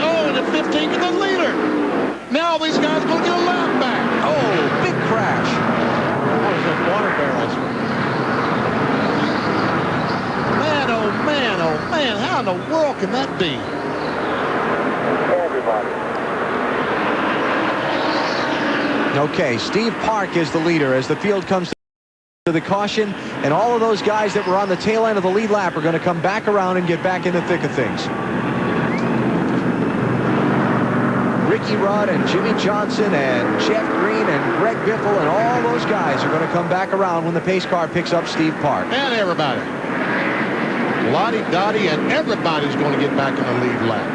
Oh, and the 15 to the leader. Now these guys going to get a lap back. Oh, big crash. That was those water barrels. Man, oh, man, oh, man. How in the world can that be? Everybody. Okay, Steve Park is the leader as the field comes to the caution, and all of those guys that were on the tail end of the lead lap are going to come back around and get back in the thick of things. Ricky Rudd and Jimmy Johnson and Jeff Green and Greg Biffle and all those guys are going to come back around when the pace car picks up Steve Park. And everybody. Lottie Dottie and everybody's going to get back in the lead lap.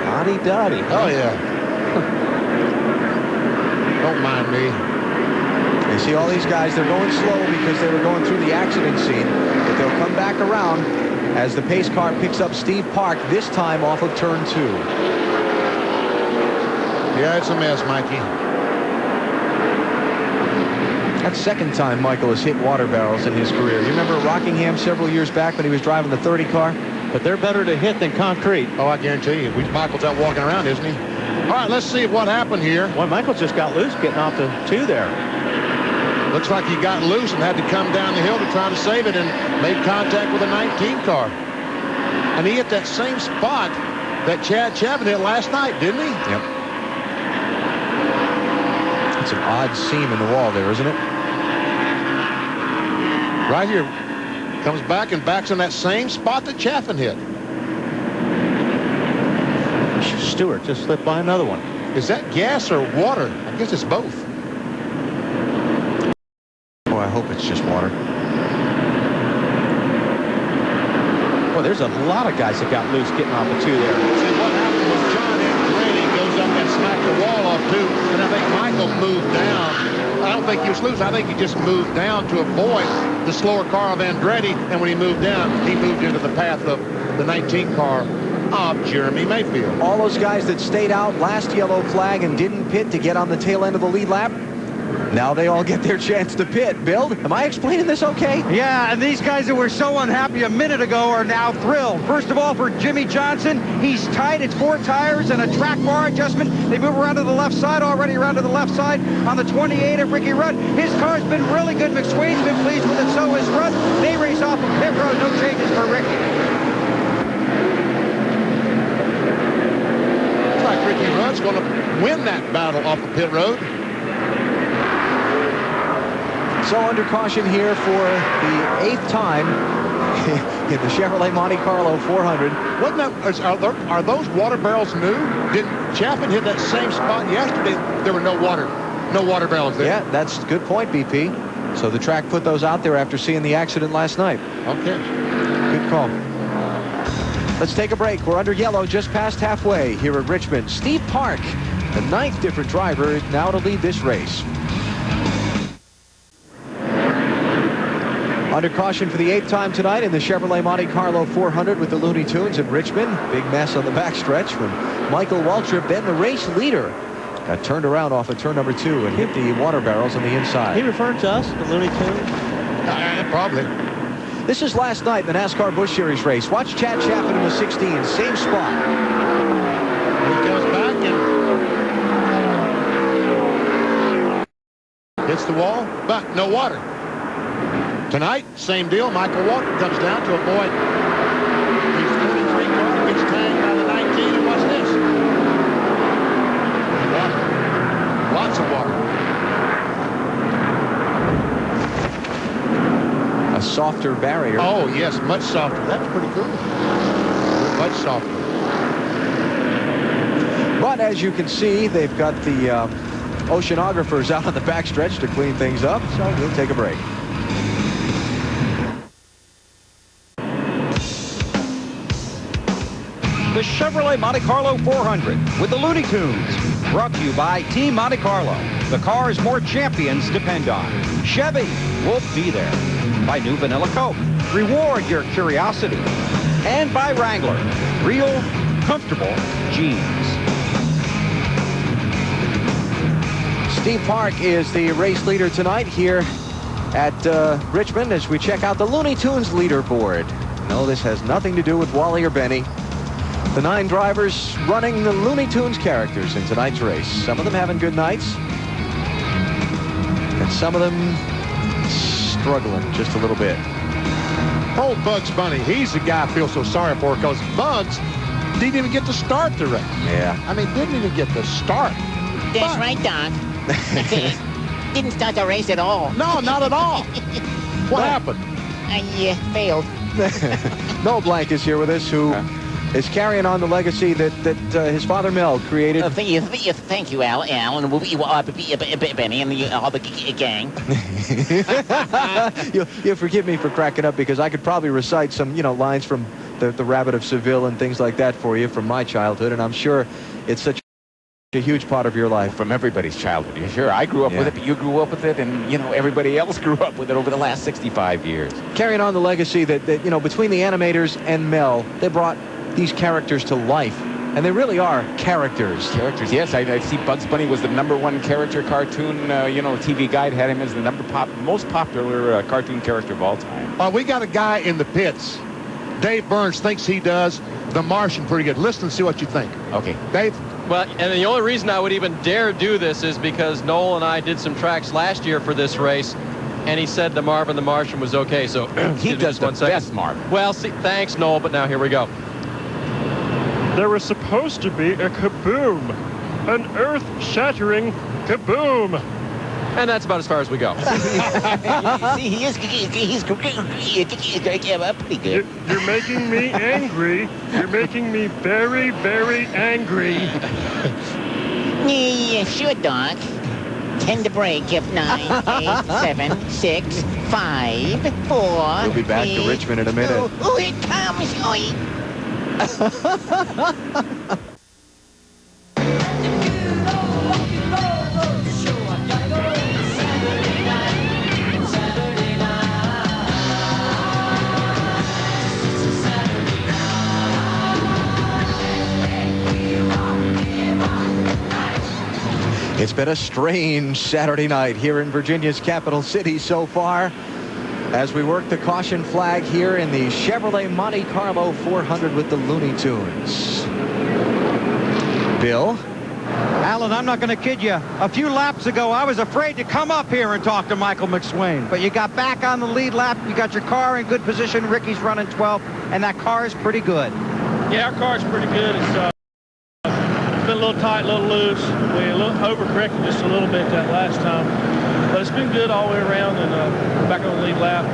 Lottie Dottie. Oh, yeah. Don't mind me. You see all these guys, they're going slow because they were going through the accident scene, but they'll come back around as the pace car picks up Steve Park, this time off of turn 2. Yeah, it's a mess, Mikey. That's the second time Michael has hit water barrels in his career. You remember Rockingham several years back when he was driving the 30 car? But they're better to hit than concrete. Oh, I guarantee you. Michael's out walking around, isn't he? All right, let's see what happened here. Well, Michael just got loose getting off the 2 there. Looks like he got loose and had to come down the hill to try to save it and made contact with a 19 car. And he hit that same spot that Chad Chapman hit last night, didn't he? Yep. It's an odd seam in the wall there, isn't it? Right here. Comes back and backs in that same spot that Chaffin hit. Stewart just slipped by another one. Is that gas or water? I guess it's both. Oh, I hope it's just water. Well, there's a lot of guys that got loose getting off the 2 there. See, what happened was John Andretti goes up and smacked the wall off too, and I think Michael moved down. I don't think he was loose. I think he just moved down to avoid the slower car of Andretti, and when he moved down, he moved into the path of the 19 car of Jeremy Mayfield. All those guys that stayed out last yellow flag and didn't pit to get on the tail end of the lead lap, Now they all get their chance to pit. Bill, am I explaining this okay? Yeah, and these guys that were so unhappy a minute ago are now thrilled. First of all, for Jimmy Johnson, he's tight. It's 4 tires and a track bar adjustment. They move around to the left side, already around to the left side on the 28 of Ricky Rudd. His car's been really good. McSwain's been pleased with it, so has Rudd. They race off of pit road. No changes for Ricky. Looks like Ricky Rudd's going to win that battle off of pit road. So under caution here for the 8th time in the Chevrolet Monte Carlo 400. Wasn't that, are those water barrels new? Didn't Chapman hit that same spot yesterday? There were no water barrels there. Yeah, that's a good point, BP. So the track put those out there after seeing the accident last night. Okay. Good call. Let's take a break. We're under yellow just past halfway here at Richmond. Steve Park, the 9th different driver now to lead this race. Under caution for the 8th time tonight in the Chevrolet Monte Carlo 400 with the Looney Tunes in Richmond. Big mess on the backstretch when Michael Waltrip, then the race leader, got turned around off of turn number 2 and hit the water barrels on the inside. He referred to us, the Looney Tunes? Probably. This is last night in the NASCAR Busch Series race. Watch Chad Chapman in the 16, same spot. He comes back and hits the wall, but no water. Tonight, same deal. Michael Walker comes down to avoid his 33 car, gets tagged by the 19, and watch this. Water. Lots of water. A softer barrier. Oh, yes, much softer. That's pretty cool. Much softer. But as you can see, they've got the oceanographers out on the backstretch to clean things up, so we'll take a break. The Chevrolet Monte Carlo 400 with the Looney Tunes. Brought to you by Team Monte Carlo. The cars more champions depend on. Chevy will be there. By New Vanilla Coke. Reward your curiosity. And by Wrangler. Real, comfortable jeans. Steve Park is the race leader tonight here at Richmond as we check out the Looney Tunes leaderboard. No, this has nothing to do with Wally or Benny. The 9 drivers running the Looney Tunes characters in tonight's race. Some of them having good nights, and some of them struggling just a little bit. Old Bugs Bunny, he's the guy I feel so sorry for because Bugs didn't even get to start the race. Yeah. I mean, didn't even get to start. That's right, Doc. Didn't start the race at all. No, not at all. What happened? I failed. Noel Blank is here with us, who is carrying on the legacy that his father Mel created. Thank you, Al, and Benny, and all the gang. You'll forgive me for cracking up because I could probably recite some, lines from the Rabbit of Seville and things like that for you from my childhood, and I'm sure it's such a huge part of your life. From everybody's childhood. Sure, I grew up with it, but you grew up with it, and, everybody else grew up with it over the last 65 years. Carrying on the legacy that between the animators and Mel, they brought these characters to life. And they really are characters. Characters, yes. I see Bugs Bunny was the #1 character cartoon. TV Guide had him as the most popular cartoon character of all time. We got a guy in the pits. Dave Burns thinks he does The Martian pretty good. Listen and see what you think. Okay. Dave? Well, and the only reason I would even dare do this is because Noel and I did some tracks last year for this race, and he said the Marvin the Martian was okay. So he does the best Marvin. Well, see, thanks, Noel, but now here we go. There was supposed to be a kaboom, an earth-shattering kaboom. And that's about as far as we go. See, he's pretty good. You're making me angry. You're making me very, very angry. Yeah, sure, Doc. 10 to break if 9, 8, 7, 6, 5, 4. We'll be back to Richmond in a minute. Oh, it comes. It's been a strange Saturday night here in Virginia's capital city so far as we work the caution flag here in the Chevrolet Monte Carlo 400 with the Looney Tunes. Bill? Alan, I'm not going to kid you. A few laps ago, I was afraid to come up here and talk to Michael McSwain. But you got back on the lead lap. You got your car in good position. Ricky's running 12th, and that car is pretty good. Yeah, our car's pretty good. It's been a little tight, a little loose. We overcorrected just a little bit that last time. But it's been good all the way around, and back on the lead lap.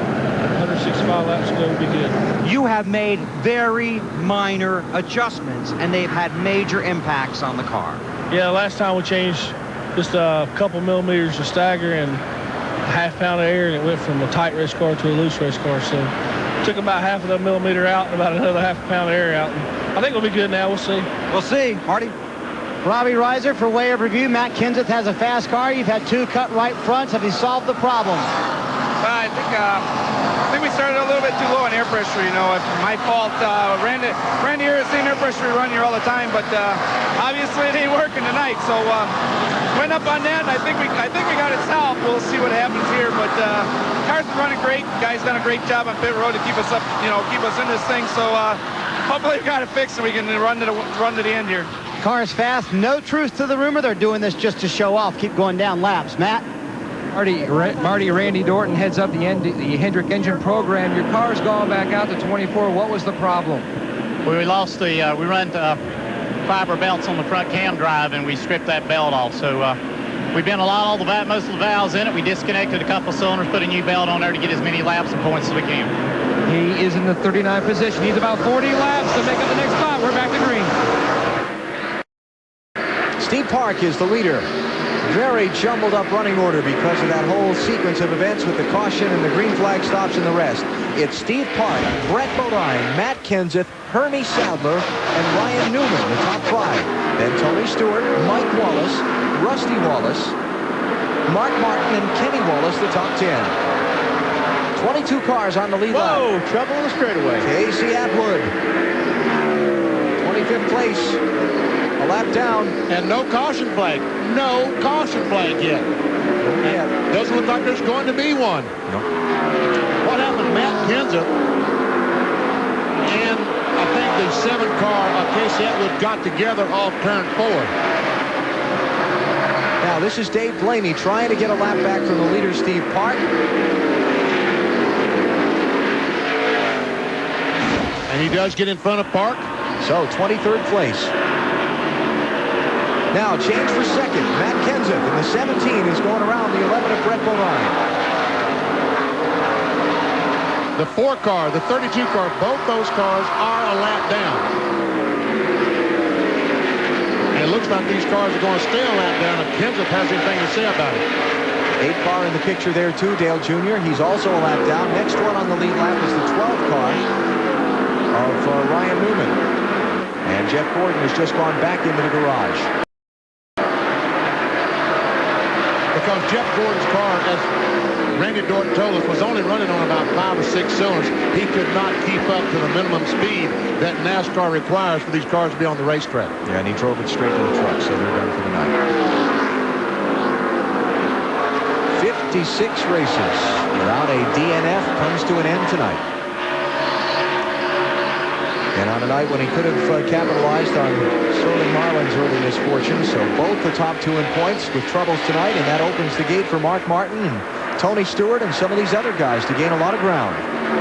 165 laps ago would be good. You have made very minor adjustments, and they've had major impacts on the car. Yeah, last time we changed just a couple millimeters of stagger and a half pound of air, and it went from a tight race car to a loose race car. So took about half of that millimeter out and about another half a pound of air out. And I think we'll be good now. We'll see. We'll see. Marty? Robbie Reiser for way of review. Matt Kenseth has a fast car. You've had two cut right fronts. Have you solved the problem? I think we started a little bit too low on air pressure. You know, it's my fault. Randy here has seen air pressure run here all the time, but obviously it ain't working tonight. So went up on that. And I think we got it solved. We'll see what happens here, but car's been running great. Guys done a great job on pit road to keep us up. You know, keep us in this thing. So hopefully we got it fixed and we can run to the end here. Car's fast. No truth to the rumor. They're doing this just to show off. Keep going down laps. Matt? Marty, Randy Dorton heads up the Hendrick engine program. Your car's gone back out to 24. What was the problem? We lost we run fiber belts on the front cam drive, and we stripped that belt off. So we bent most of the valves in it. We disconnected a couple cylinders, put a new belt on there to get as many laps and points as we can. He is in the 39th position. He's about 40 laps to make up the next spot. We're back to green. Steve Park is the leader. Very jumbled up running order because of that whole sequence of events with the caution and the green flag stops and the rest. It's Steve Park, Brett Bodine, Matt Kenseth, Hermie Sadler, and Ryan Newman, the top five. Then Tony Stewart, Mike Wallace, Rusty Wallace, Mark Martin, and Kenny Wallace, the top 10. 22 cars on the lead lap. Whoa, trouble in the straightaway. Casey Atwood, 25th place. A lap down. And no caution flag. No caution flag yet. Yeah. Doesn't look like there's going to be one. No. What happened to Matt Kenseth? And I think the 7 car of Casey Atwood got together off turn 4. Now this is Dave Blaney trying to get a lap back from the leader, Steve Park. And he does get in front of Park. So 23rd place. Now change for second. Matt Kenseth in the 17 is going around the 11 of Brett Bodine. The 4 car, the 32 car, both those cars are a lap down. And it looks like these cars are going to stay a lap down if Kenseth has anything to say about it. 8 car in the picture there too, Dale Jr. He's also a lap down. Next one on the lead lap is the 12 car of Ryan Newman. And Jeff Gordon has just gone back into the garage. Because Jeff Gordon's car, as Randy Dorton told us, was only running on about 5 or 6 cylinders. He could not keep up to the minimum speed that NASCAR requires for these cars to be on the racetrack. Yeah, and he drove it straight to the truck, so they're done for the night. 56 races without a DNF comes to an end tonight. And on a night when he could have capitalized on Sterling Marlin's early misfortune. So both the top 2 in points with troubles tonight, and that opens the gate for Mark Martin and Tony Stewart and some of these other guys to gain a lot of ground.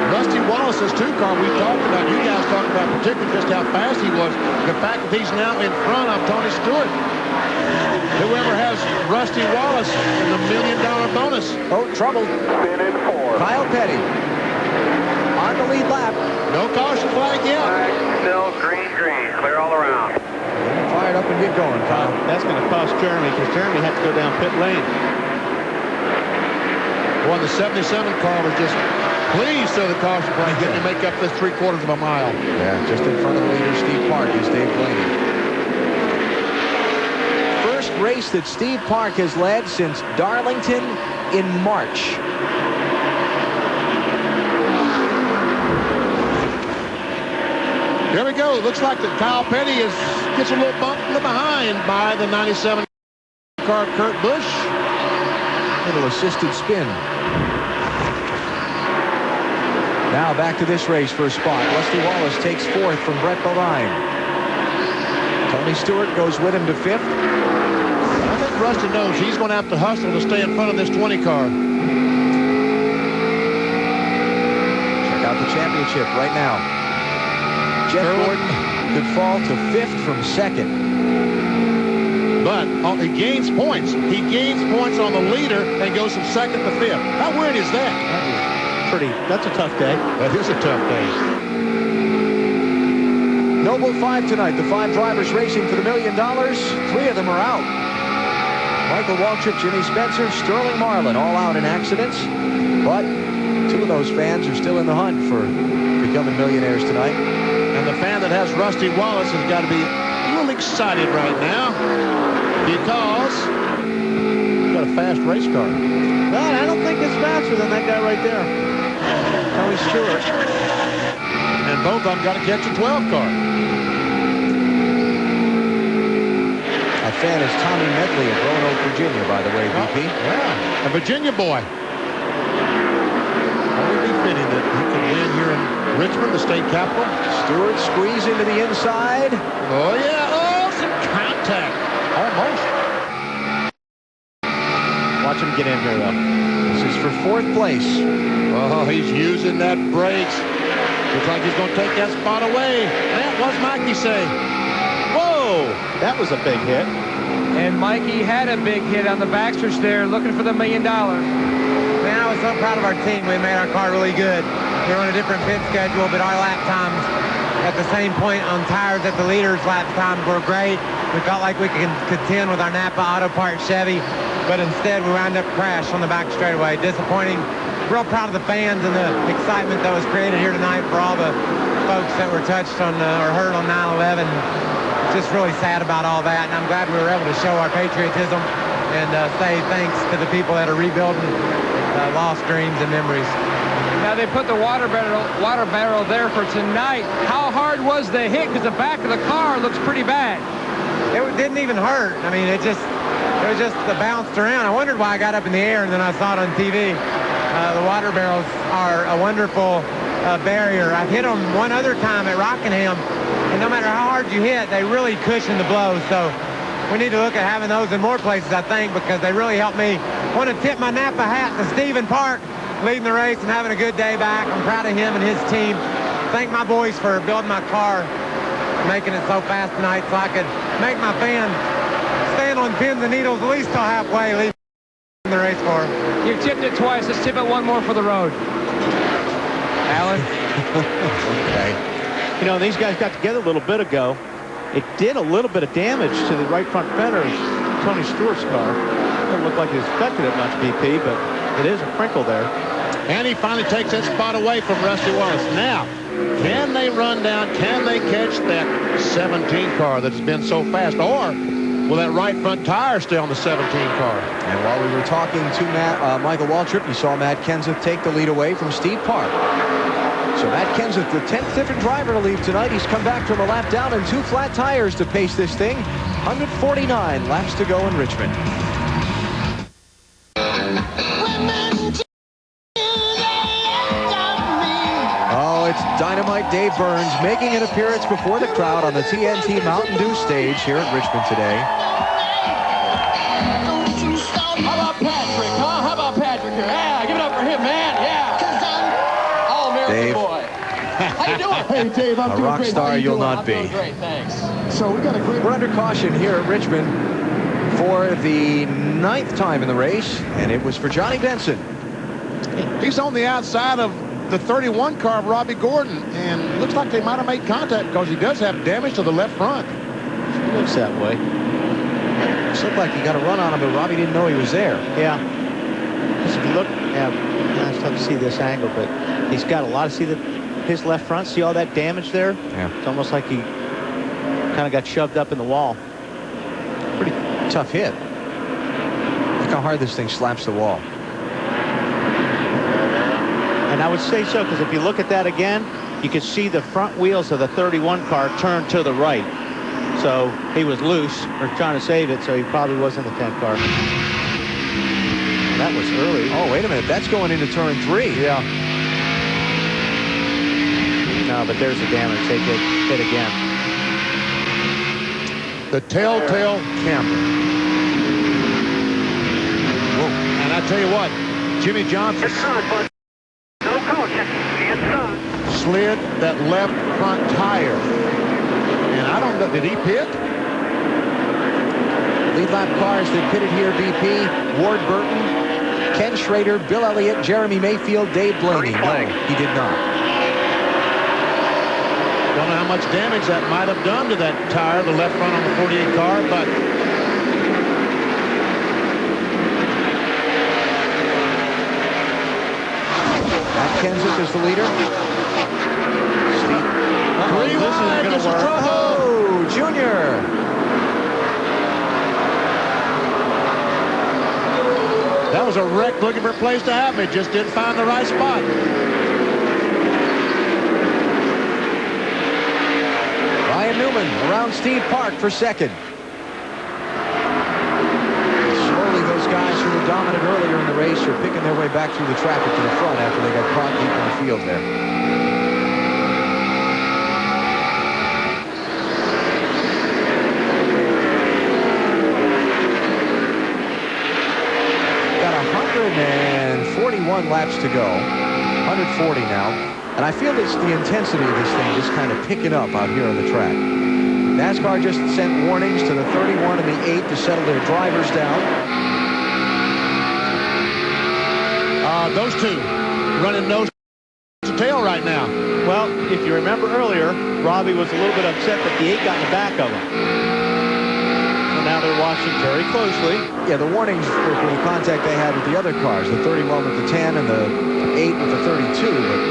Rusty Wallace's 2 car we talked about, you guys talked about particularly just how fast he was. The fact that he's now in front of Tony Stewart. Whoever has Rusty Wallace is $1 million bonus. Oh, trouble. Spin in 4. Kyle Petty on the lead lap. No caution flag yet. Still green, clear all around. Fired up and get going, Kyle. That's going to cost Jeremy because Jeremy had to go down pit lane. Well, the 77 car was just pleased to the caution flag, getting to make up this 3/4 of a mile. Yeah, just in front of the leader, Steve Park, is Dave Blaney. First race that Steve Park has led since Darlington in March. There we go. Looks like that Kyle Petty gets a little bump from the behind by the 97 car, Kurt Busch. Little assisted spin. Now back to this race for a spot. Rusty Wallace takes fourth from Brett Bodine. Tony Stewart goes with him to fifth. I think Rusty knows he's going to have to hustle to stay in front of this 20 car. Check out the championship right now. Jeff Gordon could fall to fifth from second. But he gains points. He gains points on the leader and goes from second to fifth. How weird is that? That's a tough day. That is a tough day. Noble 5 tonight. The 5 drivers racing for the $1 million. 3 of them are out. Michael Waltrip, Jimmy Spencer, Sterling Marlin, all out in accidents. But 2 of those fans are still in the hunt for becoming millionaires tonight. And the fan that has Rusty Wallace has got to be a little excited right now because he's got a fast race car. Well, I don't think it's faster than that guy right there. Tony Stewart. And both of them got to catch a 12 car. A fan is Tommy Medley of Roanoke, Virginia, by the way, VP. Yeah, a Virginia boy. Only be fitting that he could win here in Richmond, the state capital. Stewart squeeze into the inside. Oh, yeah. Oh, some contact. Almost. Watch him get in here, though. This is for 4th place. Oh, he's using that brakes. Looks like he's going to take that spot away. That was Mikey say. Whoa! That was a big hit. And Mikey had a big hit on the Baxters there, looking for the $1 million. Man, I was so proud of our team. We made our car really good. We were on a different pit schedule, but our lap times at the same point on tires at the leaders' lap times were great. We felt like we could contend with our Napa Auto Parts Chevy, but instead we wound up crashed on the back straightaway. Disappointing. Real proud of the fans and the excitement that was created here tonight for all the folks that were touched on or hurt on 9/11. Just really sad about all that, and I'm glad we were able to show our patriotism and say thanks to the people that are rebuilding lost dreams and memories. Now they put the water barrel there for tonight. How hard was the hit? Because the back of the car looks pretty bad. It didn't even hurt. I mean, it was just bounced around. I wondered why I got up in the air, and then I saw it on TV. The water barrels are a wonderful barrier. I've hit them one other time at Rockingham, and no matter how hard you hit, they really cushion the blow. So we need to look at having those in more places, I think, because they really helped me. I want to tip my Napa hat to Stephen Park, leading the race and having a good day back. I'm proud of him and his team. Thank my boys for building my car, making it so fast tonight so I could make my fan stand on pins and needles at least till halfway, leaving the race car. You've tipped it twice. Let's tip it one more for the road. Alan? Okay. You know, these guys got together a little bit ago. It did a little bit of damage to the right front fender of Tony Stewart's car. Doesn't look like he expected it much, BP, but it is a crinkle there. And he finally takes that spot away from Rusty Wallace. Now, can they run down? Can they catch that 17 car that has been so fast? Or will that right front tire stay on the 17 car? And while we were talking to Michael Waltrip, you saw Matt Kenseth take the lead away from Steve Park. So Matt Kenseth, the 10th different driver to leave tonight. He's come back from a lap down and 2 flat tires to pace this thing. 149 laps to go in Richmond. Oh, it's Dynamite Dave Burns making an appearance before the crowd on the TNT Mountain Dew stage here at Richmond today. How about Patrick, huh? How about Patrick here? Yeah, give it up for him, man. Yeah. All-American Dave. boy. How you doing? Hey, Dave, I'm A doing rock great. star How you you'll doing? not be. I'm doing great, thanks. So we got a great... We're under caution here at Richmond for the 9th time in the race, and it was for Johnny Benson. He's on the outside of the 31 car of Robbie Gordon, and it looks like they might have made contact because he does have damage to the left front. It looks that way. It looked like he got a run on him, but Robbie didn't know he was there. Yeah. Just if you look, it's tough to see this angle, but he's got a lot of, see his left front, see all that damage there? Yeah. It's almost like he kind of got shoved up in the wall. Pretty tough hit. Look how hard this thing slaps the wall. And I would say so, because if you look at that again, you can see the front wheels of the 31 car turn to the right. So he was loose or trying to save it, so he probably was in the 10 car. That was early. Oh, wait a minute. That's going into turn 3. Yeah. No, but there's the damage. They did hit again. The telltale camber. Whoa. And I tell you what, Jimmy Johnson slid that left front tire. And I don't know, did he pit? Lead lap cars that pitted here, BP, Ward Burton, Ken Schrader, Bill Elliott, Jeremy Mayfield, Dave Blaney. No, he did not. Don't know how much damage that might have done to that tire, the left front on the 48 car, but Matt Kenseth is the leader. Steve. Three wide, this is trouble. Oh, Junior. That was a wreck looking for a place to have me. Just didn't find the right spot. Ryan Newman around Steve Park for second. Slowly, those guys who were dominant earlier in the race are picking their way back through the traffic to the front after they got caught deep in the field there. Got 141 laps to go. 140 now. And I feel that the intensity of this thing is kind of picking up out here on the track. NASCAR just sent warnings to the 31 and the 8 to settle their drivers down. Those two running nose to tail right now. Well, if you remember earlier, Robbie was a little bit upset that the 8 got in the back of him. So now they're watching very closely. Yeah, the warnings were for the contact they had with the other cars, the 31 with the 10 and the 8 with the 32. But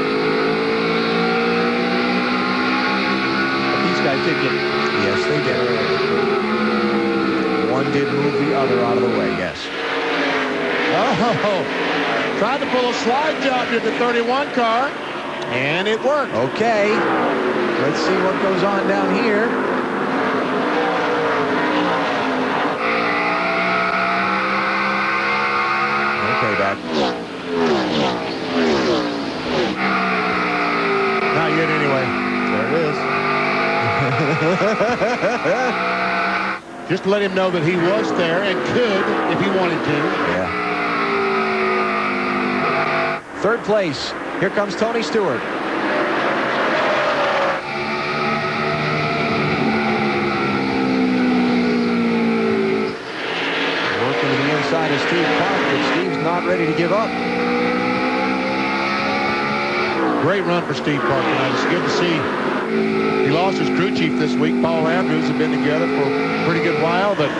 these guys did get... Yes, they did. One did move the other out of the way, yes. Oh, tried to pull a slide job to the 31 car, and it worked. Okay, let's see what goes on down here. Okay, back. Not yet anyway. There it is. Just to let him know that he was there and could if he wanted to. Yeah. Third place. Here comes Tony Stewart. Working to the inside of Steve Park, but Steve's not ready to give up. Great run for Steve Park tonight. It's good to see. He lost his crew chief this week. Paul Andrews have been together for a pretty good while, but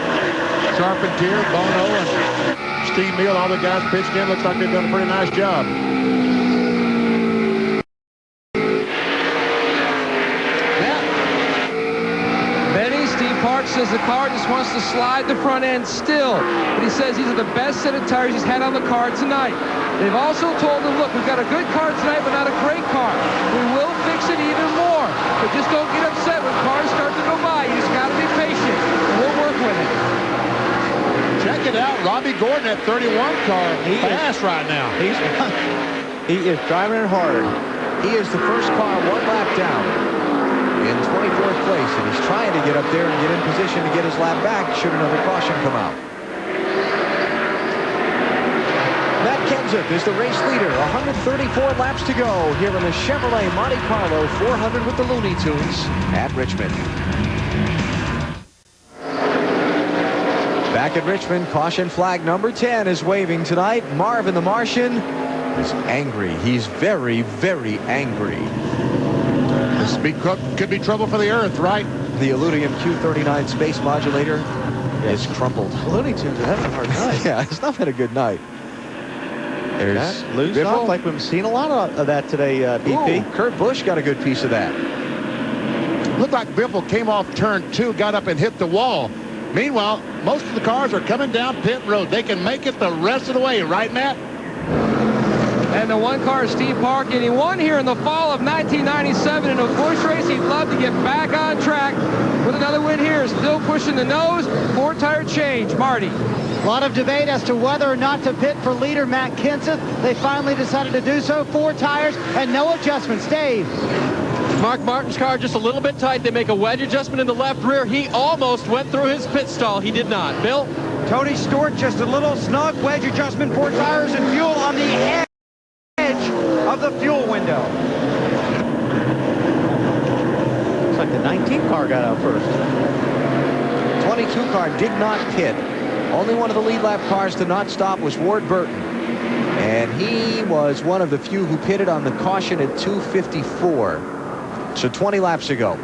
Charpentier, Bono, and Steve Meal, all the guys pitched in. Looks like they've done a pretty nice job. Park says the car just wants to slide the front end still, but he says these are the best set of tires he's had on the car tonight. They've also told him, look, we've got a good car tonight, but not a great car. We will fix it even more, but just don't get upset when cars start to go by. You just got to be patient, and we'll work with it. Check it out, Robbie Gordon at 31 car. He's fast right now. He is driving it hard. He is the first car one lap down in 24th place, and he's trying to get up there and get in position to get his lap back should another caution come out. Matt Kenseth is the race leader. 134 laps to go here in the Chevrolet Monte Carlo 400 with the Looney Tunes at Richmond. Back at Richmond, caution flag number 10 is waving tonight. Marvin the Martian is angry. He's very, very angry. This could be trouble for the Earth, right? The Illudium Q39 space modulator is crumpled. Looney Tunes are having a hard night. Yeah, it's not been a good night. There's loose off like we've seen a lot of that today, BP. Ooh, Kurt Busch got a good piece of that. Looked like Biffle came off turn 2, got up and hit the wall. Meanwhile, most of the cars are coming down pit road. They can make it the rest of the way, right, Matt? And the one car is Steve Park, and he won here in the fall of 1997 in a Busch race. He'd love to get back on track. with another win here. Still pushing the nose. 4-tire change. Marty. A lot of debate as to whether or not to pit for leader Matt Kenseth. They finally decided to do so. 4 tires and no adjustments. Dave. Mark Martin's car just a little bit tight. They make a wedge adjustment in the left rear. He almost went through his pit stall. He did not. Bill? Tony Stewart, just a little snug wedge adjustment, 4 tires and fuel on the edge of the fuel window. Looks like the 19 car got out first. 22 car did not pit. Only one of the lead lap cars to not stop was Ward Burton. And he was one of the few who pitted on the caution at 2:54. So 20 laps ago.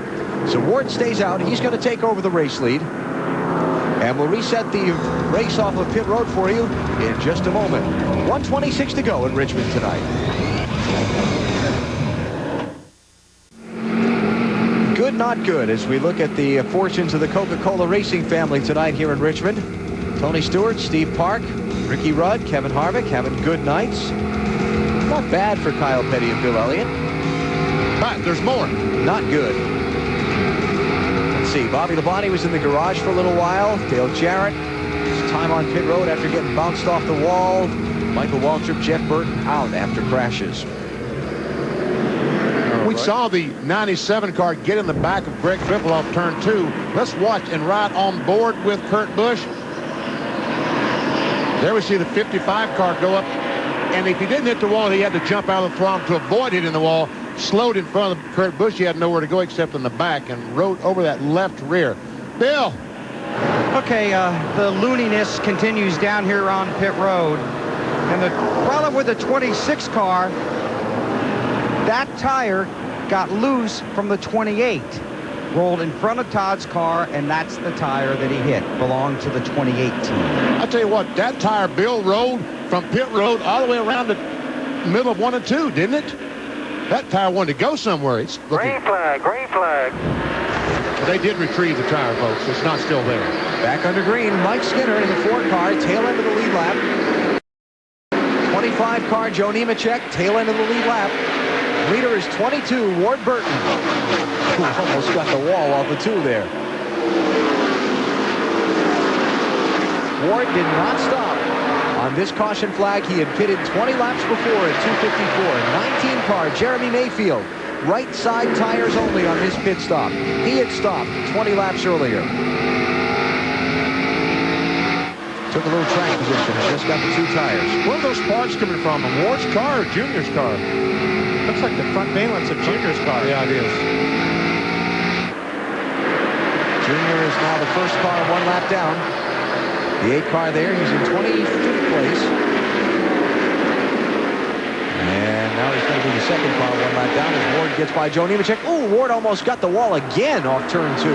So Ward stays out. He's going to take over the race lead. And we'll reset the race off of pit road for you in just a moment. 1:26 to go in Richmond tonight. Good, not good, as we look at the fortunes of the Coca-Cola racing family tonight here in Richmond. Tony Stewart, Steve Park, Ricky Rudd, Kevin Harvick having good nights. Not bad for Kyle Petty and Bill Elliott. But there's more. Not good. Let's see. Bobby Labonte was in the garage for a little while. Dale Jarrett, his time on pit road after getting bounced off the wall. Michael Waltrip, Jeff Burton out after crashes. We saw the 97 car get in the back of Greg Biffle off turn 2. Let's watch and ride on board with Kurt Busch. There we see the 55 car go up, and if he didn't hit the wall, he had to jump out of the throttle to avoid hitting the wall. Slowed in front of Kurt Busch. He had nowhere to go except in the back and rode over that left rear. Bill. Okay, the looniness continues down here on pit road. And the problem with the 26 car, that tire got loose from the 28. Rolled in front of Todd's car, and that's the tire that he hit. Belonged to the 28 team. I'll tell you what, that tire, Bill, rolled from pit road all the way around the middle of 1 and 2, didn't it? That tire wanted to go somewhere. It's looking... Green flag, green flag. They did retrieve the tire, folks. It's not still there. Back under green, Mike Skinner in the 4 car, tail end of the lead lap. 25 car, Joe Nemechek, tail end of the lead lap. Leader is 22, Ward Burton. Almost got the wall off the 2 there. Ward did not stop. On this caution flag, he had pitted 20 laps before at 2:54. 19 car, Jeremy Mayfield. Right side tires only on his pit stop. He had stopped 20 laps earlier. Took a little track position and just got the 2 tires. Where are those sparks coming from? Ward's car or Junior's car? Looks like the front valence of Junior's car. Yeah, it is. Junior is now the first car 1 lap down. The 8 car there, he's in 25th place. And now he's going to be the second car 1 lap down as Ward gets by Joe Nemechek. Ooh, Ward almost got the wall again off turn 2.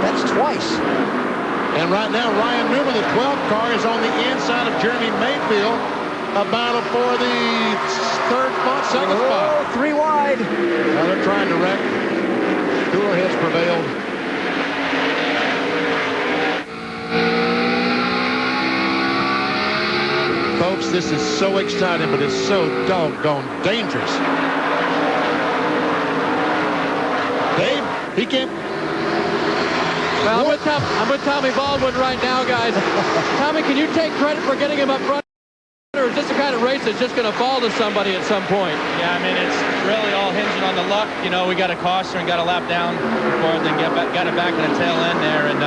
That's twice. And right now, Ryan Newman, the 12 car, is on the inside of Jeremy Mayfield. A battle for the second spot. 3 wide. Now they're trying to wreck. Cooler heads prevailed. Folks, this is so exciting, but it's so doggone dangerous. Dave, he can't. Well, I'm with Tommy Baldwin right now, guys. Tommy, can you take credit for getting him up front? Or is this the kind of race that's just going to fall to somebody at some point? Yeah, I mean, it's really all hinging on the luck. You know, we got a caution and got a lap down before, then got it back in the tail end there, and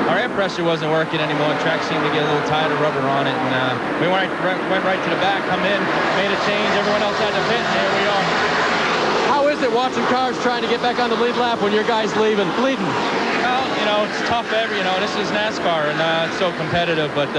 our air pressure wasn't working anymore. The track seemed to get a little tighter rubber on it, and we went right to the back, come in, made a change. Everyone else had to pit, and here we are. How is it watching cars trying to get back on the lead lap when your guy's bleeding? Well, you know, it's tough this is NASCAR, and it's so competitive, but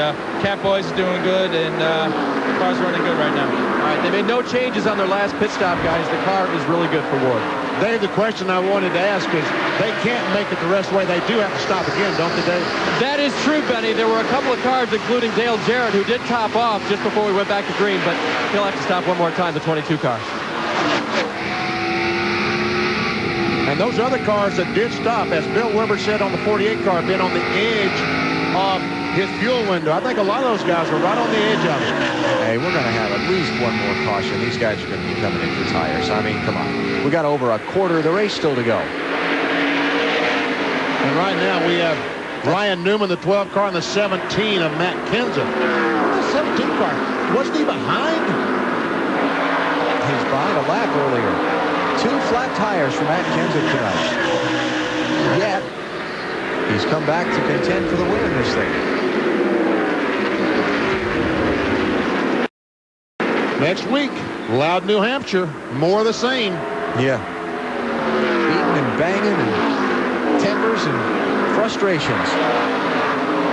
Cat Boys is doing good, and the car's running good right now. All right, they made no changes on their last pit stop, guys. The car is really good for Ward. Dave, the question I wanted to ask is, they can't make it the rest of the way. They do have to stop again, don't they, Dave? That is true, Benny. There were a couple of cars, including Dale Jarrett, who did top off just before we went back to green, but he'll have to stop one more time, the 22 car. And those other cars that did stop, as Bill Weber said on the 48 car, been on the edge of his fuel window. I think a lot of those guys were right on the edge of it. Hey, we're going to have at least one more caution. These guys are going to be coming in for tires. I mean, come on. We got over a quarter of the race still to go. And right now we have Ryan Newman, the 12 car, and the 17 of Matt Kenseth. The 17 car, wasn't he behind? He's behind a lap earlier. 2 flat tires for Matt Kenseth tonight. Yet, he's come back to contend for the win in this thing. Next week, Loud, New Hampshire, more of the same. Yeah. Beating and banging and tempers and frustrations.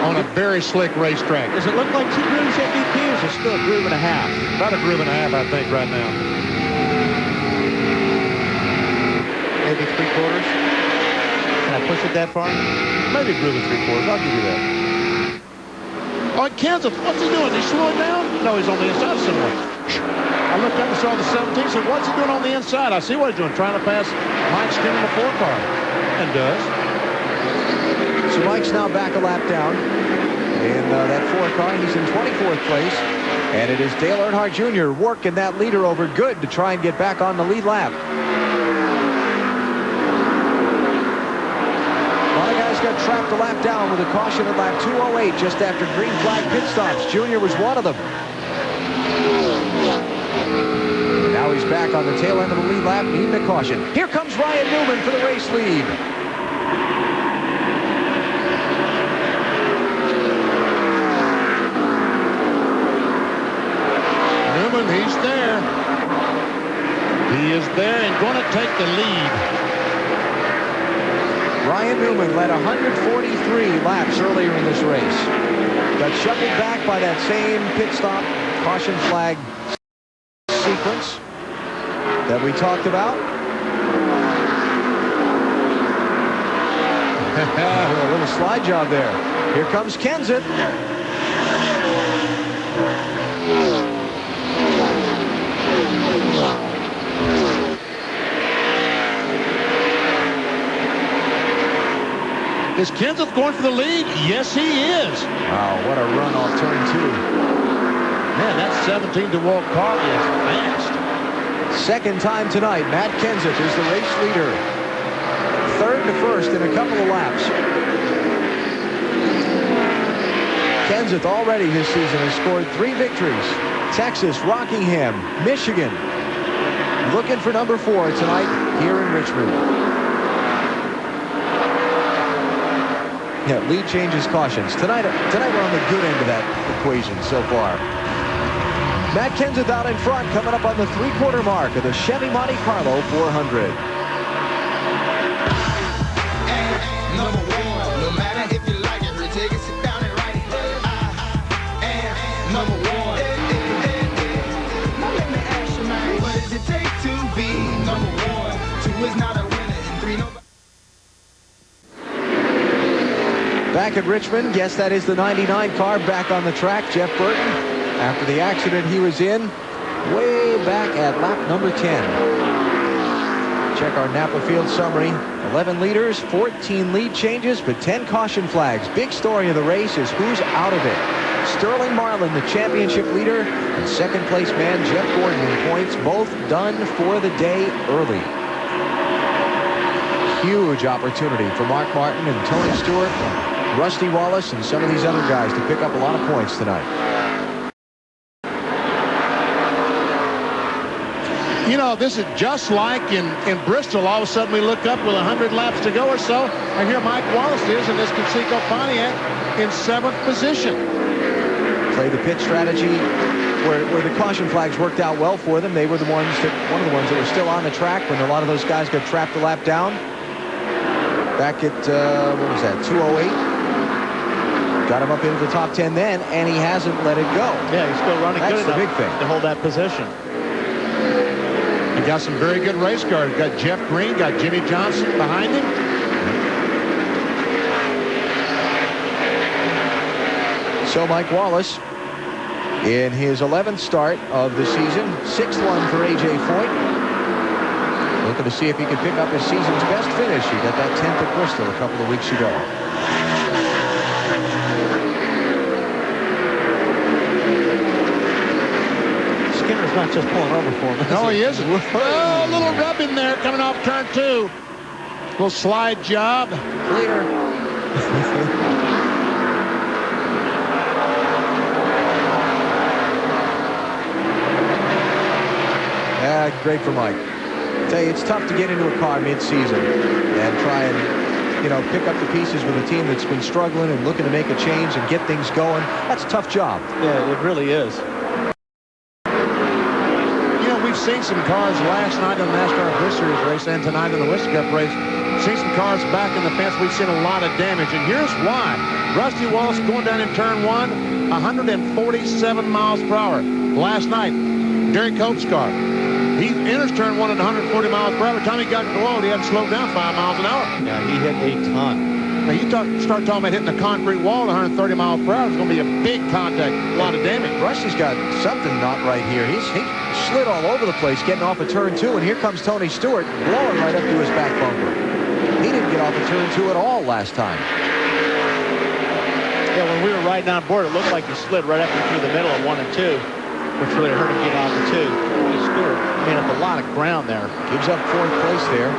On a very slick racetrack. Does it look like 2 grooves MVP, or is it still a groove and a half? About a groove and a half, I think, right now. Maybe 3/4? Can I push it that far? Maybe a groove and 3/4. I'll give you that. Oh, Kenseth, what's he doing? He's slowing down? No, he's on the inside somewhere. I looked up and saw the 17, said, what's he doing on the inside? I see what he's doing, trying to pass Mike Skin in the 4 car. And does. So Mike's now back a lap down in that 4 car. He's in 24th place. And it is Dale Earnhardt Jr. working that leader over good to try and get back on the lead lap. A lot of guys got trapped a lap down with a caution at lap 208 just after green flag pit stops. Jr. was one of them. Now he's back on the tail end of the lead lap, needing a caution. Here comes Ryan Newman for the race lead. Newman, he's there. He is there and going to take the lead. Ryan Newman led 143 laps earlier in this race. Got shuffled back by that same pit stop caution flag sequence that we talked about. A little slide job there. Here comes Kenseth. Is Kenseth going for the lead? Yes, he is. Wow, what a run off turn 2. Man, that 17-to-1 car is fast. Second time tonight, Matt Kenseth is the race leader. Third to first in a couple of laps. Kenseth already this season has scored 3 victories. Texas, Rockingham, Michigan. Looking for number 4 tonight here in Richmond. Yeah, lead changes, cautions. Tonight we're on the good end of that equation so far. Matt Kenseth out in front, coming up on the 3/4 mark of the Chevy Monte Carlo 400. Number 1, no matter if you like it, take it, sit down and write it. I am number 1. Now let me ask you, man, what does it take to be number 1? 2 is not a winner, and 3 nobody. Back at Richmond, guess that is the 99 car back on the track. Jeff Burton, after the accident he was in, way back at lap number 10. Check our Napa Field summary. 11 leaders, 14 lead changes, but 10 caution flags. Big story of the race is who's out of it. Sterling Marlin, the championship leader, and second place man Jeff Gordon in points, both done for the day early. Huge opportunity for Mark Martin and Tony Stewart, Rusty Wallace, and some of these other guys to pick up a lot of points tonight. You know, this is just like in Bristol. All of a sudden we look up with 100 laps to go or so, and here Mike Wallace is in this Conseco Pontiac in 7th position. Play the pit strategy where the caution flags worked out well for them. They were one of the ones that were still on the track when a lot of those guys got trapped a lap down. Back at, what was that, 208? Got him up into the top 10 then, and he hasn't let it go. Yeah, he's still running good enough. That's the big thing. To hold that position. He got some very good race cars. Got Jeff Green, got Jimmy Johnson behind him. So Mike Wallace, in his 11th start of the season, 6th one for A.J. Foyt. Looking to see if he can pick up his season's best finish. He got that 10th at Bristol a couple of weeks ago. Skinner's not just pulling over for him. No, he isn't. Well, a little rub in there coming off turn 2. Little slide job. Clear. Yeah, great for Mike. I tell you, it's tough to get into a car mid-season and try and, you know, pick up the pieces with a team that's been struggling and looking to make a change and get things going. That's a tough job. Yeah, it really is. You know, we've seen some cars last night in the NASCAR Busch Series race and tonight in the Winston Cup race. Seen some cars back in the fence. We've seen a lot of damage, and here's why. Rusty Wallace going down in turn 1, 147 miles per hour. Last night, Derek Cope's car. He enters turn 1 at 140 miles per hour. By the time he got to the wall, he had to slow down 5 miles an hour. Yeah, he hit a ton. Now, you start talking about hitting a concrete wall at 130 miles per hour. It's going to be a big contact, a lot of damage. Rusty's got something not right here. He slid all over the place getting off of turn 2, and here comes Tony Stewart blowing right up to his back bumper. He didn't get off of turn 2 at all last time. Yeah, when we were riding on board, it looked like he slid right up through the middle of 1 and 2, which really hurt him getting off of 2. Tony Stewart made up a lot of ground there. Gives up 4th place there.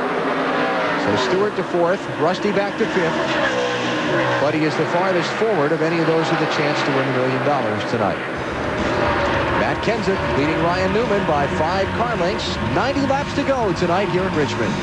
So Stewart to 4th, Rusty back to 5th. But he is the farthest forward of any of those with a chance to win $1 million tonight. Matt Kenseth leading Ryan Newman by 5 car lengths. 90 laps to go tonight here in Richmond.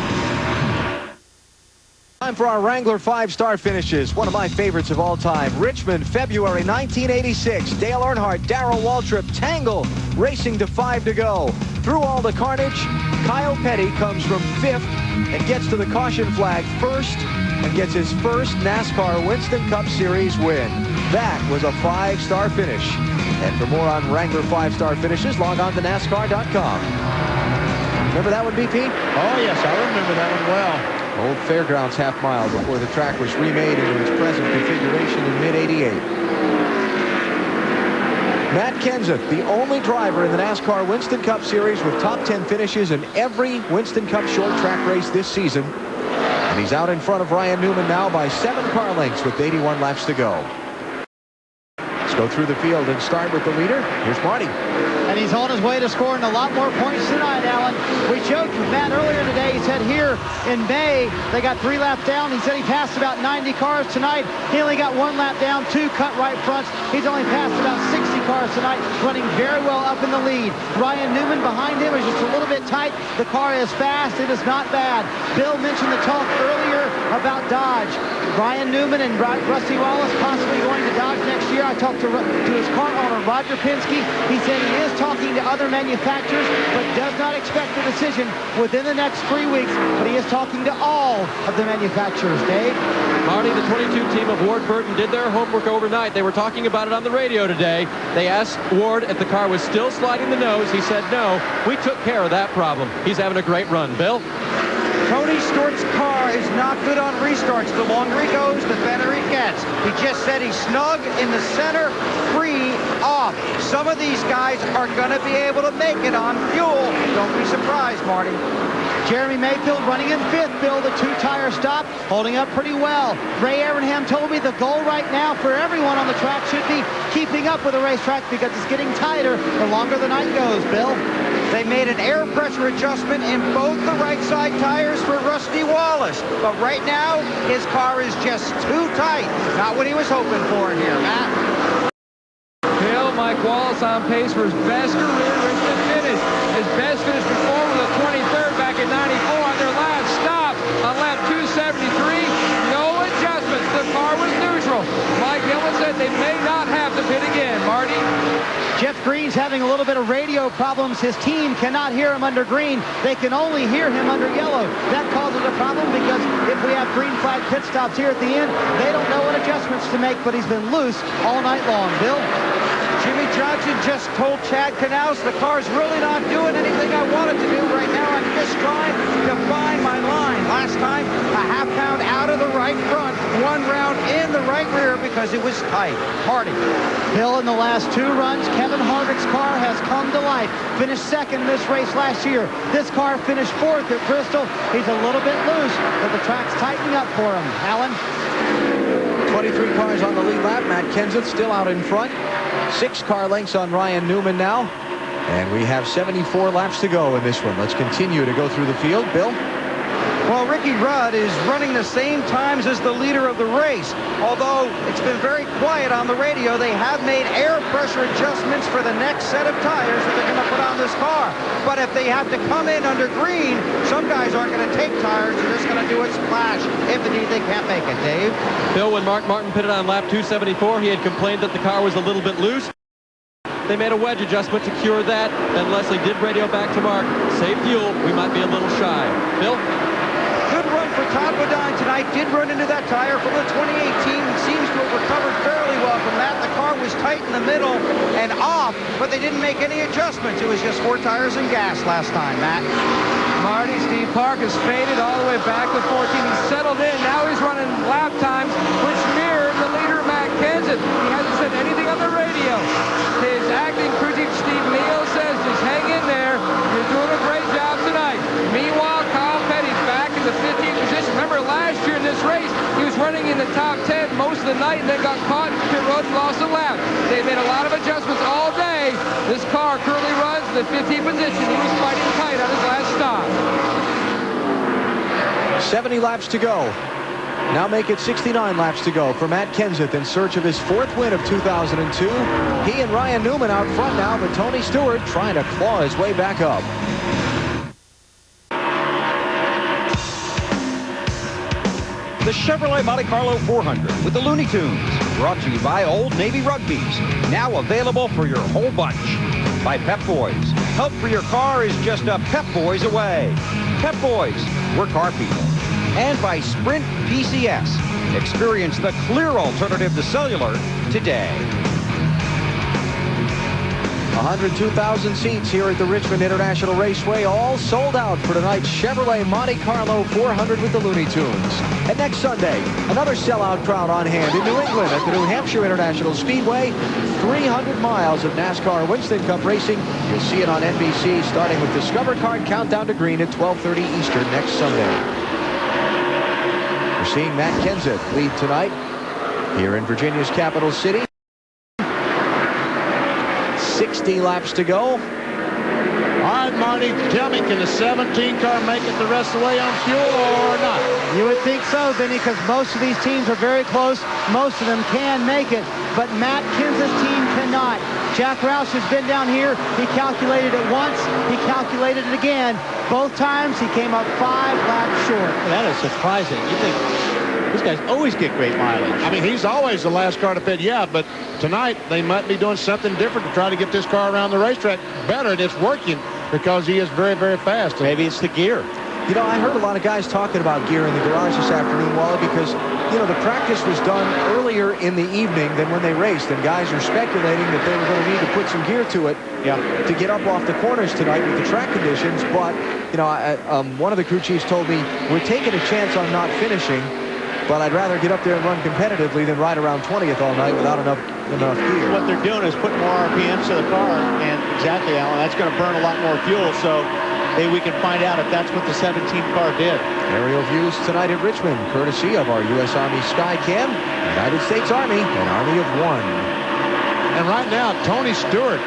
Time for our Wrangler 5-star finishes. One of my favorites of all time. Richmond, February 1986. Dale Earnhardt, Darrell Waltrip, tangle, racing to 5 to go. Through all the carnage, Kyle Petty comes from 5th and gets to the caution flag first and gets his first NASCAR Winston Cup Series win. That was a 5-star finish. And for more on Wrangler 5-star finishes, log on to NASCAR.com. Remember that one, BP? Oh, yes, I remember that one well. Old Fairgrounds half mile before the track was remade into its present configuration in mid-'88. Matt Kenseth, the only driver in the NASCAR Winston Cup Series with top 10 finishes in every Winston Cup short track race this season. And he's out in front of Ryan Newman now by 7 car lengths with 81 laps to go. Let's go through the field and start with the leader. Here's Marty. And he's on his way to scoring a lot more points tonight, Alan. We joked with Matt earlier today. He said here in May, they got 3 laps down. He said he passed about 90 cars tonight. He only got 1 lap down, 2 cut right fronts. He's only passed about 60 cars tonight, running very well up in the lead. Ryan Newman behind him is just a little bit tight. The car is fast. It is not bad. Bill mentioned the talk earlier about Dodge. Ryan Newman and Rusty Wallace possibly going to Dodge next year. I talked to his car owner, Roger Penske. He said he is talking to other manufacturers, but does not expect a decision within the next 3 weeks. But he is talking to all of the manufacturers. Dave? Marty, the 22 team of Ward Burton did their homework overnight. They were talking about it on the radio today. They asked Ward if the car was still sliding the nose. He said no. We took care of that problem. He's having a great run. Bill? Tony Stewart's car is not good on restarts. The longer he goes, the better he gets. He just said he's snug in the center, free, off. Some of these guys are going to be able to make it on fuel. Don't be surprised, Marty. Jeremy Mayfield running in 5th, Bill, the 2-tire stop, holding up pretty well. Ray Abraham told me the goal right now for everyone on the track should be keeping up with the racetrack because it's getting tighter the longer the night goes, Bill. They made an air pressure adjustment in both the right side tires for Rusty Wallace. But right now, his car is just too tight. Not what he was hoping for here, Matt. Bill, Mike Wallace on pace for his best career Richmond finish. His best finish before was a 23rd back in 94 on their last stop on lap 273. No adjustments. The car was neutral. Mike Gilman said they may not have to pit again. Marty? Jeff Green's having a little bit of radio problems. His team cannot hear him under green. They can only hear him under yellow. That causes a problem because if we have green flag pit stops here at the end, they don't know what adjustments to make, but he's been loose all night long. Bill? Jimmy Johnson just told Chad Knaus the car's really not doing anything I want it to do right now. I'm just trying to find my line. Last time, a half-pound out of the right front, 1 round in the right rear because it was tight. Marty. Bill, in the last 2 runs, Kevin Harvick's car has come to life. Finished 2nd in this race last year. This car finished 4th at Bristol. He's a little bit loose, but the track's tightening up for him. Alan? 23 cars on the lead lap. Matt Kenseth still out in front. 6 car lengths on Ryan Newman now. And we have 74 laps to go in this one. Let's continue to go through the field. Bill? Well, Ricky Rudd is running the same times as the leader of the race. Although it's been very quiet on the radio, they have made air pressure adjustments for the next set of tires that they're going to put on this car. But if they have to come in under green, some guys aren't going to take tires. They're just going to do a splash if indeed they can't make it, Dave. Bill, when Mark Martin pitted on lap 274, he had complained that the car was a little bit loose. They made a wedge adjustment to cure that. Then Leslie did radio back to Mark. Save fuel. We might be a little shy. Bill? Good run for Todd Bodine tonight. Did run into that tire from the 2018. Seems to have recovered fairly well from that. The car was tight in the middle and off, but they didn't make any adjustments. It was just 4 tires and gas last time, Matt. Marty, Steve Park has faded all the way back to 14. He's settled in. Now he's running lap times, which mirrored the leader, Matt Kenseth. He hasn't said anything on the radio. His acting crew chief, Steve Neal, says, just hang in there. You're doing a great job tonight. Meanwhile, Kyle Petty's back in the 15th position. Remember, last year in this race, he was running in the top 10 most of the night and then got caught in pit road and lost a lap. They made a lot of adjustments all day. This car currently runs in the 15th position. He was fighting tight on his last stop. 70 laps to go. Now make it 69 laps to go for Matt Kenseth in search of his 4th win of 2002. He and Ryan Newman out front now, but Tony Stewart trying to claw his way back up. The Chevrolet Monte Carlo 400 with the Looney Tunes. Brought to you by Old Navy Rugbies. Now available for your whole bunch. By Pep Boys. Help for your car is just a Pep Boys away. Pep Boys, we're car people. And by Sprint PCS. Experience the clear alternative to cellular today. 102,000 seats here at the Richmond International Raceway, all sold out for tonight's Chevrolet Monte Carlo 400 with the Looney Tunes. And next Sunday, another sellout crowd on hand in New England at the New Hampshire International Speedway. 300 miles of NASCAR Winston Cup racing. You'll see it on NBC starting with Discover Card Countdown to Green at 12:30 Eastern next Sunday. We're seeing Matt Kenseth lead tonight here in Virginia's capital city. 60 laps to go. All right, Marty, tell me, can the 17 car make it the rest of the way on fuel or not? You would think so, Vinny, because most of these teams are very close. Most of them can make it, but Matt Kenseth's team cannot. Jack Roush has been down here. He calculated it once. He calculated it again. Both times he came up 5 laps short. Well, that is surprising. You think these guys always get great mileage. I mean, he's always the last car to pit, yeah, but tonight they might be doing something different to try to get this car around the racetrack better, and it's working because he is very, very fast. Maybe it's the gear. You know, I heard a lot of guys talking about gear in the garage this afternoon, Wally, because, you know, the practice was done earlier in the evening than when they raced, and guys are speculating that they were going to need to put some gear to it to get up off the corners tonight with the track conditions. But, you know, one of the crew chiefs told me, we're taking a chance on not finishing, but I'd rather get up there and run competitively than ride around 20th all night without enough gear. What they're doing is putting more RPMs to the car, and exactly, Alan, that's going to burn a lot more fuel, so maybe we can find out if that's what the 17 car did. Aerial views tonight at Richmond, courtesy of our U.S. Army Skycam, United States Army, an Army of one. And right now, Tony Stewart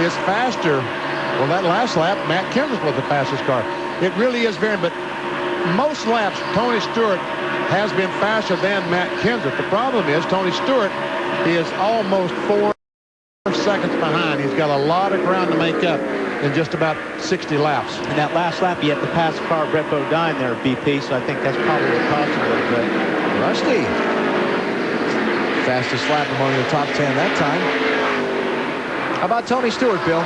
is faster. Well, that last lap, Matt Kenseth was the fastest car. It really is very, but most laps, Tony Stewart has been faster than Matt Kenseth. The problem is Tony Stewart is almost 4 seconds behind. He's got a lot of ground to make up in just about 60 laps. And that last lap, you have to pass the car of Brett Bodine there, BP, so I think that's probably what cost him a little bit. Rusty. Fastest lap among the top 10 that time. How about Tony Stewart, Bill?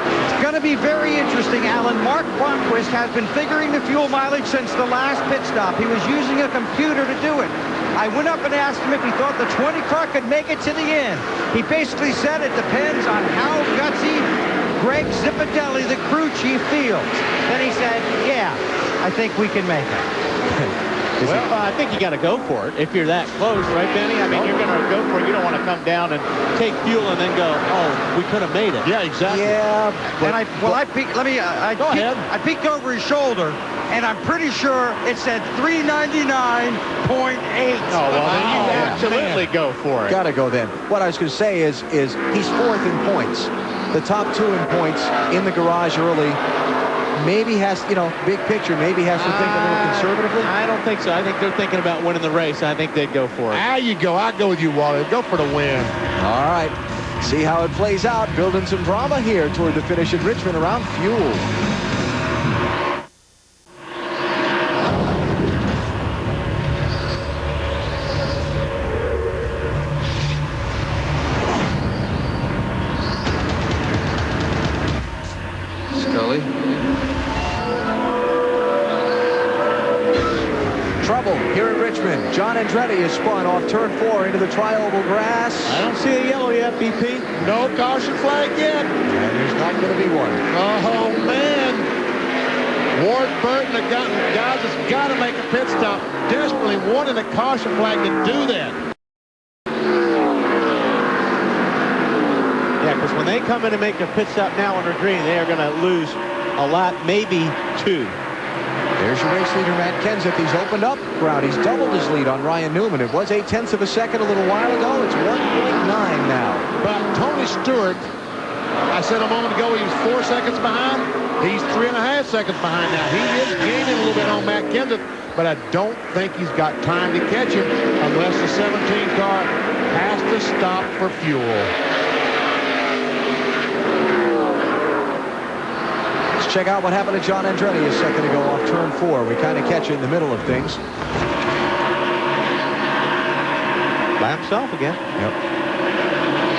It's going to be very interesting, Alan. Mark Blomqvist has been figuring the fuel mileage since the last pit stop. He was using a computer to do it. I went up and asked him if he thought the 20 car could make it to the end. He basically said it depends on how gutsy Greg Zipadelli, the crew chief, feels. Then he said, yeah, I think we can make it. Well, I think you got to go for it if you're that close, right, Benny? I mean, you're going to go for it. You don't want to come down and take fuel and then go, oh, we could have made it. Yeah, exactly. Yeah. And I peeked over his shoulder, and I'm pretty sure it said 399.8. Oh, well, then you absolutely go for it. Got to go then. What I was going to say is he's 4th in points. The top 2 in points in the garage early. maybe has, you know, big picture, maybe has to think a little conservatively? I don't think so. I think they're thinking about winning the race. I think they'd go for it. There you go. I go with you, Wally. Go for the win. All right. See how it plays out. Building some drama here toward the finish at Richmond around fuel. Scully. Trouble here at Richmond. John Andretti is spun off turn 4 into the tri-oval grass. I don't see a yellow yet, BP. No caution flag yet. And there's not going to be one. Oh, man. Ward Burton, the guys has got to make a pit stop. Desperately wanted a caution flag to do that. Yeah, because when they come in and make their pit stop now under green, they are going to lose a lap, maybe 2. There's your race leader, Matt Kenseth. He's opened up ground. He's doubled his lead on Ryan Newman. It was 0.8 of a second a little while ago. It's 1.9 now. But Tony Stewart, I said a moment ago he was 4 seconds behind. He's 3.5 seconds behind now. He is gaining a little bit on Matt Kenseth, but I don't think he's got time to catch him unless the 17 car has to stop for fuel. Check out what happened to John Andretti a second ago off turn 4. We kind of catch it in the middle of things. By himself again. Yep.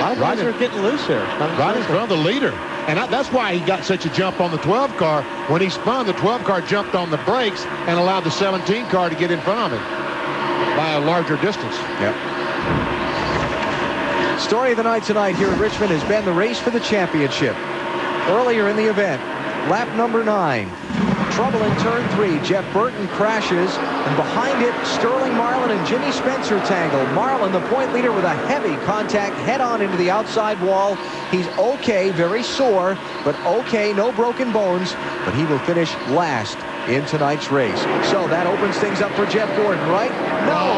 A lot of guys are getting loose here. Right in front of the leader. And that's why he got such a jump on the 12 car. When he spun, the 12 car jumped on the brakes and allowed the 17 car to get in front of him by a larger distance. Yep. Story of the night tonight here at Richmond has been the race for the championship. Earlier in the event, lap number 9. Trouble in turn 3. Jeff Burton crashes, and behind it, Sterling Marlin and Jimmy Spencer tangle. Marlin, the point leader, with a heavy contact head-on into the outside wall. He's okay, very sore, but okay, no broken bones, but he will finish last in tonight's race. So that opens things up for Jeff Gordon, right? No!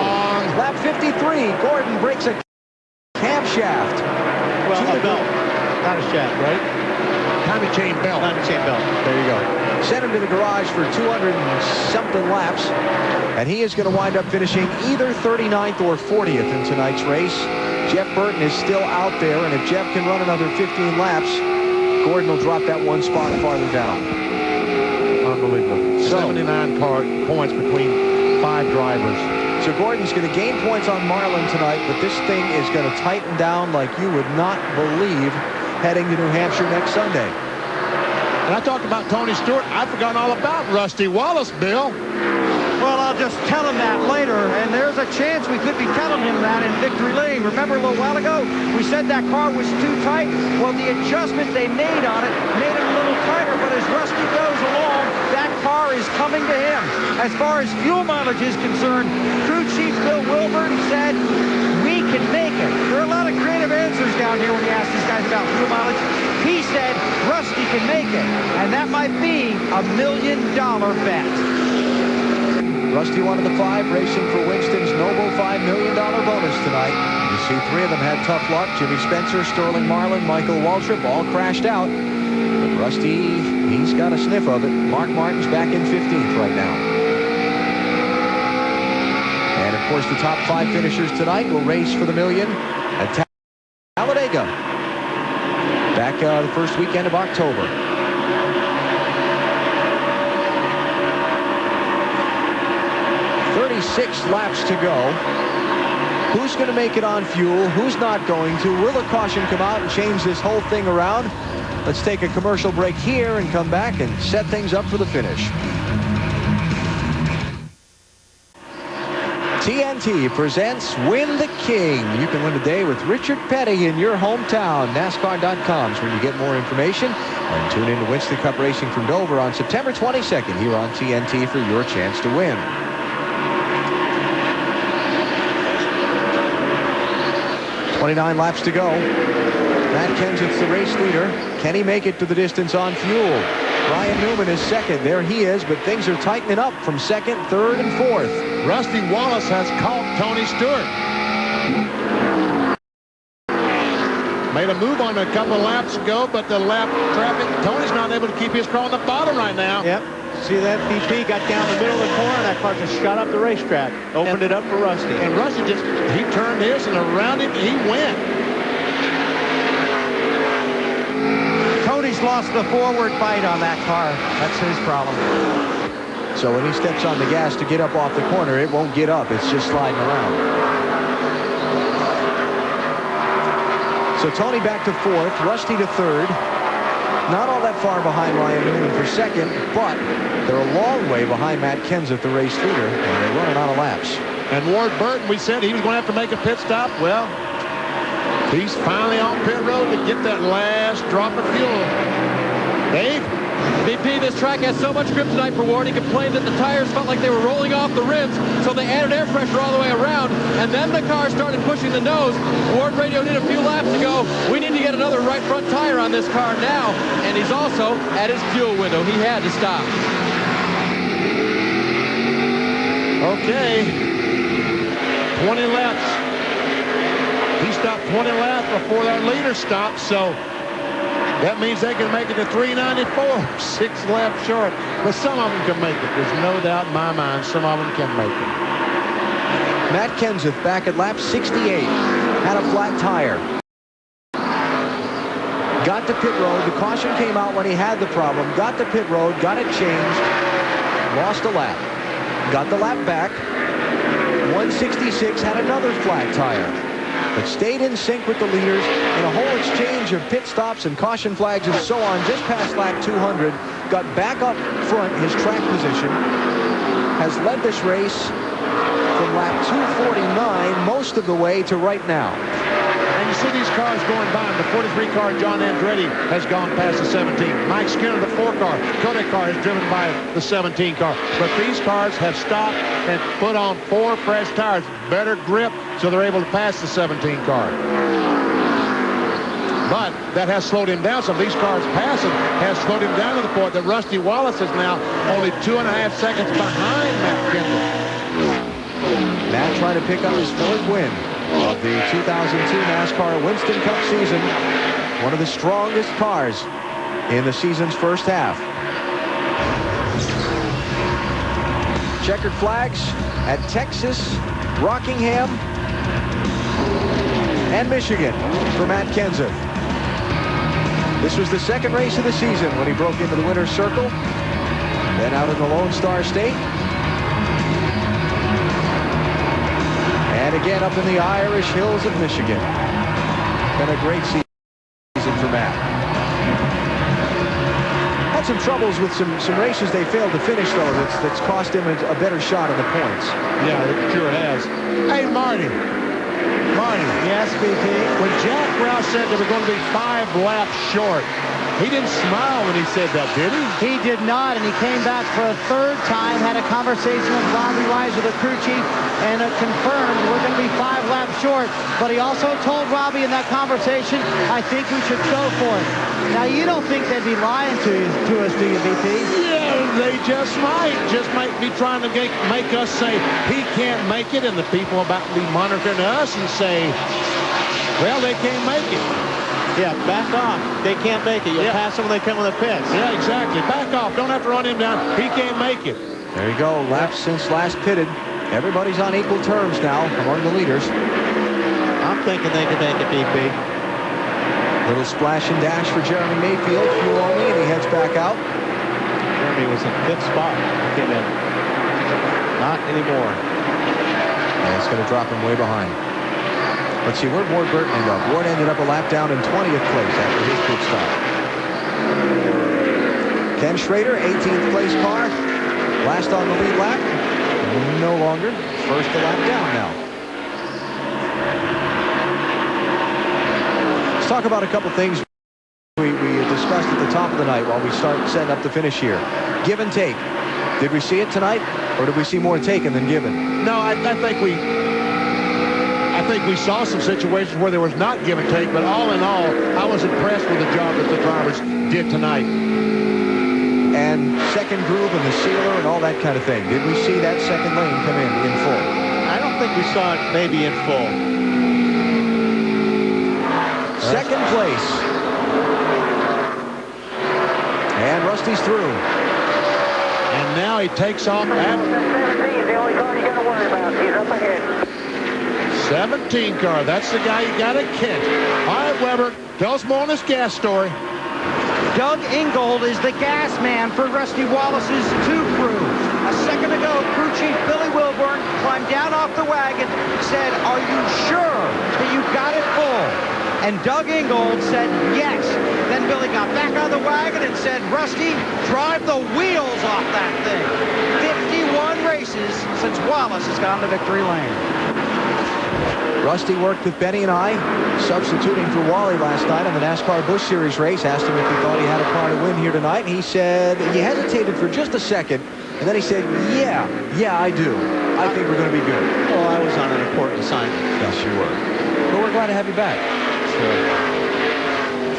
Lap 53, Gordon breaks a camshaft. Well, a belt, not a shaft, right? Timing chain belt. Timing chain belt. There you go. Sent him to the garage for 200-something laps, and he is going to wind up finishing either 39th or 40th in tonight's race. Jeff Burton is still out there, and if Jeff can run another 15 laps, Gordon will drop that one spot farther down. Unbelievable. So, 79 points between 5 drivers. So Gordon's going to gain points on Marlin tonight, but this thing is going to tighten down like you would not believe heading to New Hampshire next Sunday. And I talked about Tony Stewart. I've forgotten all about Rusty Wallace, Bill. Well, I'll just tell him that later, and there's a chance we could be telling him that in Victory Lane. Remember a little while ago, we said that car was too tight? Well, the adjustment they made on it made it a little tighter, but as Rusty goes along, that car is coming to him. As far as fuel mileage is concerned, crew chief Bill Wilburn said, we can make it. There are a lot of creative answers down here when you ask these guys about fuel mileage. He said Rusty can make it, and that might be $1 million bet. Rusty wanted the 5, racing for Winston's noble $5 million bonus tonight. You see 3 of them had tough luck. Jimmy Spencer, Sterling Marlin, Michael Waltrip all crashed out. But Rusty, he's got a sniff of it. Mark Martin's back in 15th right now. And, of course, the top 5 finishers tonight will race for the million at Talladega. Back the first weekend of October. 36 laps to go. Who's going to make it on fuel? Who's not going to? Will a caution come out and change this whole thing around? Let's take a commercial break here and come back and set things up for the finish. TNT presents Win the King. You can win a day with Richard Petty in your hometown. NASCAR.com is where you get more information. And tune in to Winston Cup Racing from Dover on September 22nd here on TNT for your chance to win. 29 laps to go. Matt Kenseth's the race leader. Can he make it to the distance on fuel? Ryan Newman is second. There he is, but things are tightening up from second, third, and fourth. Rusty Wallace has caught Tony Stewart. Made a move on a couple of laps ago, but the lap traffic, Tony's not able to keep his car on the bottom right now. Yep. See that BP got down the middle of the corner, and that car just shot up the racetrack. Opened it up for Rusty. And Rusty he turned his, and around him, he went. Tony's lost the forward fight on that car. That's his problem. So when he steps on the gas to get up off the corner, it won't get up. It's just sliding around. So Tony back to fourth, Rusty to third. Not all that far behind Ryan Newman for second, but they're a long way behind Matt Kenseth, the race leader, and they're running out of laps. And Ward Burton, we said he was going to have to make a pit stop. Well, he's finally on pit road to get that last drop of fuel. Dave? BP, this track has so much grip tonight for Ward. He complained that the tires felt like they were rolling off the rims, so they added air pressure all the way around, and then the car started pushing the nose. Ward radioed in a few laps ago, we need to get another right front tire on this car now, and he's also at his fuel window. He had to stop. Okay. 20 laps. He stopped 20 laps before their leader stopped, so that means they can make it to 394, 6 laps short. But some of them can make it. There's no doubt in my mind some of them can make it. Matt Kenseth back at lap 68. Had a flat tire. Got to pit road. The caution came out when he had the problem. Got to pit road. Got it changed. Lost a lap. Got the lap back. 166. Had another flat tire. But stayed in sync with the leaders in a whole exchange of pit stops and caution flags and so on just past lap 200. Got back up front, his track position. Has led this race from lap 249 most of the way to right now. And you see these cars going by him. The 43 car, John Andretti, has gone past the 17. Mike Skinner, the 4 car, Kodak car, has driven by the 17 car. But these cars have stopped and put on 4 fresh tires. Better grip, so they're able to pass the 17 car. But that has slowed him down. Some of these cars passing has slowed him down to the point that Rusty Wallace is now only 2.5 seconds behind Matt Kenseth. Matt trying to pick up his 4th win of the 2002 NASCAR Winston Cup season. One of the strongest cars in the season's first half. Checkered flags at Texas, Rockingham, and Michigan for Matt Kenseth. This was the 2nd race of the season when he broke into the winner's circle. Then out in the Lone Star State. And again up in the Irish hills of Michigan. Been a great season for Matt. Had some troubles with some races they failed to finish, though, that's cost him a better shot in the points. Yeah, it sure has. Hey, Marty. Yes, BP. When Jack Roush said they were going to be 5 laps short, he didn't smile when he said that, did he? He did not, and he came back for a 3rd time, had a conversation with Robbie Weiser, the crew chief, and confirmed we're going to be 5 laps short. But he also told Robbie in that conversation, I think we should go for it. Now, you don't think they'd be lying to us, do you, BP? Yeah, they just might be trying to make us say he can't make it, and the people about to be monitoring us and say, well, they can't make it. Yeah, back off. They can't make it. You'll pass them when they come in the pits. Yeah, exactly. Back off. Don't have to run him down. He can't make it. There you go. Laps since last pitted. Everybody's on equal terms now among the leaders. I'm thinking they can make it, BP. Little splash and dash for Jeremy Mayfield. Fuel only, and he heads back out. Jeremy was in 5th spot. Came in. Not anymore. And it's going to drop him way behind. Let's see, where'd Ward Burton end up? Ward ended up a lap down in 20th place after his pit stop. Ken Schrader, 18th place car. Last on the lead lap. No longer. First a lap down now. Let's talk about a couple things we discussed at the top of the night while we start setting up the finish here. Give and take. Did we see it tonight, or did we see more taken than given? No, I think we saw some situations where there was not give and take, but all in all, I was impressed with the job that the drivers did tonight. And second groove and the sealer and all that kind of thing. Did we see that second lane come in full? I don't think we saw it maybe in full. second place. And Rusty's through. And now he takes off at 17 car. That's the guy you got at Kent. All right, Weber, tell us more on this gas story. Doug Ingold is the gas man for Rusty Wallace's 2 crew. A second ago, crew chief Billy Wilburn climbed down off the wagon, said, "Are you sure that you've got it full?" And Doug Ingold said, "Yes." Then Billy got back on the wagon and said, "Rusty, drive the wheels off that thing." 51 races since Wallace has gone to victory lane. Rusty worked with Benny and I, substituting for Wally last night on the NASCAR Busch Series race. Asked him if he thought he had a car to win here tonight. He said he hesitated for just a second, and then he said, yeah, I do. I think we're going to be good. Well, I was on an important assignment. Yes, you were. But we're glad to have you back.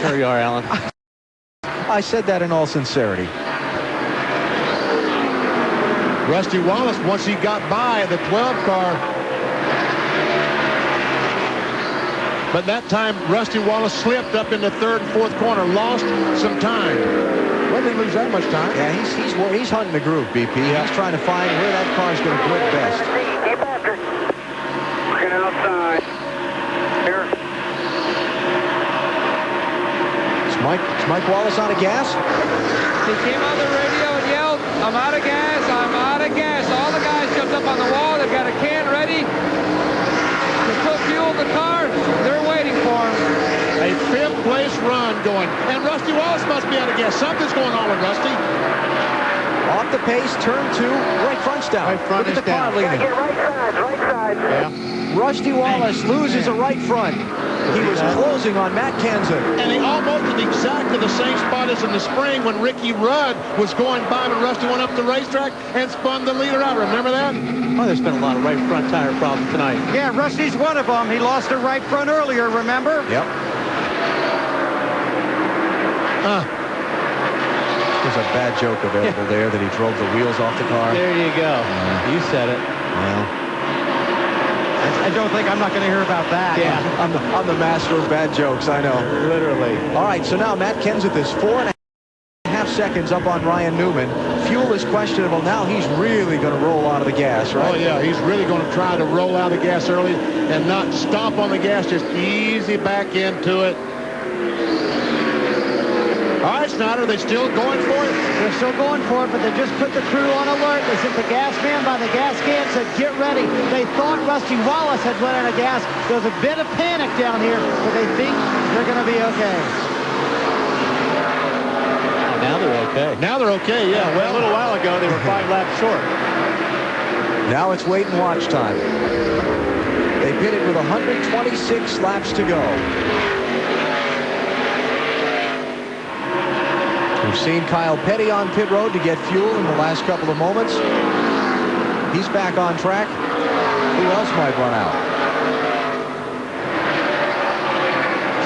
Sure you are, Alan. I said that in all sincerity. Rusty Wallace, once he got by the 12 car, but that time Rusty Wallace slipped up in the 3rd and 4th corner, lost some time. Well, didn't lose that much time. Yeah, he's hunting the groove, BP. Yeah. He's trying to find where that car's going to grip best. Keep after it. Looking outside. Here. Is Mike Wallace out of gas? He came on the radio and yelled, "I'm out of gas, I'm out of gas." All the guys jumped up on the wall. They've got a can ready to put fuel in the car. They're waiting for him. A 5th place run going. And Rusty Wallace must be out of gas. Something's going on with Rusty. Off the pace, turn 2, right front's down. Right front Look at the car leaning. Get right side. Yeah. Rusty Wallace loses a right front. He was closing on Matt Kenseth. And he almost in exactly the same spot as in the spring when Ricky Rudd was going by when Rusty went up the racetrack and spun the leader out. Remember that? Oh, there's been a lot of right front tire problems tonight. Yeah, Rusty's one of them. He lost a right front earlier, remember? Yep. There's a bad joke available there that he drove the wheels off the car. There you go. You said it. Well, I don't think I'm not going to hear about that. yeah, I'm the master of bad jokes, I know. Literally. All right, so now Matt Kenseth is 4.5 seconds up on Ryan Newman. Fuel is questionable. Now he's really going to roll out of the gas, right? Oh, yeah, he's really going to try to roll out of the gas early and not stomp on the gas, just easy back into it. All right, Snyder, they still going for it? They're still going for it, but they just put the crew on alert. They sent the gas man by the gas can, said, "Get ready." They thought Rusty Wallace had run out of gas. There's a bit of panic down here, but they think they're going to be okay. Now they're okay. Now they're okay, yeah. Well, a little while ago, they were 5 laps short. Now it's wait and watch time. They pitted with 126 laps to go. We've seen Kyle Petty on pit road to get fuel in the last couple of moments. He's back on track. Who else might run out?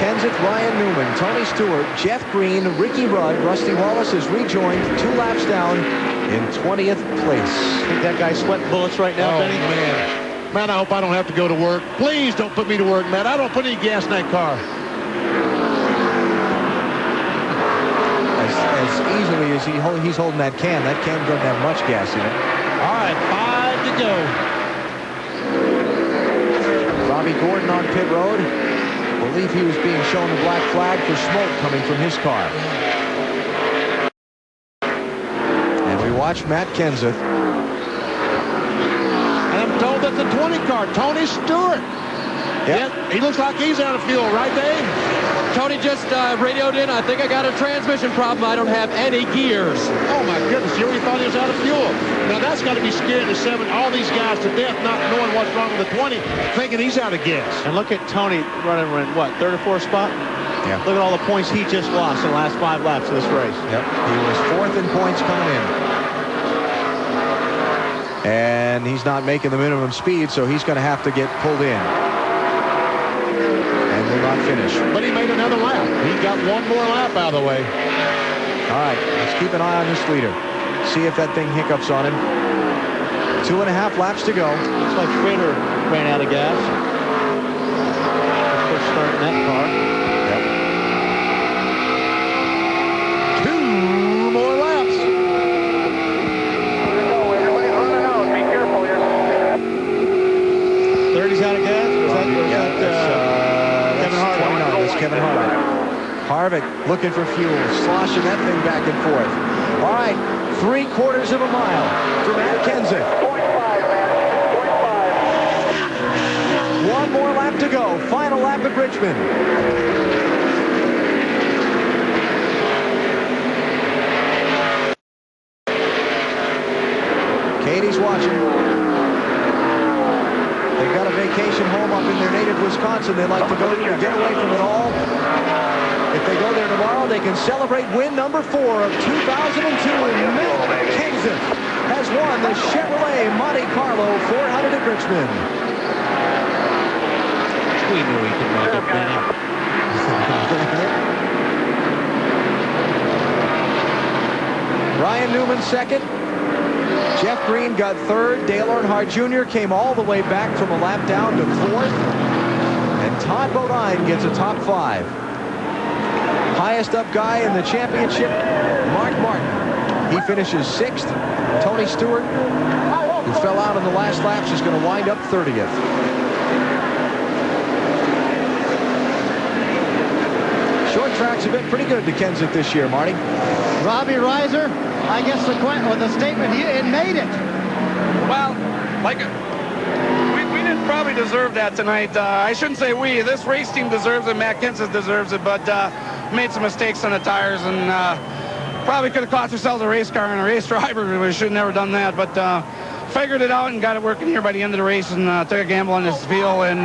Kenseth, Ryan Newman, Tony Stewart, Jeff Green, Ricky Rudd, Rusty Wallace is rejoined 2 laps down in 20th place. Think that guy's sweating bullets right now, Benny? Man. Man, I hope I don't have to go to work. Please don't put me to work, Matt. I don't put any gas in that car. As easily as he's holding that can doesn't have much gas in it. All right, 5 to go. Bobby Gordon on pit road. Believe he was being shown the black flag for smoke coming from his car. And we watch Matt Kenseth. And I'm told that the 20 car, Tony Stewart. Yep. Yeah, he looks like he's out of fuel, right, Dave? Tony just radioed in. I think I got a transmission problem. I don't have any gears. Oh, my goodness. You really thought he was out of fuel. Now, that's got to be scaring all these guys to death, not knowing what's wrong with the 20, thinking he's out of gas. And look at Tony running in, what, 3rd or 4th spot? Yeah. Look at all the points he just lost in the last 5 laps of this race. Yep. He was 4th in points coming in. And he's not making the minimum speed, so he's going to have to get pulled in. Will not finish. But he made another lap. He got one more lap out of the way. All right, let's keep an eye on this leader. See if that thing hiccups on him. 2.5 laps to go. Looks like Schrader ran out of gas. First start in that car. Yep. more laps. Everybody's running out. Be careful here. 30's out of gas? Kevin Harvick. That's Kevin Harvick. Harvick looking for fuel, sloshing that thing back and forth. All right, 3/4 of a mile for Matt Kenseth. 0.5, man. 0.5. One more lap to go. Final lap at Richmond. Katie's watching. They've got a vacation home up in their native Wisconsin. They like to go to get away from it all. If they go there tomorrow, they can celebrate win number 4 of 2002. Matt Kenseth has won the Chevrolet Monte Carlo 400 at Richmond. We knew he could make it, Benny. Ryan Newman second. Jeff Green got third. Dale Earnhardt Jr. came all the way back from a lap down to fourth. And Todd Bodine gets a top 5. Highest up guy in the championship, Mark Martin. He finishes 6th. Tony Stewart, who fell out in the last laps, is going to wind up 30th. Short tracks have been pretty good to Kenseth this year, Marty. Robbie Reiser, I guess the statement, it made it. Well, we didn't probably deserve that tonight. I shouldn't say we. This race team deserves it. Matt Kenseth deserves it, but made some mistakes on the tires and probably could have cost ourselves a race car and a race driver. We should have never done that, but figured it out and got it working here by the end of the race and took a gamble on this field. And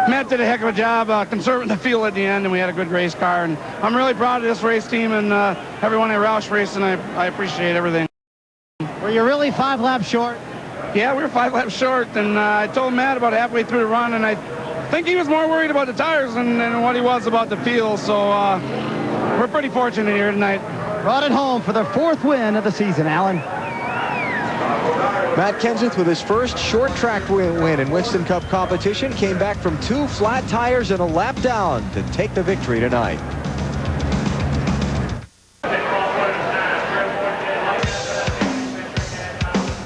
Matt did a heck of a job conserving the field at the end, and we had a good race car. And I'm really proud of this race team and everyone at Roush Racing. I appreciate everything. Were you really 5 laps short? Yeah, we were 5 laps short, and I told Matt about halfway through the run, and I think he was more worried about the tires than what he was about the field. So we're pretty fortunate here tonight. Brought it home for the 4th win of the season, Alan. Matt Kenseth with his first short track win in Winston Cup competition came back from 2 flat tires and a lap down to take the victory tonight.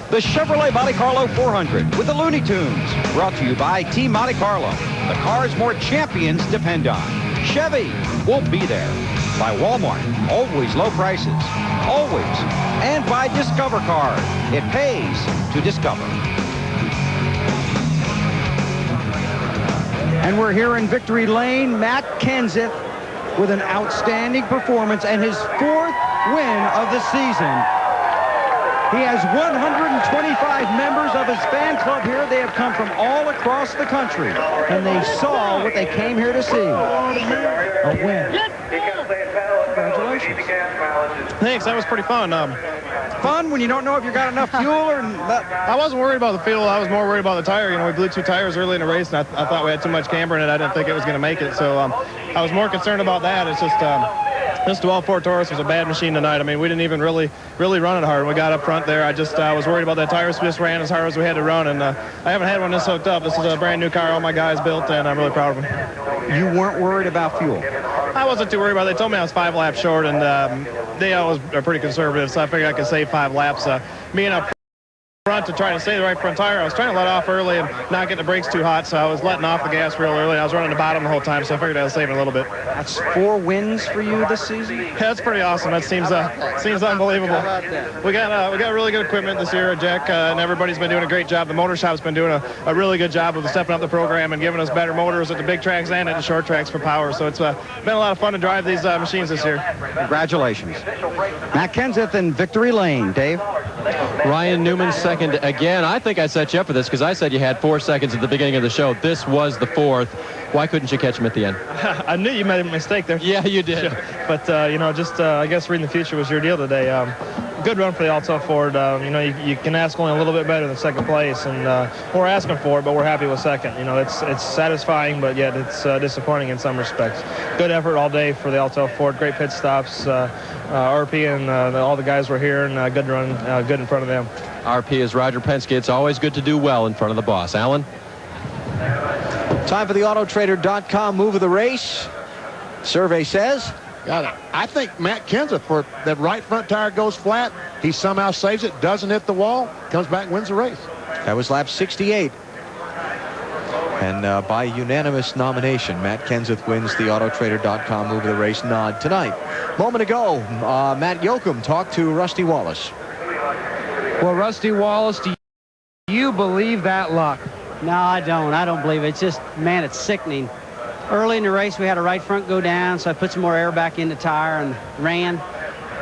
The Chevrolet Monte Carlo 400 with the Looney Tunes. Brought to you by Team Monte Carlo. The cars more champions depend on. Chevy will be there. By Walmart. Always low prices. Always. And by Discover Card. It pays to discover. And we're here in Victory Lane. Matt Kenseth with an outstanding performance and his 4th win of the season. He has 125 members of his fan club here. They have come from all across the country, and they saw what they came here to see. A win. Congratulations. Thanks. That was pretty fun. Fun when you don't know if you got enough fuel or not. I wasn't worried about the fuel. I was more worried about the tire. You know, we blew 2 tires early in the race, and I thought we had too much camber in it. I didn't think it was going to make it. So I was more concerned about that. It's just this 12-4 Taurus was a bad machine tonight. I mean, we didn't even really run it hard. We got up front there. I just was worried about that tire. We just ran as hard as we had to run, and I haven't had one this hooked up. This is a brand new car all my guys built, and I'm really proud of them. You weren't worried about fuel? I wasn't too worried about it. They told me I was 5 laps short, and they always are pretty conservative, so I figured I could save 5 laps. Being up front to try to stay the right front tire, I was trying to let off early and not get the brakes too hot, so I was letting off the gas real early. I was running the bottom the whole time, so I figured I was saving a little bit. That's 4 wins for you this season? Yeah, that's pretty awesome. That seems unbelievable. We got really good equipment this year at Jack, and everybody's been doing a great job. The motor shop's been doing a really good job of stepping up the program and giving us better motors at the big tracks and at the short tracks for power. So it's been a lot of fun to drive these machines this year. Congratulations. Matt Kenseth in Victory Lane. Dave? Ryan Newman second again. I think I set you up for this because I said you had 4 seconds at the beginning of the show. This was the 4th. Why couldn't you catch him at the end? I knew you made a mistake there. Yeah, you did. But, you know, just I guess reading the future was your deal today. Good run for the Alta Ford. You know, you can ask only a little bit better than second place, and we're asking for it, but we're happy with second. You know, it's satisfying, but yet it's disappointing in some respects. Good effort all day for the Alta Ford. Great pit stops. RP and all the guys were here, and good run, good in front of them. RP is Roger Penske. It's always good to do well in front of the boss. Alan? Time for the Autotrader.com move of the race. Survey says I think Matt Kenseth, for that right front tire goes flat, he somehow saves it, doesn't hit the wall, comes back and wins the race. That was lap 68. And by unanimous nomination, Matt Kenseth wins the Autotrader.com Move of the Race nod tonight. Moment ago, Matt Yoakum talked to Rusty Wallace. Well, Rusty Wallace, do you believe that luck? No, I don't. I don't believe it. It's just, man, it's sickening. Early in the race, we had a right front go down, so I put some more air back in the tire and ran.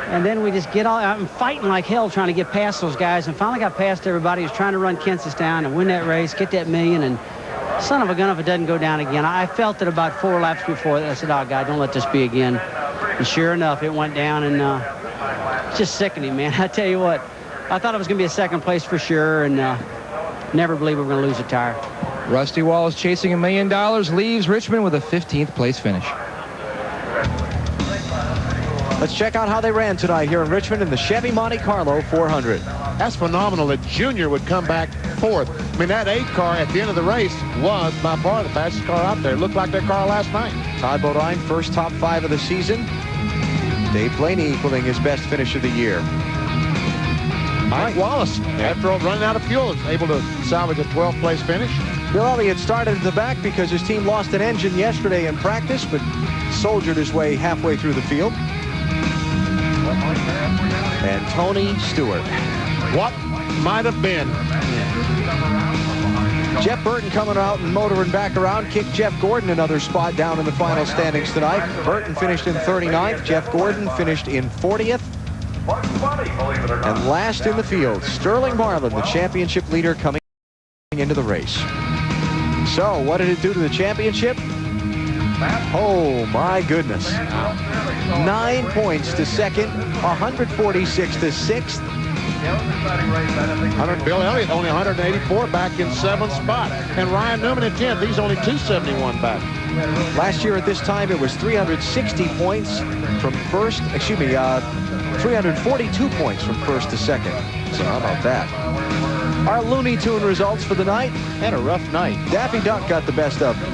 And then we just get all out and fighting like hell trying to get past those guys, and finally got past everybody who's trying to run Kenseth down and win that race, get that million, and son of a gun if it doesn't go down again. I felt it about 4 laps before that. I said, oh, God, don't let this be again. And sure enough, it went down, and it's just sickening, man. I tell you what, I thought it was going to be a second place for sure, and never believed we were going to lose a tire. Rusty Wallace chasing $1 million, leaves Richmond with a 15th place finish. Let's check out how they ran tonight here in Richmond in the Chevy Monte Carlo 400. That's phenomenal that Junior would come back fourth. I mean, that 8 car at the end of the race was by far the fastest car out there. It looked like their car last night. Todd Bodine, first top 5 of the season. Dave Blaney equaling his best finish of the year. Mike Wallace, after running out of fuel, is able to salvage a 12th place finish. Bill Elliott started at the back because his team lost an engine yesterday in practice, but soldiered his way halfway through the field. And Tony Stewart. What might have been. Jeff Burton coming out and motoring back around, kicked Jeff Gordon another spot down in the final standings tonight. Burton finished in 39th. Jeff Gordon finished in 40th. And last in the field, Sterling Marlin, the championship leader, coming into the race. So, what did it do to the championship? Oh, my goodness. 9 points to second, 146 to sixth. Bill Elliott only 184 back in 7th spot. And Ryan Newman in 10th. He's only 271 back. Last year at this time, it was 360 points from first, 342 points from first to second. So how about that? Our Looney Tune results for the night. Had a rough night. Daffy Duck got the best of them.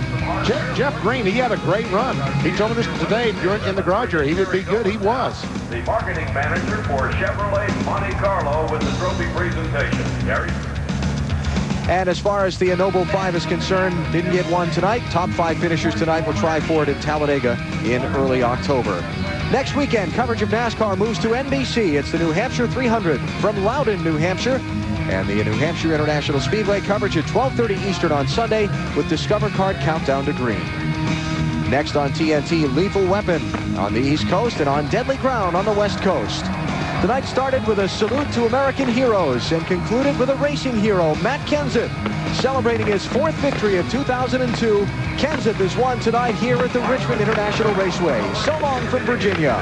Jeff Green, he had a great run. He told me this today in the garage here. He would be good. He was. The marketing manager for Chevrolet Monte Carlo with the trophy presentation. Gary? And as far as the Noble 5 is concerned, didn't get one tonight. Top 5 finishers tonight will try for it at Talladega in early October. Next weekend, coverage of NASCAR moves to NBC. It's the New Hampshire 300 from Loudon, New Hampshire. And the New Hampshire International Speedway coverage at 12:30 Eastern on Sunday with Discover Card Countdown to Green. Next on TNT, Lethal Weapon on the East Coast and on Deadly Ground on the West Coast. The night started with a salute to American heroes and concluded with a racing hero, Matt Kenseth, celebrating his 4th victory of 2002. Kenseth has won tonight here at the Richmond International Raceway. So long from Virginia.